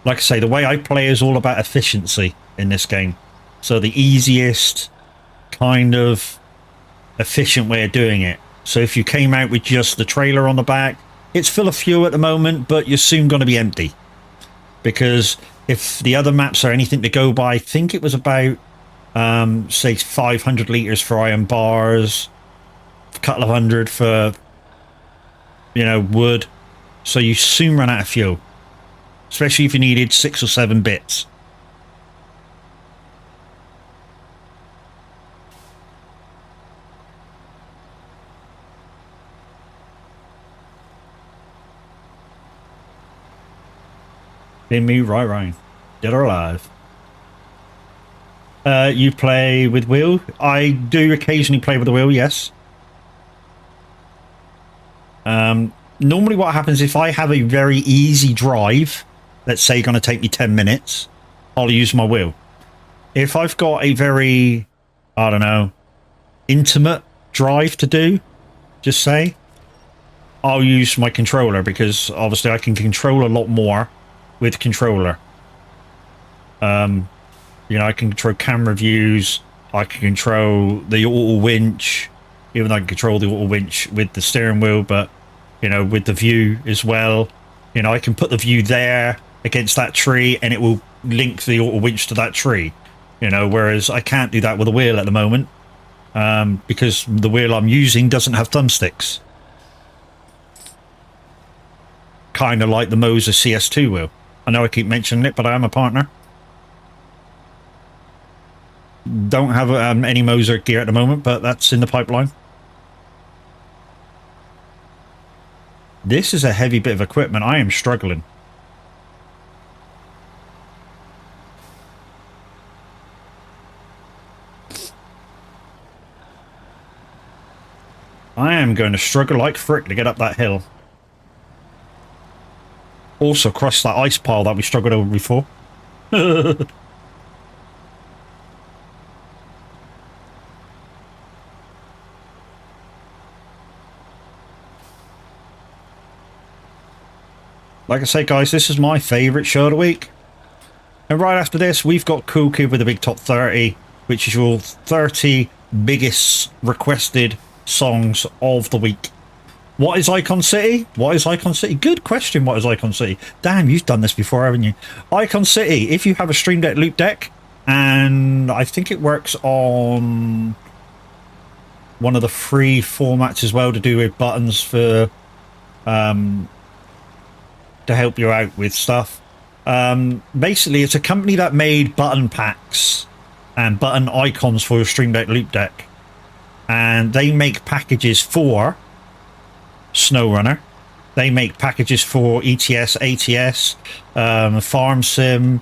Like I say, the way I play is all about efficiency in this game. So the easiest kind of efficient way of doing it. So if you came out with just the trailer on the back, it's full of fuel at the moment, but you're soon going to be empty. Because if the other maps are anything to go by, I think it was about, say, 500 litres for iron bars, a couple of hundred for, you know, wood. So you soon run out of fuel. Especially if you needed 6 or 7 bits. Been me right. Dead or alive. You play with wheel? I do occasionally play with the wheel, yes. Normally what happens if I have a very easy drive, let's say going to take me 10 minutes, I'll use my wheel. If I've got a very, I don't know, intimate drive to do, just say, I'll use my controller, because obviously I can control a lot more with controller. You know, I can control camera views, I can control the auto winch, even though I can control the auto winch with the steering wheel, but, you know, with the view as well. You know, I can put the view there against that tree and it will link the auto winch to that tree. You know, whereas I can't do that with a wheel at the moment, because the wheel I'm using doesn't have thumbsticks. Kind of like the Moser CS2 wheel. I know I keep mentioning it, but I am a partner. Don't have any Moser gear at the moment, but that's in the pipeline. This is a heavy bit of equipment. I am struggling. I am going to struggle like frick to get up that hill. Also cross that ice pile that we struggled over before. Like I say, guys, this is my favourite show of the week. And right after this, we've got Cool Kid with the Big Top 30, which is your 30 biggest requested songs of the week. What is Icon City? What is Icon City? Good question, what is Icon City? Damn, you've done this before, haven't you? Icon City, if you have a Stream Deck Loop Deck, and I think it works on one of the free formats as well to do with buttons for to help you out with stuff. Basically, it's a company that made button packs and button icons for your Stream Deck Loop Deck, and they make packages for SnowRunner. They make packages for ETS, ATS, Farm Sim,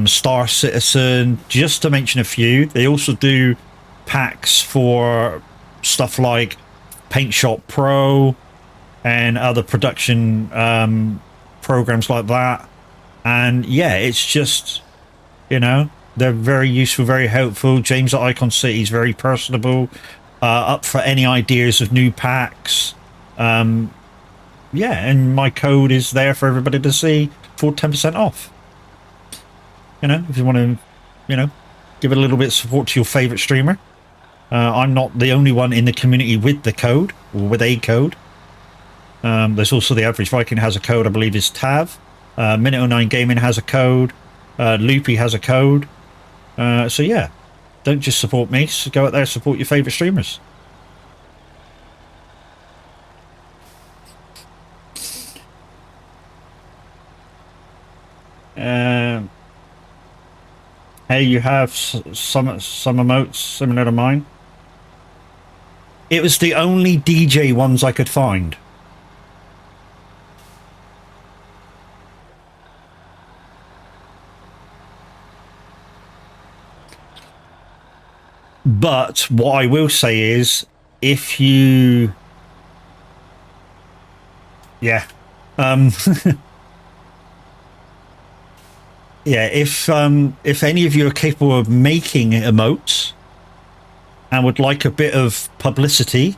Star Citizen, just to mention a few. They also do packs for stuff like Paint Shop Pro and other production programs like that. And yeah, it's just, you know, they're very useful, very helpful. James at Icon City is very personable, up for any ideas of new packs. Yeah, and my code is there for everybody to see for 10% off. You know, if you want to, you know, give it a little bit of support to your favorite streamer. I'm not the only one in the community with the code, or with a code. There's also the Average Viking has a code, I believe is TAV. Minute 09 Gaming has a code. Loopy has a code. So yeah, don't just support me, so go out there and support your favorite streamers. Hey, you have some emotes similar to mine. It was the only DJ ones I could find. But what I will say is, if you, yeah, yeah, if any of you are capable of making emotes and would like a bit of publicity,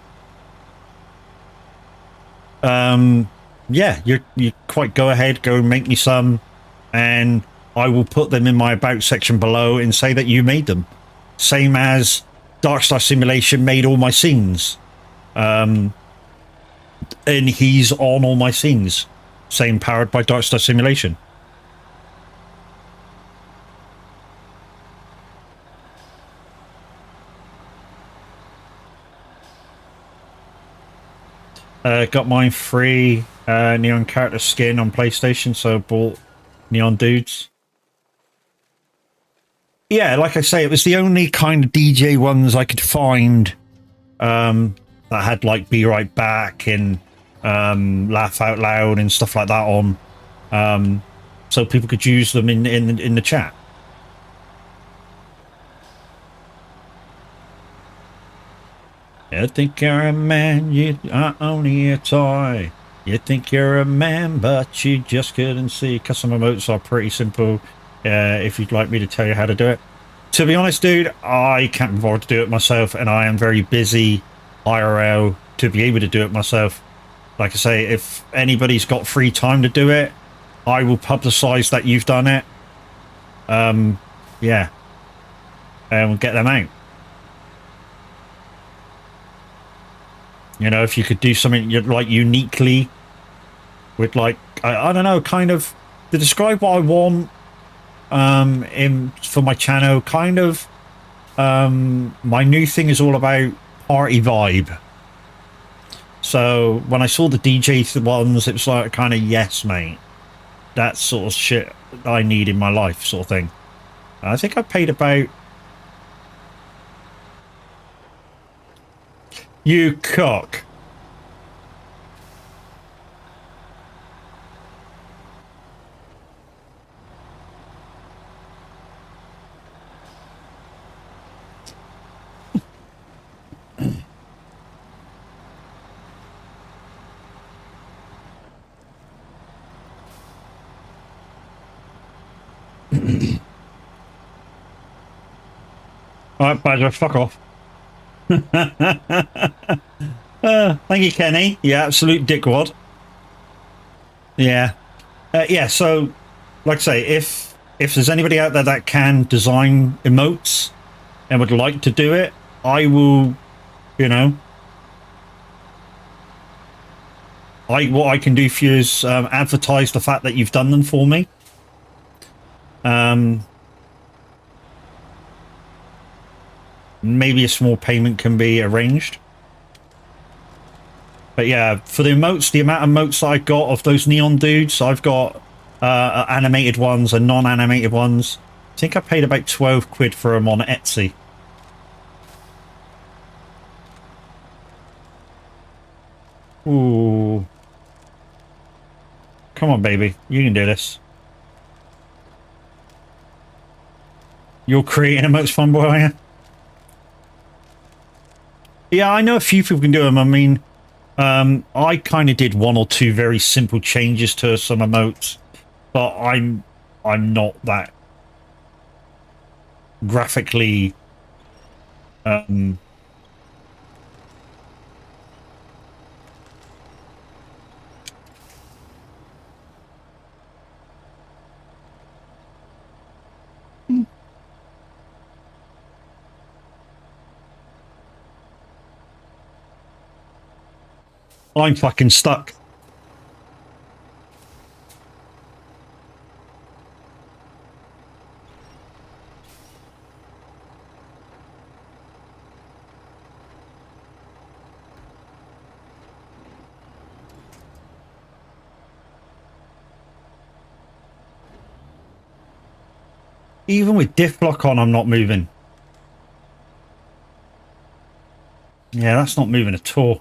yeah, you quite go ahead, go and make me some, and I will put them in my about section below and say that you made them. Same as Darkstar Simulation made all my scenes, and he's on all my scenes. Same, powered by Darkstar Simulation. Got mine free, Neon character skin on PlayStation, so bought Neon Dudes. Yeah, like I say, it was the only kind of DJ ones I could find that had like Be Right Back and Laugh Out Loud and stuff like that on, so people could use them in the chat. You think you're a man, you are only a toy. You think you're a man, but you just couldn't see. Custom emotes are pretty simple. If you'd like me to tell you how to do it. To be honest, dude, I can't be bothered to do it myself, and I am very busy IRL to be able to do it myself. Like I say, if anybody's got free time to do it, I will publicize that you've done it. Yeah. And we'll get them out. You know, if you could do something like uniquely with like, I don't know, kind of to describe what I want for my channel, kind of my new thing is all about party vibe. So when I saw the DJ ones, it was like kind of, yes mate, that sort of shit I need in my life, sort of thing. I think I paid about, you cock. Alright, Badger, fuck off. Thank you, Kenny. Yeah, absolute dickwad. Yeah. Yeah, so, like I say, if there's anybody out there that can design emotes and would like to do it, I will, you know, what I can do for you is advertise the fact that you've done them for me. Maybe a small payment can be arranged. But yeah, for the emotes, the amount of emotes that I got of those neon dudes, I've got animated ones and non-animated ones. I think I paid about 12 quid for them on Etsy. Ooh. Come on, baby. You can do this. You're creating emotes, fun boy, are you? Yeah, I know a few people can do them. I mean, I kind of did one or two very simple changes to some emotes, but I'm not that graphically I'm fucking stuck. Even with diff lock on, I'm not moving. Yeah, that's not moving at all.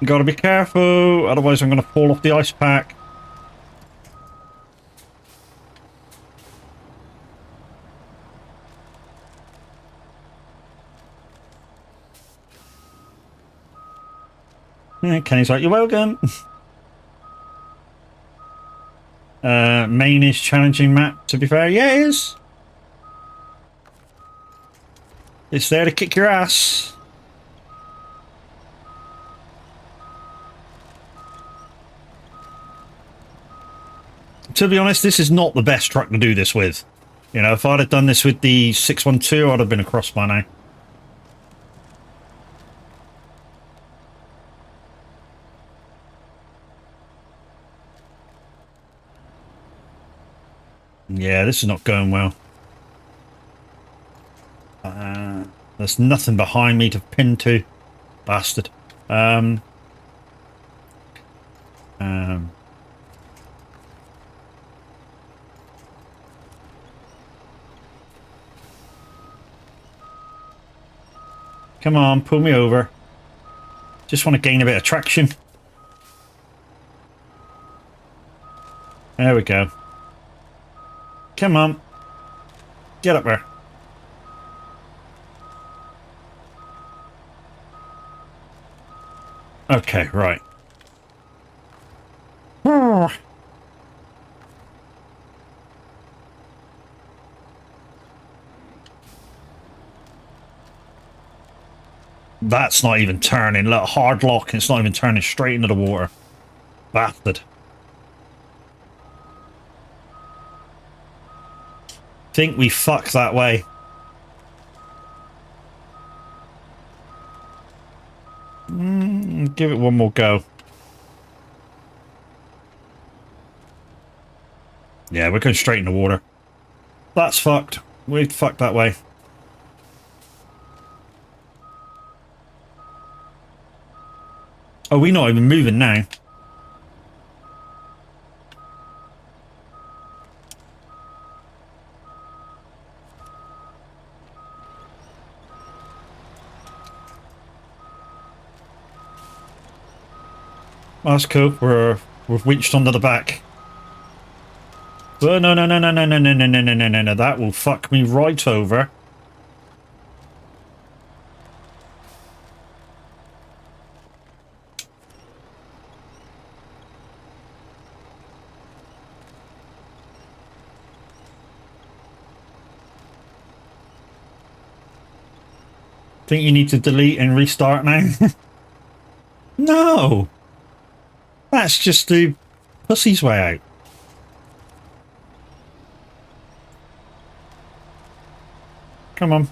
Gotta be careful, otherwise I'm gonna fall off the ice pack. Yeah, Kenny's like, you're welcome. MAINE is challenging map, to be fair. Yeah, it is. It's there to kick your ass. To be honest, this is not the best truck to do this with. You know, if I'd have done this with the 612, I'd have been across by now. Yeah, this is not going well. There's nothing behind me to pin to. Bastard. Come on, pull me over. Just want to gain a bit of traction. There we go. Come on. Get up there. Okay, right. That's not even turning. Look, hard lock, and it's not even turning straight into the water. Bastard. Think we fucked that way. Give it one more go. Yeah, we're going straight in the water. That's fucked. We fucked that way. Oh, we're not even moving now. That's cool. We've winched onto the back. Oh, no. That will fuck me right over. Think you need to delete and restart now? No! That's just the pussy's way out. Come on.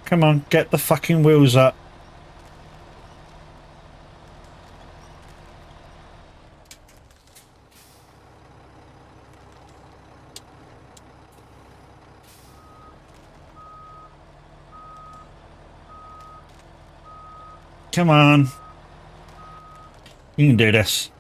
Come on, get the fucking wheels up. Come on. You can do this.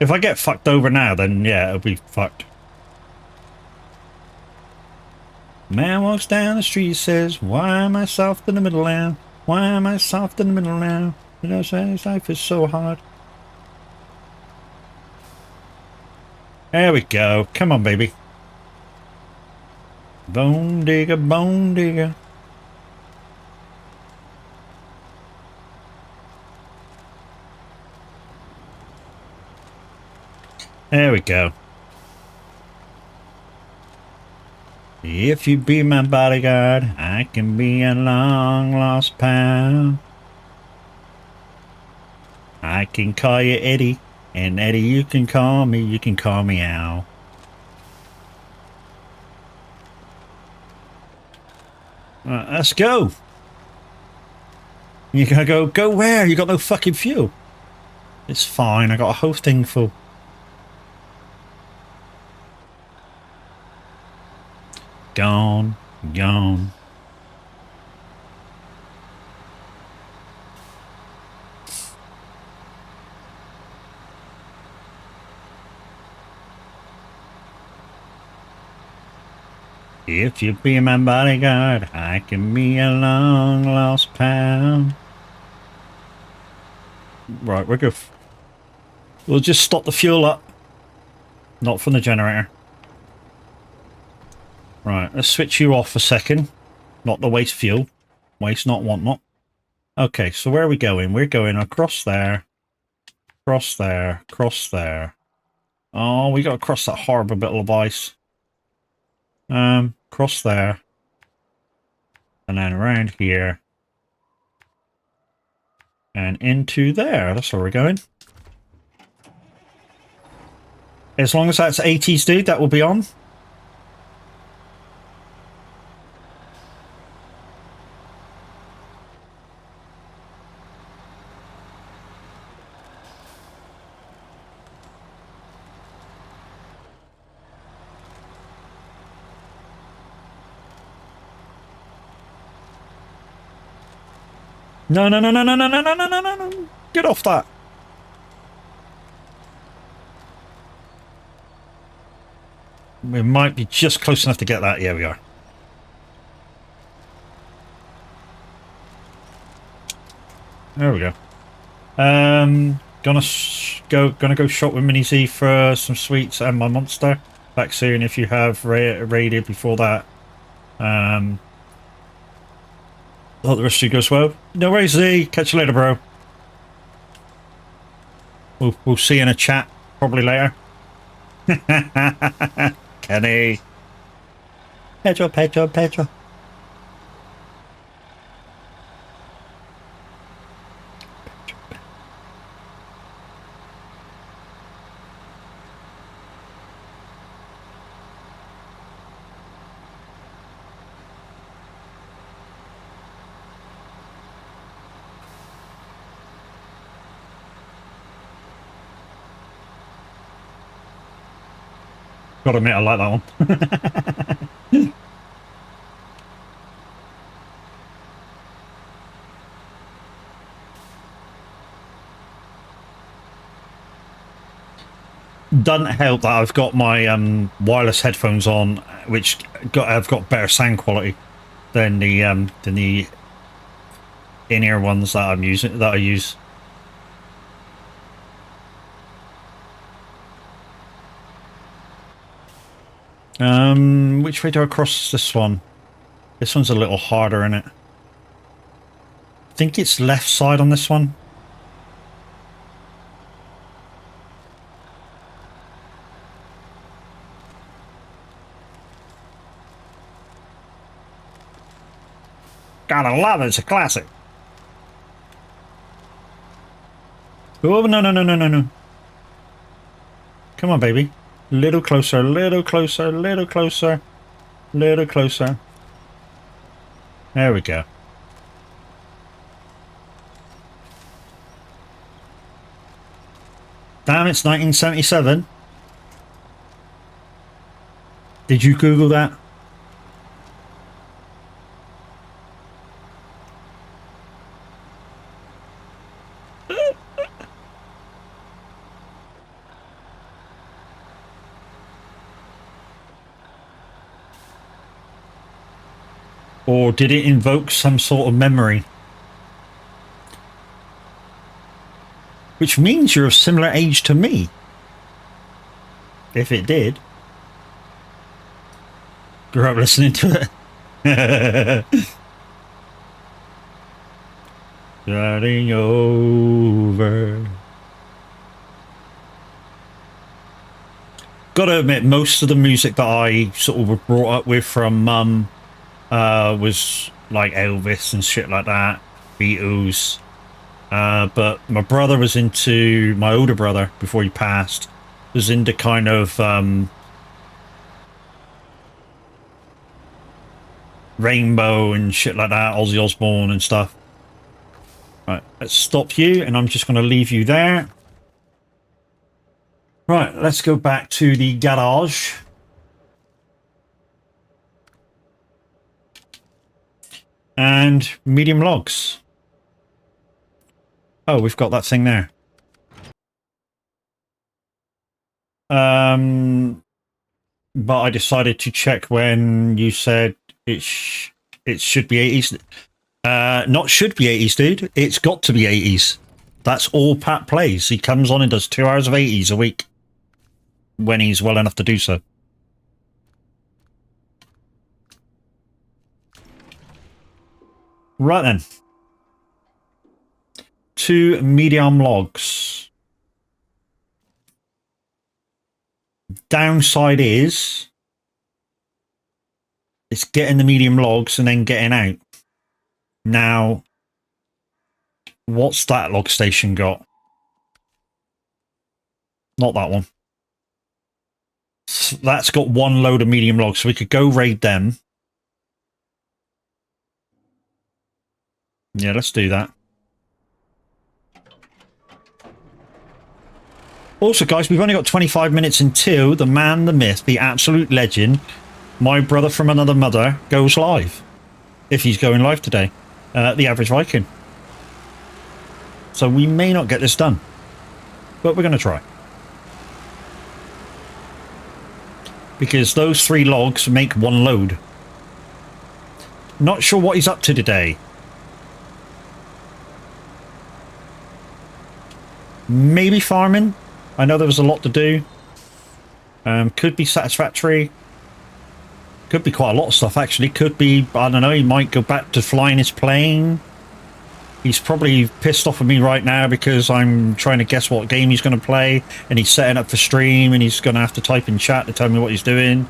If I get fucked over now, then yeah, it'll be fucked. Man walks down the street, says, why am I soft in the middle now? Why am I soft in the middle now? You know, saying life is so hard. There we go. Come on, baby. Bone digger, bone digger. There we go. If you be my bodyguard, I can be a long lost pal. I can call you Eddie, and Eddie, you can call me Al. Let's go. You gotta go where? You got no fucking fuel. It's fine, I got a whole thing full. Gone, gone. If you be my bodyguard, I can be a long lost pal. Right, we're good. We'll just stop the fuel up. Not from the generator. Right, let's switch you off a second. Not the waste fuel. Waste not, want not. Okay, so where are we going? We're going across there. Cross there. Cross there. Oh, we got to cross that horrible bit of ice. Cross there. And then around here. And into there. That's where we're going. As long as that's 80s, dude, that will be on. No, no, no, no, no, no, no, no, no, no, no, no. Get off that. We might be just close enough to get that. Yeah, we are. There we go. Gonna go shop with Mini Z for some sweets and my monster. Back soon if you have raided before that. Hope the rest of you goes well. No worries, Z. Catch you later, bro. We'll see you in a chat probably later. Kenny. Pedro, Pedro, Pedro. Gotta admit, I like that one. Doesn't help that I've got my wireless headphones on, which have got better sound quality than the in-ear ones that I use. Which way do I cross this one? This one's a little harder, isn't it? I think it's left side on this one. Gotta love it, it's a classic. Oh, no, no, no, no, no, no. Come on, baby. Little closer, little closer, little closer, little closer. There we go. Damn, it's 1977. Did you Google that? Or did it invoke some sort of memory? Which means you're of similar age to me. If it did. Grew up listening to it. Starting over. Gotta admit, most of the music that I sort of was brought up with from mum was like Elvis and shit like that, Beatles. But my brother was into, my older brother, before he passed, was into kind of Rainbow and shit like that, Ozzy Osbourne and stuff. Right, let's stop you, and I'm just going to leave you there. Right, let's go back to the garage. And medium logs. Oh, we've got that thing there. But I decided to check when you said it should be 80s. Not should be 80s, dude. It's got to be 80s. That's all Pat plays. He comes on and does 2 hours of 80s a week. When he's well enough to do so. Right then. 2 medium logs. Downside is it's getting the medium logs and then getting out. Now, what's that log station got? Not that one. That's got 1 load of medium logs, so we could go raid them. Yeah, let's do that. Also, guys, we've only got 25 minutes until the man, the myth, the absolute legend, my brother from another mother, goes live. If he's going live today. The Average Viking. So we may not get this done. But we're going to try. Because those 3 logs make 1 load. Not sure what he's up to today. Maybe farming. I know there was a lot to do. Could be satisfactory. Could be quite a lot of stuff, actually. Could be, I don't know, he might go back to flying his plane. He's probably pissed off at me right now because I'm trying to guess what game he's going to play. And he's setting up for stream and he's going to have to type in chat to tell me what he's doing.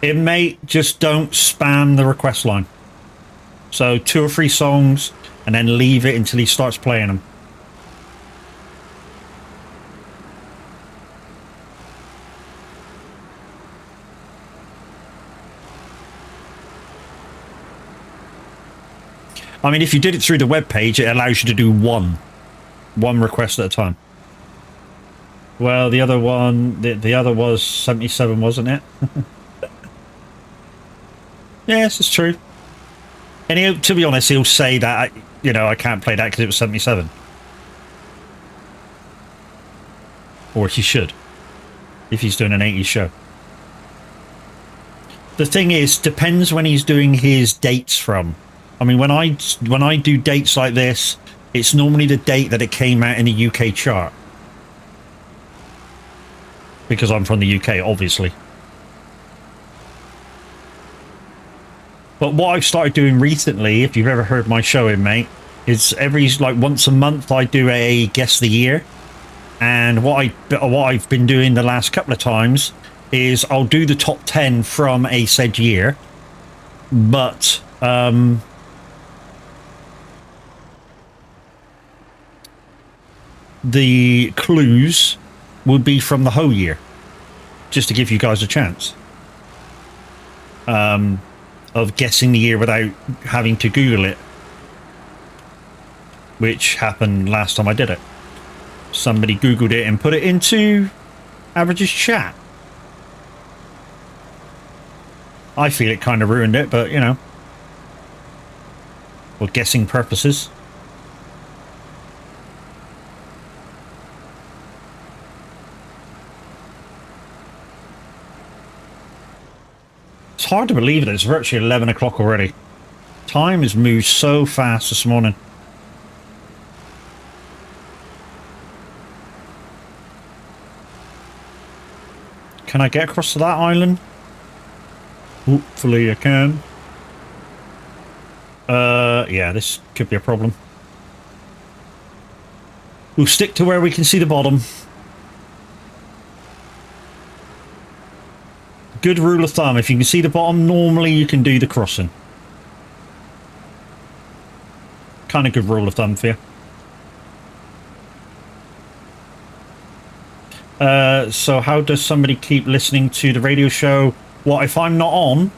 Inmate, just don't spam the request line. So 2 or 3 songs and then leave it until he starts playing them. I mean, if you did it through the web page, it allows you to do one request at a time. Well, the other one, the other was 77, wasn't it? Yes, it's true. And he'll, to be honest, he'll say that, you know, I can't play that because it was 77. Or he should. if he's doing an 80s show. The thing is, depends when he's doing his dates from. I mean, when I do dates like this, it's normally the date that it came out in the UK chart. Because I'm from the UK, obviously. But what I've started doing recently, if you've ever heard my show in, mate, is like once a month I do a guess the year. And what I've been doing the last couple of times is I'll do the top 10 from a said year, but the clues will be from the whole year, just to give you guys a chance of guessing the year without having to Google it, which happened last time I did it. Somebody Googled it and put it into Average's chat. I feel it kind of ruined it, but you know, for guessing purposes. It's hard to believe that it's virtually 11 o'clock already. Time has moved so fast this morning. Can I get across to that island? Hopefully I can. Yeah, this could be a problem. We'll stick to where we can see the bottom. Good rule of thumb, if you can see the bottom, normally you can do the crossing. Kind of good rule of thumb for you. So how does somebody keep listening to the radio show? Well, if I'm not on,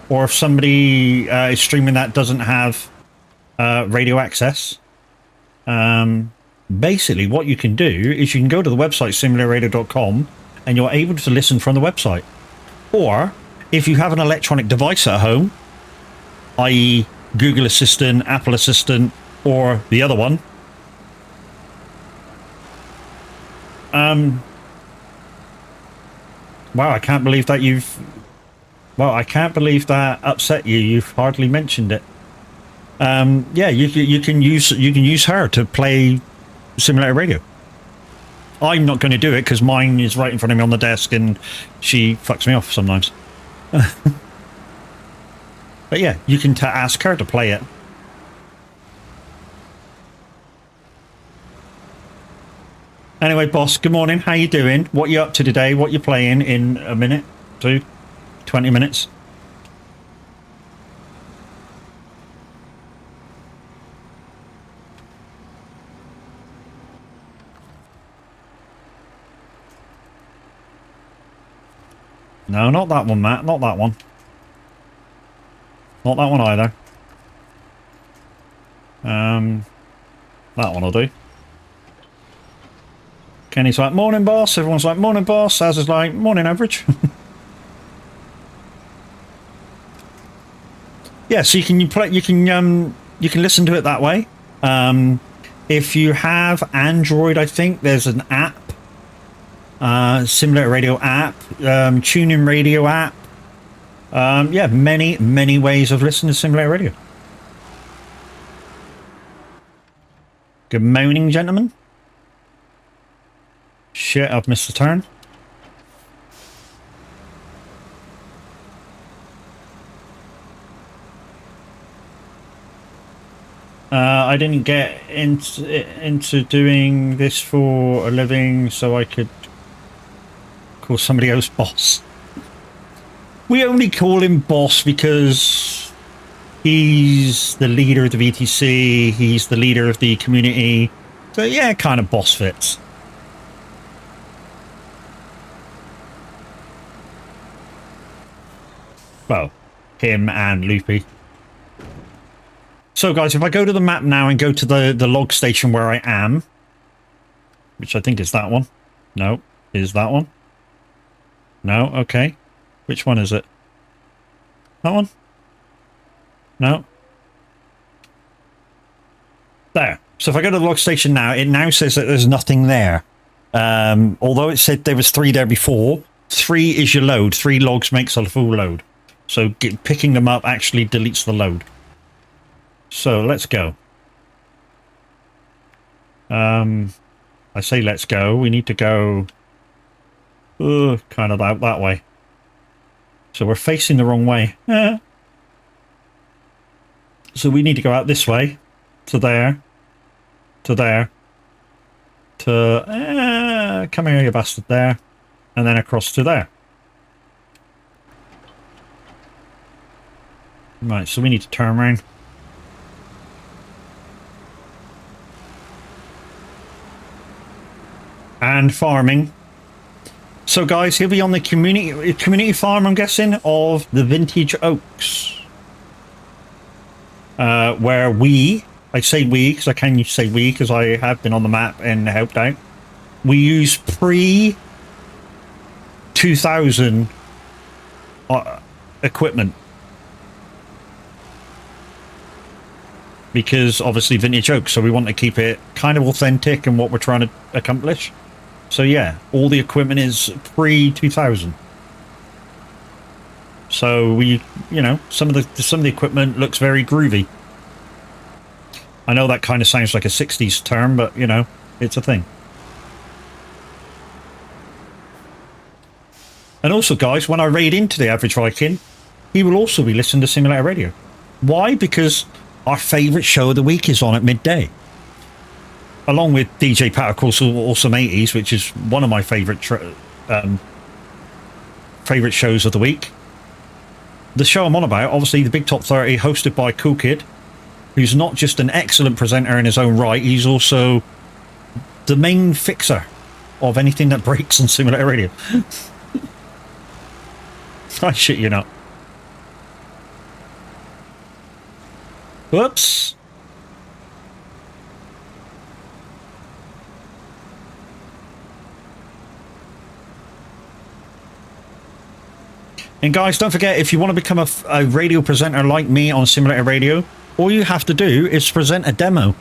or if somebody is streaming that doesn't have radio access, basically what you can do is you can go to the website simulatorradio.com and you're able to listen from the website. Or if you have an electronic device at home, i.e. Google Assistant, Apple Assistant, or the other one, wow, I can't believe that I can't believe that upset you. You've hardly mentioned it. Yeah, you can use her to play simulator radio. I'm not going to do it because mine is right in front of me on the desk and she fucks me off sometimes. But yeah, you can ask her to play it. Anyway, boss, good morning. How you doing? What you up to today? What you playing in a minute? 20 minutes? No, not that one, Matt. Not that one. Not that one either. That one will do. Kenny's like, morning, boss. Everyone's like, morning, boss. Az is like, morning, average. Yeah, so you can listen to it that way. If you have Android, I think there's an app. Simulator radio app, tune-in radio app. Yeah, many ways of listening to simulator radio. Good morning, gentlemen. Shit, I've missed the turn. I didn't get into doing this for a living so I could call somebody else boss. We only call him boss because he's the leader of the VTC, he's the leader of the community. So yeah, kind of boss fits. Well, him and Loopy. So guys, if I go to the map now and go to the log station where I am, which I think is that one. No, is that one? No, okay. Which one is it? That one? No. There. So if I go to the log station now, it now says that there's nothing there. Although it said there was 3 there before, 3 is your load. 3 logs makes a full load. So picking them up actually deletes the load. So let's go. I say let's go. We need to go kind of out that way. So we're facing the wrong way. So we need to go out this way. To there. To there. To... come here, you bastard, there. And then across to there. Right, so we need to turn around. And farming. So guys, he'll be on the community farm, I'm guessing, of the vintage oaks. Where I say we, because I can say we, because I have been on the map and helped out. We use pre-2000 equipment. Because obviously vintage oak, so we want to keep it kind of authentic in what we're trying to accomplish. So yeah, all the equipment is pre-2000. So we, you know, some of the equipment looks very groovy. I know that kind of sounds like a 60s term, but you know, it's a thing. And also, guys, when I raid into the average Viking, he will also be listening to Simulator Radio. Why? Because our favourite show of the week is on at midday. Along with DJ Paticle's Awesome 80s, which is one of my favourite shows of the week. The show I'm on about, obviously the Big Top 30, hosted by Cool Kid, who's not just an excellent presenter in his own right, he's also the main fixer of anything that breaks on Simulator Radio. I shit you not. Whoops. And guys, don't forget, if you want to become a radio presenter like me on Simulator Radio, all you have to do is present a demo.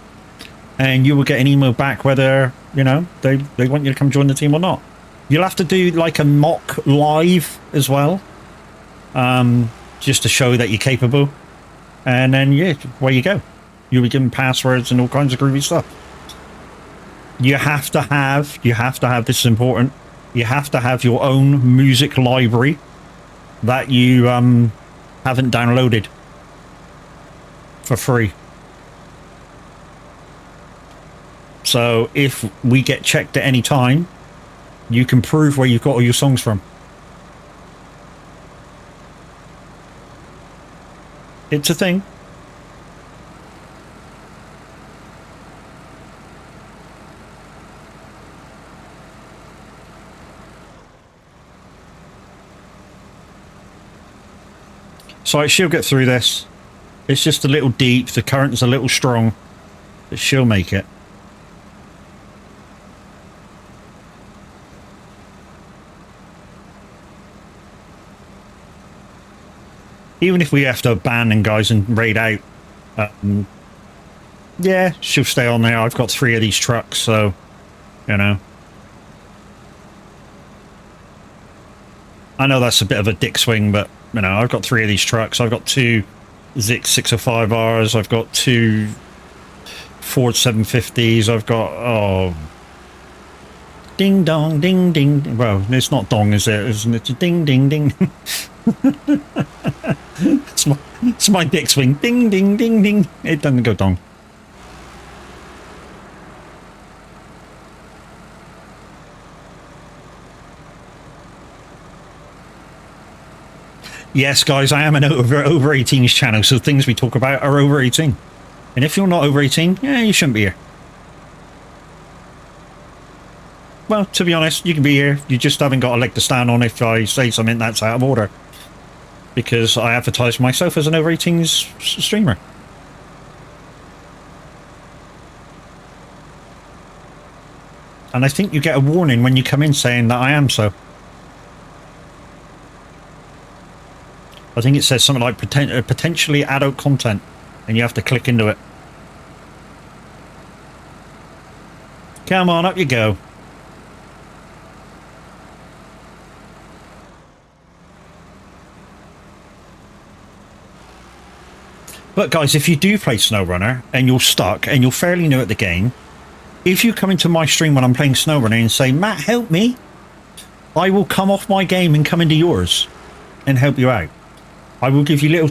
And you will get an email back whether, you know, they want you to come join the team or not. You'll have to do like a mock live as well. Just to show that you're capable. And then, yeah, where you go. You'll be given passwords and all kinds of groovy stuff. You have to have, this is important, you have to have your own music library that you haven't downloaded for free. So if we get checked at any time, you can prove where you've got all your songs from. It's a thing. So she'll get through this. It's just a little deep, the current's a little strong, but she'll make it. Even if we have to abandon guys and raid out, yeah, she'll stay on there. I've got 3 of these trucks, so, you know. I know that's a bit of a dick swing, but, you know, I've got 3 of these trucks. I've got 2 Zix 605Rs. I've got 2 Ford 750s. I've got, oh, ding dong, ding ding. Well, it's not dong, is it? Isn't it? Ding ding ding. It's my dick swing. Ding ding ding ding. It doesn't go dong. Yes, guys, I am an over 18s channel, so things we talk about are over 18. And if you're not over 18, yeah, you shouldn't be here. Well, to be honest, you can be here. You just haven't got a leg to stand on if I say something that's out of order. Because I advertise myself as an over 18s streamer. And I think you get a warning when you come in saying that I am so. I think it says something like potentially adult content, and you have to click into it. Come on, up you go. But guys, if you do play SnowRunner and you're stuck and you're fairly new at the game, if you come into my stream when I'm playing SnowRunner and say, Matt, help me, I will come off my game and come into yours and help you out. I will give you little...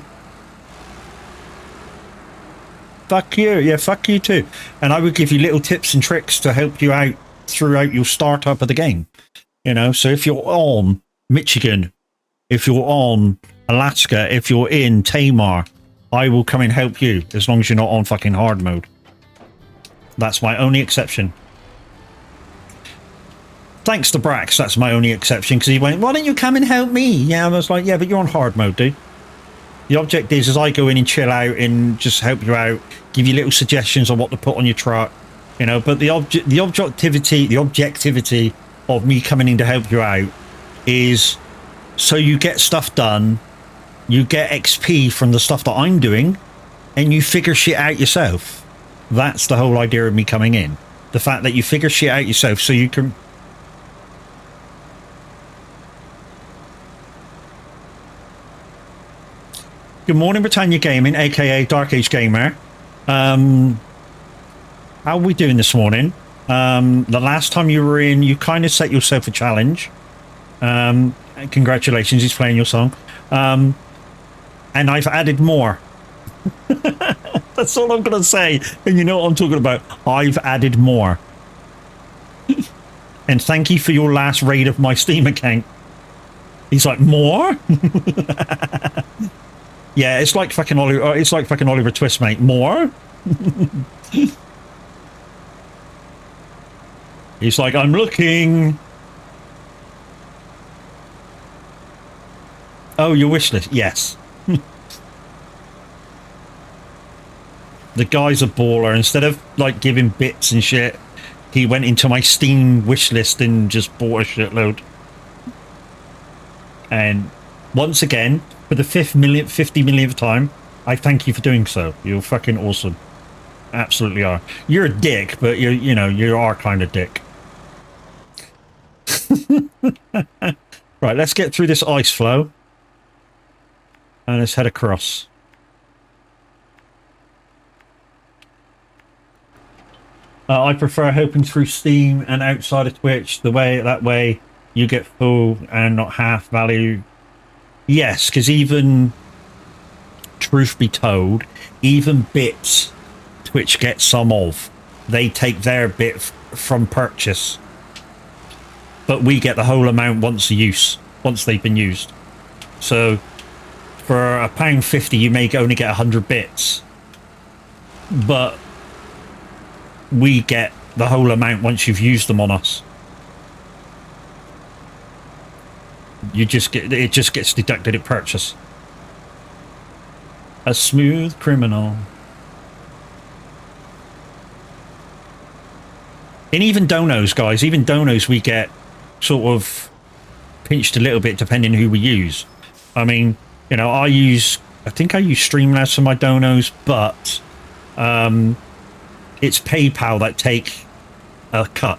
Fuck you. Yeah, fuck you too. And I will give you little tips and tricks to help you out throughout your startup of the game. You know, so if you're on Michigan, if you're on Alaska, if you're in Tamar, I will come and help you as long as you're not on fucking hard mode. That's my only exception. Thanks to Brax, that's my only exception, because he went, why don't you come and help me? Yeah, I was like, yeah, but you're on hard mode, dude. The object is I go in and chill out and just help you out, give you little suggestions on what to put on your truck, you know, but the objectivity of me coming in to help you out is so you get stuff done, you get XP from the stuff that I'm doing, and you figure shit out yourself. That's the whole idea of me coming in. The fact that you figure shit out yourself so you can... Good morning, Britannia Gaming, aka Dark Age Gamer. How are we doing this morning? The last time you were in, you kind of set yourself a challenge. Congratulations, he's playing your song. And I've added more. That's all I'm going to say. And you know what I'm talking about. I've added more. And thank you for your last raid of my Steam account. He's like, more? Yeah, it's like fucking Oliver. It's like fucking Oliver Twist, mate. More? He's like, I'm looking. Oh, your wish list? Yes. The guy's a baller. Instead of like giving bits and shit, he went into my Steam wish list and just bought a shitload. And once again, for the 50 millionth time, I thank you for doing so. You're fucking awesome. Absolutely are. You're a dick, but you know, you are kind of dick. Right, let's get through this ice flow. And let's head across. I prefer hoping through Steam and outside of Twitch. That way you get full and not half value. Yes, because even, truth be told, even bits Twitch gets some of. They take their bit from purchase. But we get the whole amount once they've been used. So for £1.50 you may only get 100 bits. But we get the whole amount once you've used them on us. It just gets deducted at purchase. A smooth criminal. And even donos, guys, even donos we get sort of pinched a little bit depending who we use. I mean, you know, I think I use Streamlabs for my donos, but it's PayPal that take a cut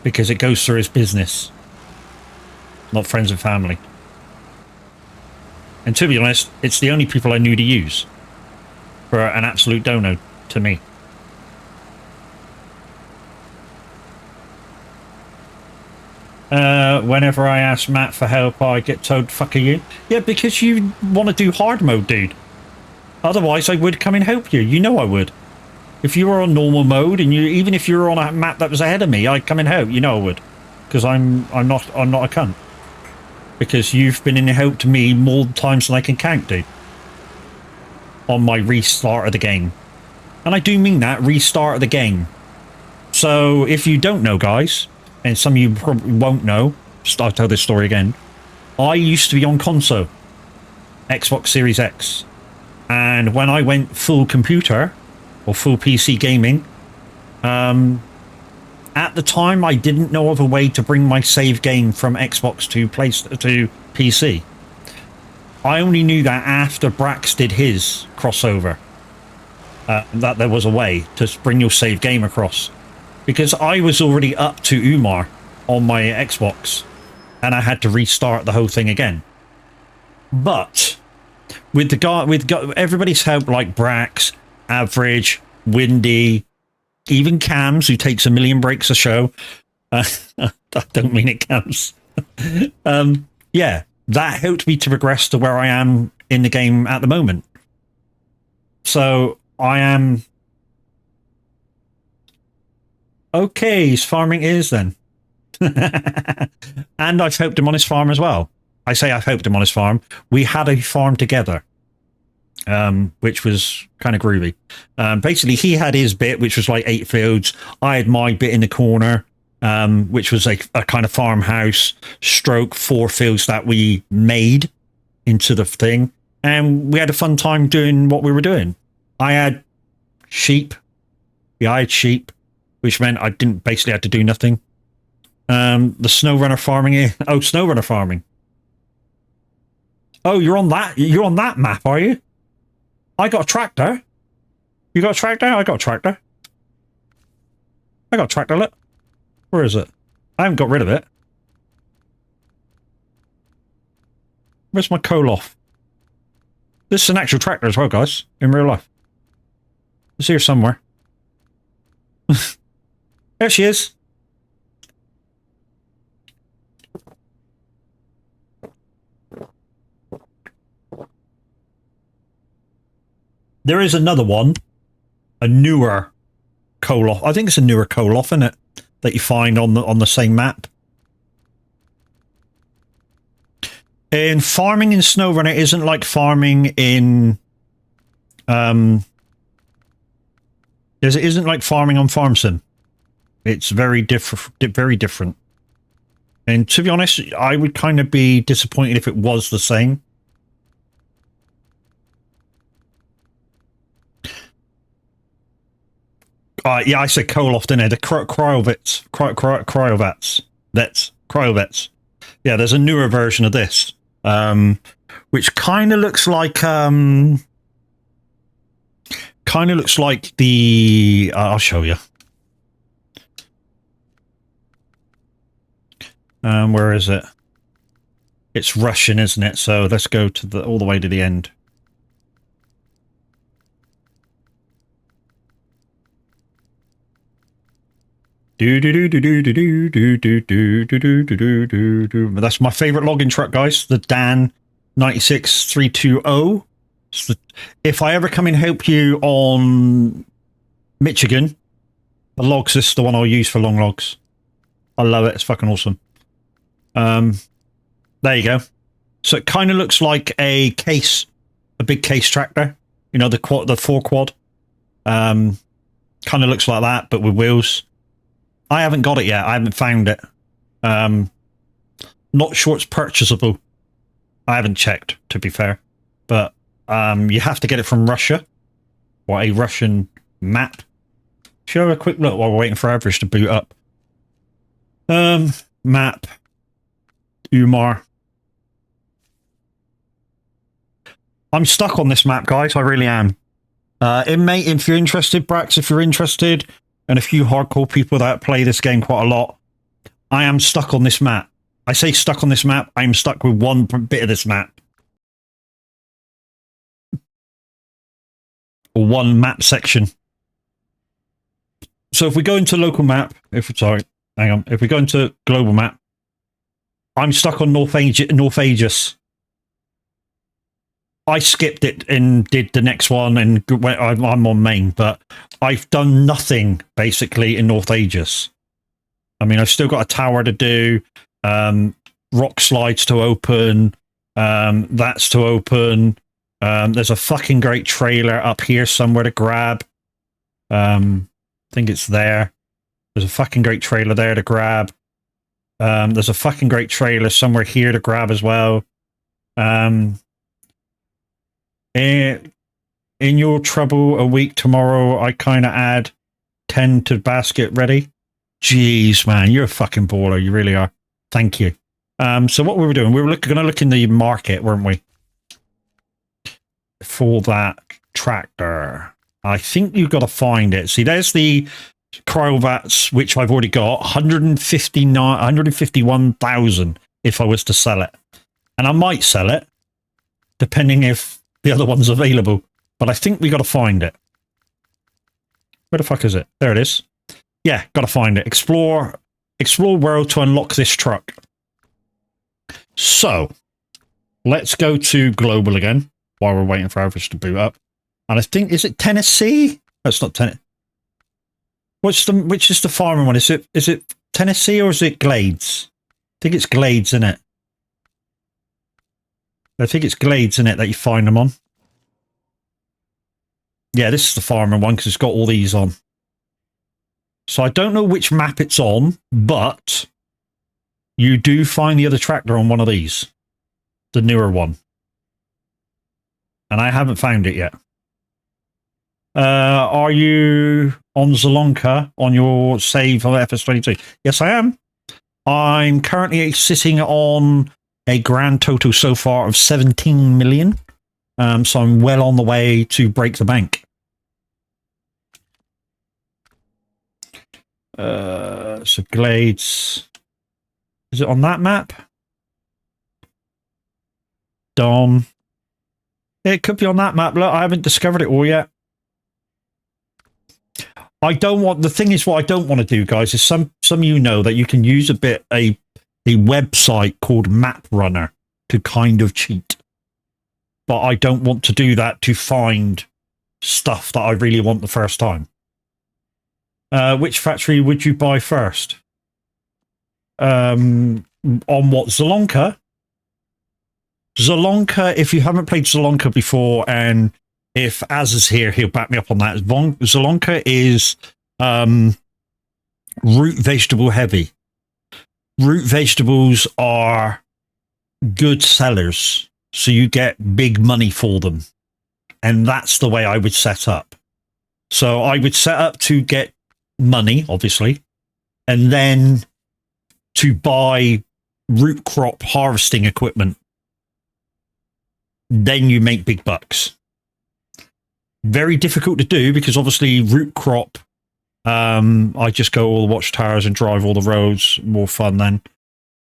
because it goes through his business, not friends and family. And to be honest, it's the only people I knew to use for an absolute dono to me. Whenever I ask Matt for help, I get told, fuck you. Yeah, because you want to do hard mode, dude. Otherwise, I would come and help you. You know I would. If you were on normal mode, and even if you were on a map that was ahead of me, I'd come and help. You know I would. Because I'm not a cunt. Because you've been in help to me more times than I can count, dude. On my restart of the game. And I do mean that, restart of the game. So, if you don't know, guys, and some of you probably won't know, I'll tell this story again. I used to be on console, Xbox Series X. And when I went full computer, or full PC gaming, at the time I didn't know of a way to bring my save game from Xbox to PC. I only knew that after Brax did his crossover, that there was a way to bring your save game across. Because I was already up to Umar on my Xbox, and I had to restart the whole thing again. But with the guy, everybody's help, like Brax, Average, Windy, even Cams, who takes a million breaks a show. I don't mean it, Cams. Yeah, that helped me to progress to where I am in the game at the moment. So I am okay. His farming is then. And I've helped him on his farm as well. I say I've helped him on his farm. We had a farm together, which was kind of groovy. Basically, he had his bit, which was like 8 fields. I had my bit in the corner, which was a kind of farmhouse stroke 4 fields that we made into the thing. And we had a fun time doing what we were doing. I had sheep. Yeah, I had sheep, which meant I didn't basically have to do nothing. The SnowRunner farming. Oh, SnowRunner farming. Oh, you're on that map, are you? I got a tractor. You got a tractor? I got a tractor. I got a tractor, look. Where is it? I haven't got rid of it. Where's my Koloff? This is an actual tractor as well, guys, in real life. It's here somewhere. There she is. There is another one, a newer Koloff. I think it's a newer Koloff, isn't it? That you find on the same map. And farming in SnowRunner isn't like farming in it isn't like farming on FarmSim. It's very different. And to be honest, I would kind of be disappointed if it was the same. Yeah, I said Koloff, didn't I? The Cryovets. Cryovets. Yeah, there's a newer version of this, which kind of looks like the. I'll show you. Where is it? It's Russian, isn't it? So let's go to all the way to the end. That's my favorite logging truck, guys. The Dan 96320. If I ever come and help you on Michigan, the logs, this is the one I'll use for long logs. I love it. It's fucking awesome. There you go. So it kind of looks like a big case tractor. You know, the 4-quad. Kind of looks like that, but with wheels. I haven't got it yet. I haven't found it. Not sure it's purchasable. I haven't checked, to be fair. But you have to get it from Russia. Or a Russian map. Should we have a quick look while we're waiting for Average to boot up? Map. Umar. I'm stuck on this map, guys. I really am. Inmate, if you're interested, Brax, if you're interested, and a few hardcore people that play this game quite a lot, I am stuck on this map. I say stuck on this map, I am stuck with one bit of this map. Or one map section. So if we go into local map, if we go into global map, I'm stuck on North Aegis. I skipped it and did the next one, and I'm on main, but I've done nothing basically in North Aegis. I mean, I've still got a tower to do, rock slides to open, that's to open. There's a fucking great trailer up here somewhere to grab. I think it's there. There's a fucking great trailer there to grab. There's a fucking great trailer somewhere here to grab as well. In your trouble a week tomorrow, I kind of add 10 to basket ready. Jeez, man, you're a fucking baller. You really are. Thank you. So what we were doing, we were going to look in the market, weren't we? For that tractor. I think you've got to find it. See, there's the Cryovats, which I've already got. 151,000 if I was to sell it. And I might sell it, depending if the other one's available. But I think we got to find it. Where the fuck is it? There it is. Yeah, got to find it. Explore world to unlock this truck. So, let's go to global again while we're waiting for others to boot up. And I think, is it Tennessee? That's not Tennessee. Which is the farming one? Is it Tennessee or is it Glades? I think it's Glades, isn't it? I think it's Glades, isn't it, that you find them on? Yeah, this is the farming one because it's got all these on. So I don't know which map it's on, but you do find the other tractor on one of these. The newer one. And I haven't found it yet. Are you on Zalonka on your save of FS22? Yes, I am. I'm currently sitting on a grand total so far of 17 million. So I'm well on the way to break the bank. So Glades. Is it on that map? Dom. It could be on that map. Look, I haven't discovered it all yet. The thing is, what I don't want to do, guys, is some of you know that you can use a website called Map Runner to kind of cheat. But I don't want to do that to find stuff that I really want the first time. Which factory would you buy first? On what, Zalonka? Zalonka, if you haven't played Zalonka before, and if Az is here, he'll back me up on that. Zalonka is root vegetable heavy. Root vegetables are good sellers, so you get big money for them. And that's the way I would set up. So I would set up to get money, obviously, and then to buy root crop harvesting equipment. Then you make big bucks. Very difficult to do because obviously root crop, I just go all the watchtowers and drive all the roads. More fun then.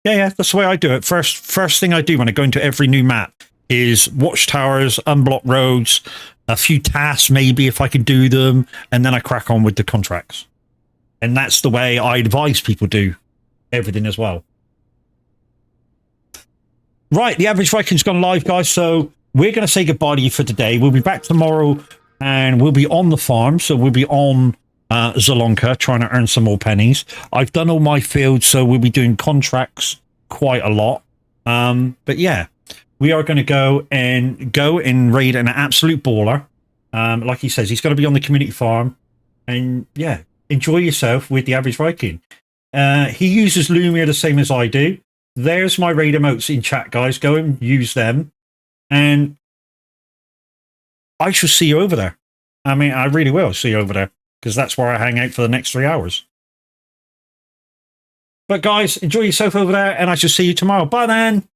Yeah, that's the way I do it. First thing I do when I go into every new map is watchtowers, unblock roads, a few tasks maybe if I can do them, and then I crack on with the contracts. And that's the way I advise people do everything as well. Right, the Average Viking's gone live, guys, so we're going to say goodbye to you for today. We'll be back tomorrow, and we'll be on the farm, so we'll be on Zalonka, trying to earn some more pennies. I've done all my fields, so we'll be doing contracts quite a lot. But yeah, we are going to go and raid an absolute baller. Like he says, he's going to be on the community farm, and yeah, enjoy yourself with the Average Viking. He uses Lumia the same as I do. There's my raid emotes in chat, guys. Go and use them. And I shall see you over there. I mean, I really will see you over there, because that's where I hang out for the next 3 hours. But guys, enjoy yourself over there, and I shall see you tomorrow. Bye then.